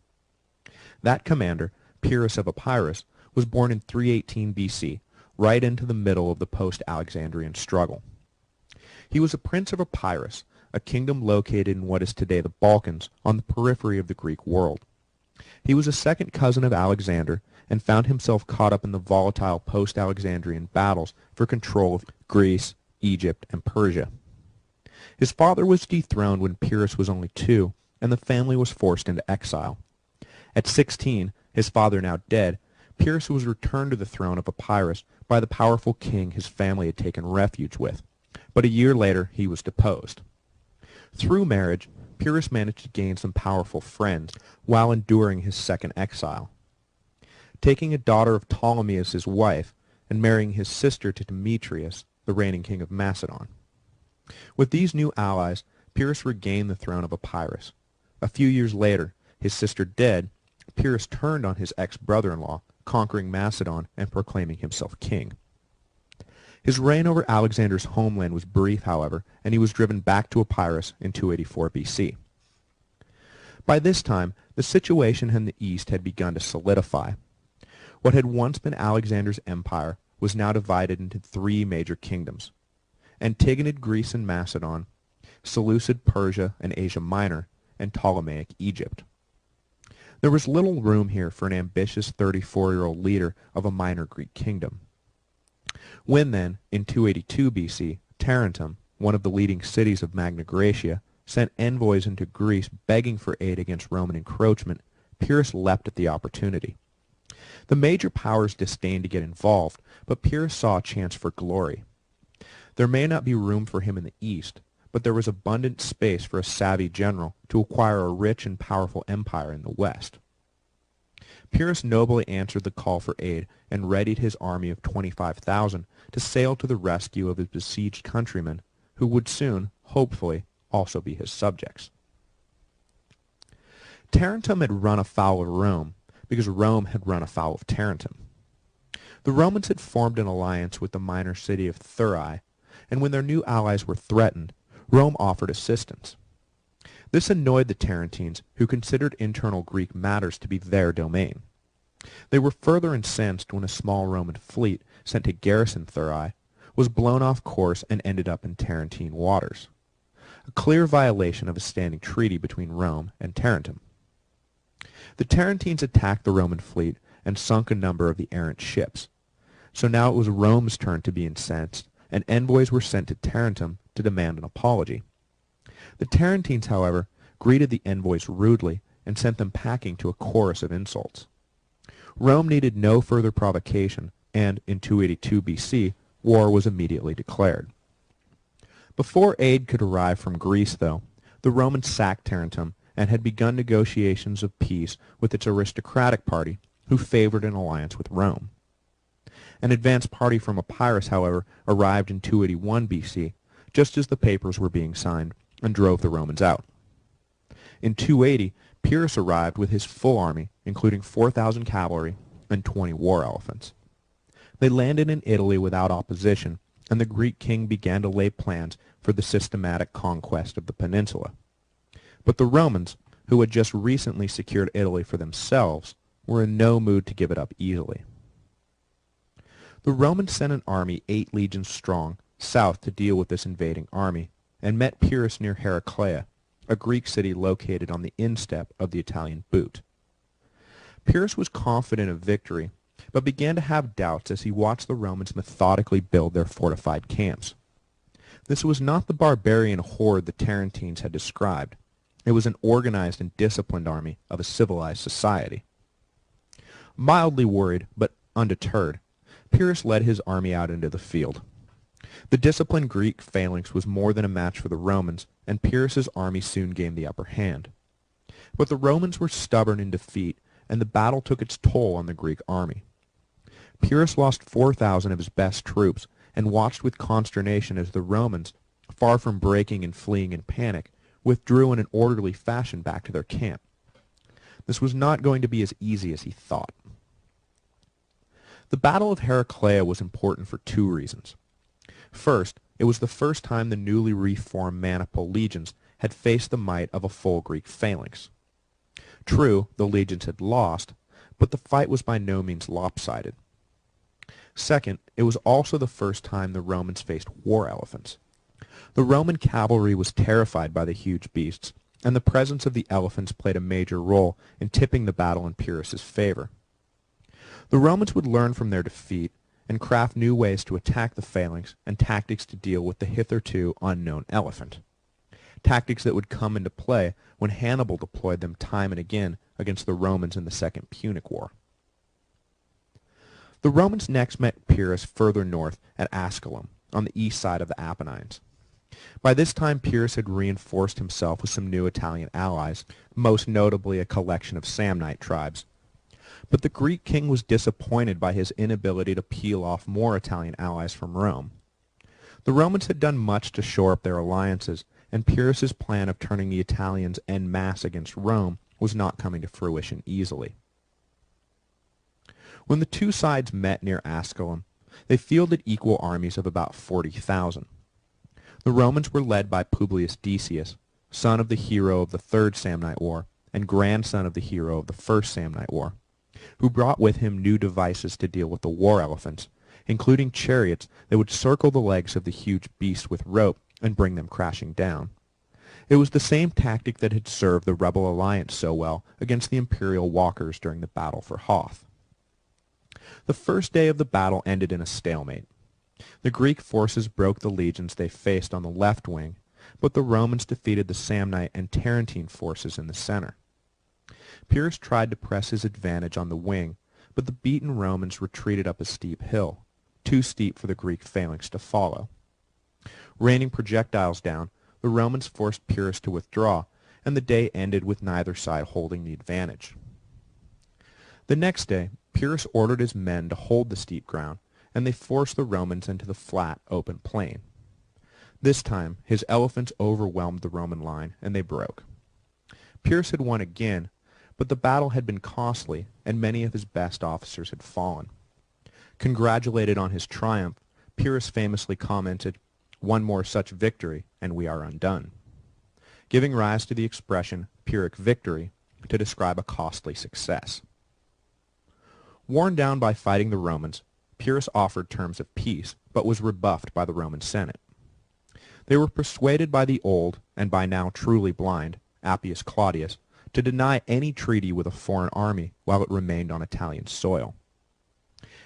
That commander, Pyrrhus of Epirus, was born in 318 BC, right into the middle of the post-Alexandrian struggle. He was a prince of Epirus, a kingdom located in what is today the Balkans, on the periphery of the Greek world. He was a second cousin of Alexander and found himself caught up in the volatile post-Alexandrian battles for control of Greece, Egypt, and Persia. His father was dethroned when Pyrrhus was only 2, and the family was forced into exile. At 16, his father now dead, Pyrrhus was returned to the throne of Epirus by the powerful king his family had taken refuge with, but a year later he was deposed. Through marriage, Pyrrhus managed to gain some powerful friends while enduring his second exile. Taking a daughter of Ptolemy as his wife, and marrying his sister to Demetrius, the reigning king of Macedon. With these new allies, Pyrrhus regained the throne of Epirus. A few years later, his sister dead, Pyrrhus turned on his ex-brother-in-law, conquering Macedon and proclaiming himself king. His reign over Alexander's homeland was brief, however, and he was driven back to Epirus in 284 BC. By this time, the situation in the east had begun to solidify. What had once been Alexander's empire was now divided into 3 major kingdoms: Antigonid Greece and Macedon, Seleucid Persia and Asia Minor, and Ptolemaic Egypt. There was little room here for an ambitious 34-year-old leader of a minor Greek kingdom. When then, in 282 BC, Tarentum, one of the leading cities of Magna Graecia, sent envoys into Greece begging for aid against Roman encroachment, Pyrrhus leapt at the opportunity. The major powers disdained to get involved, but Pyrrhus saw a chance for glory. There may not be room for him in the east, but there was abundant space for a savvy general to acquire a rich and powerful empire in the west. Pyrrhus nobly answered the call for aid and readied his army of 25,000 to sail to the rescue of his besieged countrymen, who would soon, hopefully, also be his subjects. Tarentum had run afoul of Rome because Rome had run afoul of Tarentum. The Romans had formed an alliance with the minor city of Thurii, and when their new allies were threatened, Rome offered assistance. This annoyed the Tarentines, who considered internal Greek matters to be their domain. They were further incensed when a small Roman fleet sent to garrison Thurii was blown off course and ended up in Tarentine waters, a clear violation of a standing treaty between Rome and Tarentum. The Tarentines attacked the Roman fleet and sunk a number of the errant ships. So now it was Rome's turn to be incensed, and envoys were sent to Tarentum to demand an apology. The Tarentines, however, greeted the envoys rudely and sent them packing to a chorus of insults. Rome needed no further provocation, and in 282 BC, war was immediately declared. Before aid could arrive from Greece, though, the Romans sacked Tarentum and had begun negotiations of peace with its aristocratic party, who favored an alliance with Rome. An advance party from Epirus, however, arrived in 281 BC, just as the papers were being signed, and drove the Romans out. In 280, Pyrrhus arrived with his full army, including 4,000 cavalry and 20 war elephants. They landed in Italy without opposition, and the Greek king began to lay plans for the systematic conquest of the peninsula. But the Romans, who had just recently secured Italy for themselves, were in no mood to give it up easily. The Romans sent an army 8 legions strong south to deal with this invading army, and met Pyrrhus near Heraclea, a Greek city located on the instep of the Italian boot. Pyrrhus was confident of victory, but began to have doubts as he watched the Romans methodically build their fortified camps. This was not the barbarian horde the Tarentines had described. It was an organized and disciplined army of a civilized society. Mildly worried, but undeterred, Pyrrhus led his army out into the field. The disciplined Greek phalanx was more than a match for the Romans, and Pyrrhus's army soon gained the upper hand. But the Romans were stubborn in defeat, and the battle took its toll on the Greek army. Pyrrhus lost 4,000 of his best troops, and watched with consternation as the Romans, far from breaking and fleeing in panic, withdrew in an orderly fashion back to their camp. This was not going to be as easy as he thought. The Battle of Heraclea was important for 2 reasons. First, it was the first time the newly reformed Maniple legions had faced the might of a full Greek phalanx. True, the legions had lost, but the fight was by no means lopsided. Second, it was also the first time the Romans faced war elephants. The Roman cavalry was terrified by the huge beasts, and the presence of the elephants played a major role in tipping the battle in Pyrrhus's favor. The Romans would learn from their defeat and craft new ways to attack the phalanx and tactics to deal with the hitherto unknown elephant. Tactics that would come into play when Hannibal deployed them time and again against the Romans in the Second Punic War. The Romans next met Pyrrhus further north at Asculum, on the east side of the Apennines. By this time Pyrrhus had reinforced himself with some new Italian allies, most notably a collection of Samnite tribes. But the Greek king was disappointed by his inability to peel off more Italian allies from Rome. The Romans had done much to shore up their alliances, and Pyrrhus's plan of turning the Italians en masse against Rome was not coming to fruition easily. When the two sides met near Asculum, they fielded equal armies of about 40,000. The Romans were led by Publius Decius, son of the hero of the Third Samnite War and grandson of the hero of the First Samnite War, who brought with him new devices to deal with the war elephants, including chariots that would circle the legs of the huge beasts with rope and bring them crashing down. It was the same tactic that had served the rebel alliance so well against the imperial walkers during the battle for Hoth. The first day of the battle ended in a stalemate. The Greek forces broke the legions they faced on the left wing, but the Romans defeated the Samnite and Tarentine forces in the center. Pyrrhus tried to press his advantage on the wing, but the beaten Romans retreated up a steep hill, too steep for the Greek phalanx to follow. Raining projectiles down, the Romans forced Pyrrhus to withdraw, and the day ended with neither side holding the advantage. The next day, Pyrrhus ordered his men to hold the steep ground, and they forced the Romans into the flat, open plain. This time, his elephants overwhelmed the Roman line, and they broke. Pyrrhus had won again, but the battle had been costly, and many of his best officers had fallen. Congratulated on his triumph, Pyrrhus famously commented, "One more such victory, and we are undone," giving rise to the expression Pyrrhic victory to describe a costly success. Worn down by fighting the Romans, Pyrrhus offered terms of peace, but was rebuffed by the Roman Senate. They were persuaded by the old, and by now truly blind, Appius Claudius, to deny any treaty with a foreign army while it remained on Italian soil.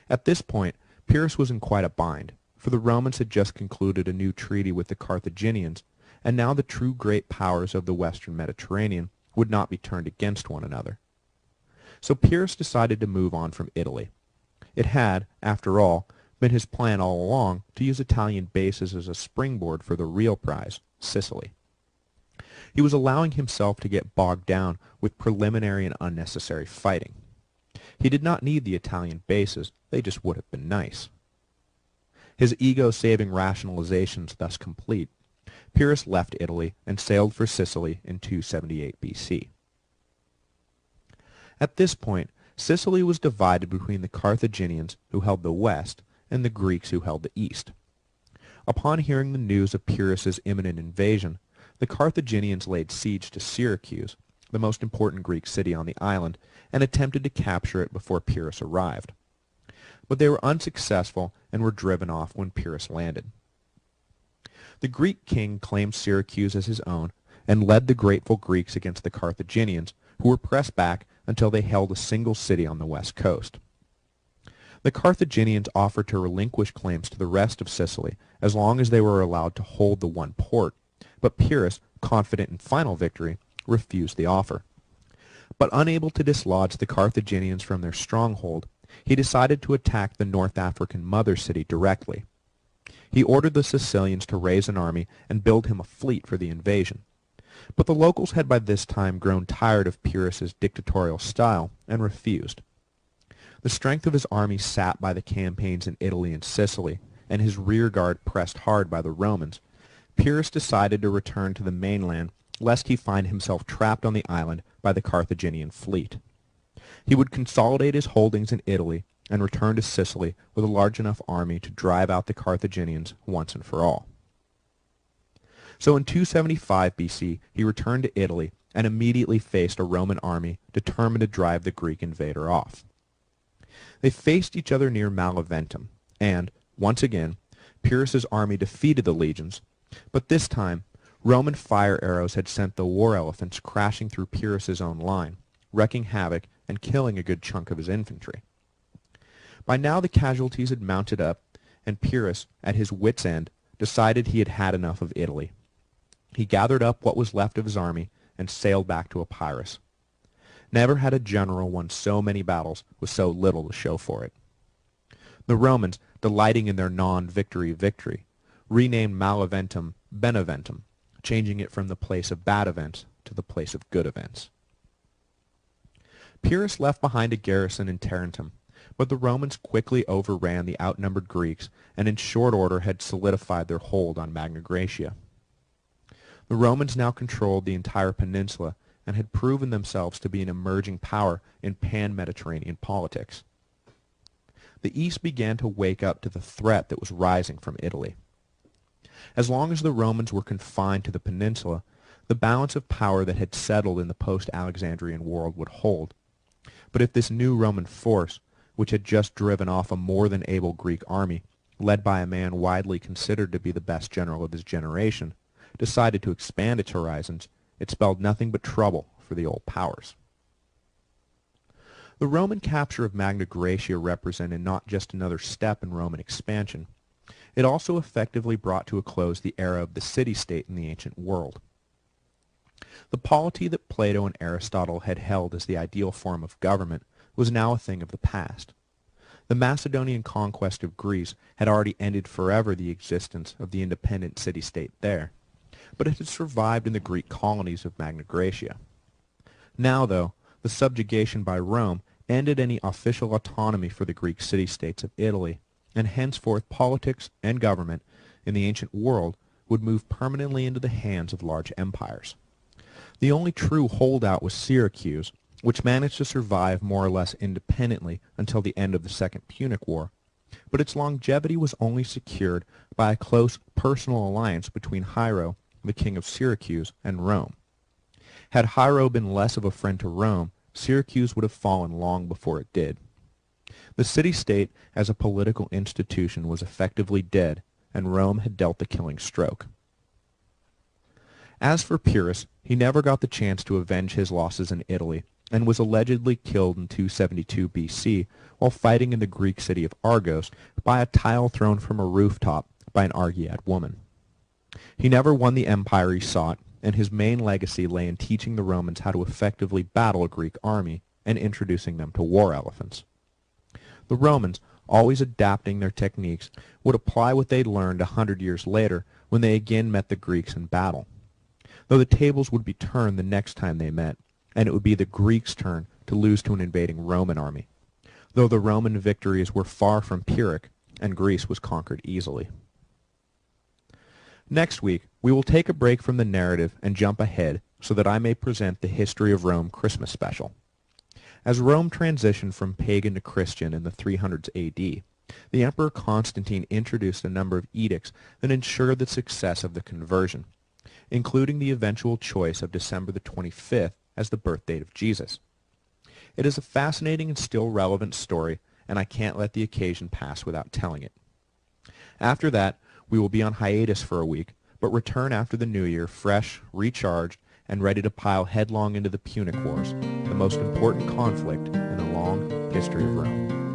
At this point, Pyrrhus was in quite a bind, for the Romans had just concluded a new treaty with the Carthaginians, and now the true great powers of the western Mediterranean would not be turned against one another. So Pyrrhus decided to move on from Italy. It had, after all, been his plan all along to use Italian bases as a springboard for the real prize, Sicily. He was allowing himself to get bogged down with preliminary and unnecessary fighting. He did not need the Italian bases, they just would have been nice. His ego-saving rationalizations thus complete, Pyrrhus left Italy and sailed for Sicily in 278 BC. At this point, Sicily was divided between the Carthaginians, who held the west, and the Greeks, who held the east. Upon hearing the news of Pyrrhus's imminent invasion, the Carthaginians laid siege to Syracuse, the most important Greek city on the island, and attempted to capture it before Pyrrhus arrived. But they were unsuccessful and were driven off when Pyrrhus landed. The Greek king claimed Syracuse as his own and led the grateful Greeks against the Carthaginians, who were pressed back until they held a single city on the west coast. The Carthaginians offered to relinquish claims to the rest of Sicily as long as they were allowed to hold the one port, but Pyrrhus, confident in final victory, refused the offer. But unable to dislodge the Carthaginians from their stronghold, he decided to attack the North African mother city directly. He ordered the Sicilians to raise an army and build him a fleet for the invasion. But the locals had by this time grown tired of Pyrrhus's dictatorial style and refused. The strength of his army sapped by the campaigns in Italy and Sicily, and his rearguard pressed hard by the Romans, Pyrrhus decided to return to the mainland lest he find himself trapped on the island by the Carthaginian fleet. He would consolidate his holdings in Italy and return to Sicily with a large enough army to drive out the Carthaginians once and for all. So in 275 BC, he returned to Italy and immediately faced a Roman army determined to drive the Greek invader off. They faced each other near Maleventum, and, once again, Pyrrhus's army defeated the legions, but this time Roman fire arrows had sent the war elephants crashing through Pyrrhus's own line, wreaking havoc and killing a good chunk of his infantry. By now the casualties had mounted up, and Pyrrhus, at his wits' end, decided he had had enough of Italy. He gathered up what was left of his army and sailed back to Epirus. Never had a general won so many battles with so little to show for it. The Romans, delighting in their non-victory victory, renamed Maleventum Beneventum, changing it from the place of bad events to the place of good events. Pyrrhus left behind a garrison in Tarentum, but the Romans quickly overran the outnumbered Greeks and in short order had solidified their hold on Magna Graecia. The Romans now controlled the entire peninsula and had proven themselves to be an emerging power in pan-Mediterranean politics. The East began to wake up to the threat that was rising from Italy. As long as the Romans were confined to the peninsula, the balance of power that had settled in the post-Alexandrian world would hold. But if this new Roman force, which had just driven off a more than able Greek army, led by a man widely considered to be the best general of his generation, decided to expand its horizons, it spelled nothing but trouble for the old powers. The Roman capture of Magna Graecia represented not just another step in Roman expansion. It also effectively brought to a close the era of the city-state in the ancient world. The polity that Plato and Aristotle had held as the ideal form of government was now a thing of the past. The Macedonian conquest of Greece had already ended forever the existence of the independent city-state there, but it had survived in the Greek colonies of Magna Graecia. Now, though, the subjugation by Rome ended any official autonomy for the Greek city-states of Italy, and henceforth politics and government in the ancient world would move permanently into the hands of large empires. The only true holdout was Syracuse, which managed to survive more or less independently until the end of the Second Punic War, but its longevity was only secured by a close personal alliance between Hiero, the king of Syracuse, and Rome. Had Hiero been less of a friend to Rome, Syracuse would have fallen long before it did. The city-state as a political institution was effectively dead, and Rome had dealt the killing stroke. As for Pyrrhus, he never got the chance to avenge his losses in Italy, and was allegedly killed in 272 BC while fighting in the Greek city of Argos by a tile thrown from a rooftop by an Argead woman. He never won the empire he sought, and his main legacy lay in teaching the Romans how to effectively battle a Greek army and introducing them to war elephants. The Romans, always adapting their techniques, would apply what they'd learned 100 years later when they again met the Greeks in battle. Though the tables would be turned the next time they met, and it would be the Greeks' turn to lose to an invading Roman army, though the Roman victories were far from Pyrrhic, and Greece was conquered easily. Next week, we will take a break from the narrative and jump ahead so that I may present the History of Rome Christmas special. As Rome transitioned from pagan to Christian in the 300s AD, the Emperor Constantine introduced a number of edicts that ensured the success of the conversion, including the eventual choice of December the 25th as the birth date of Jesus. It is a fascinating and still relevant story, and I can't let the occasion pass without telling it. After that, we will be on hiatus for a week, but return after the new year fresh, recharged, and ready to pile headlong into the Punic Wars, the most important conflict in the long history of Rome.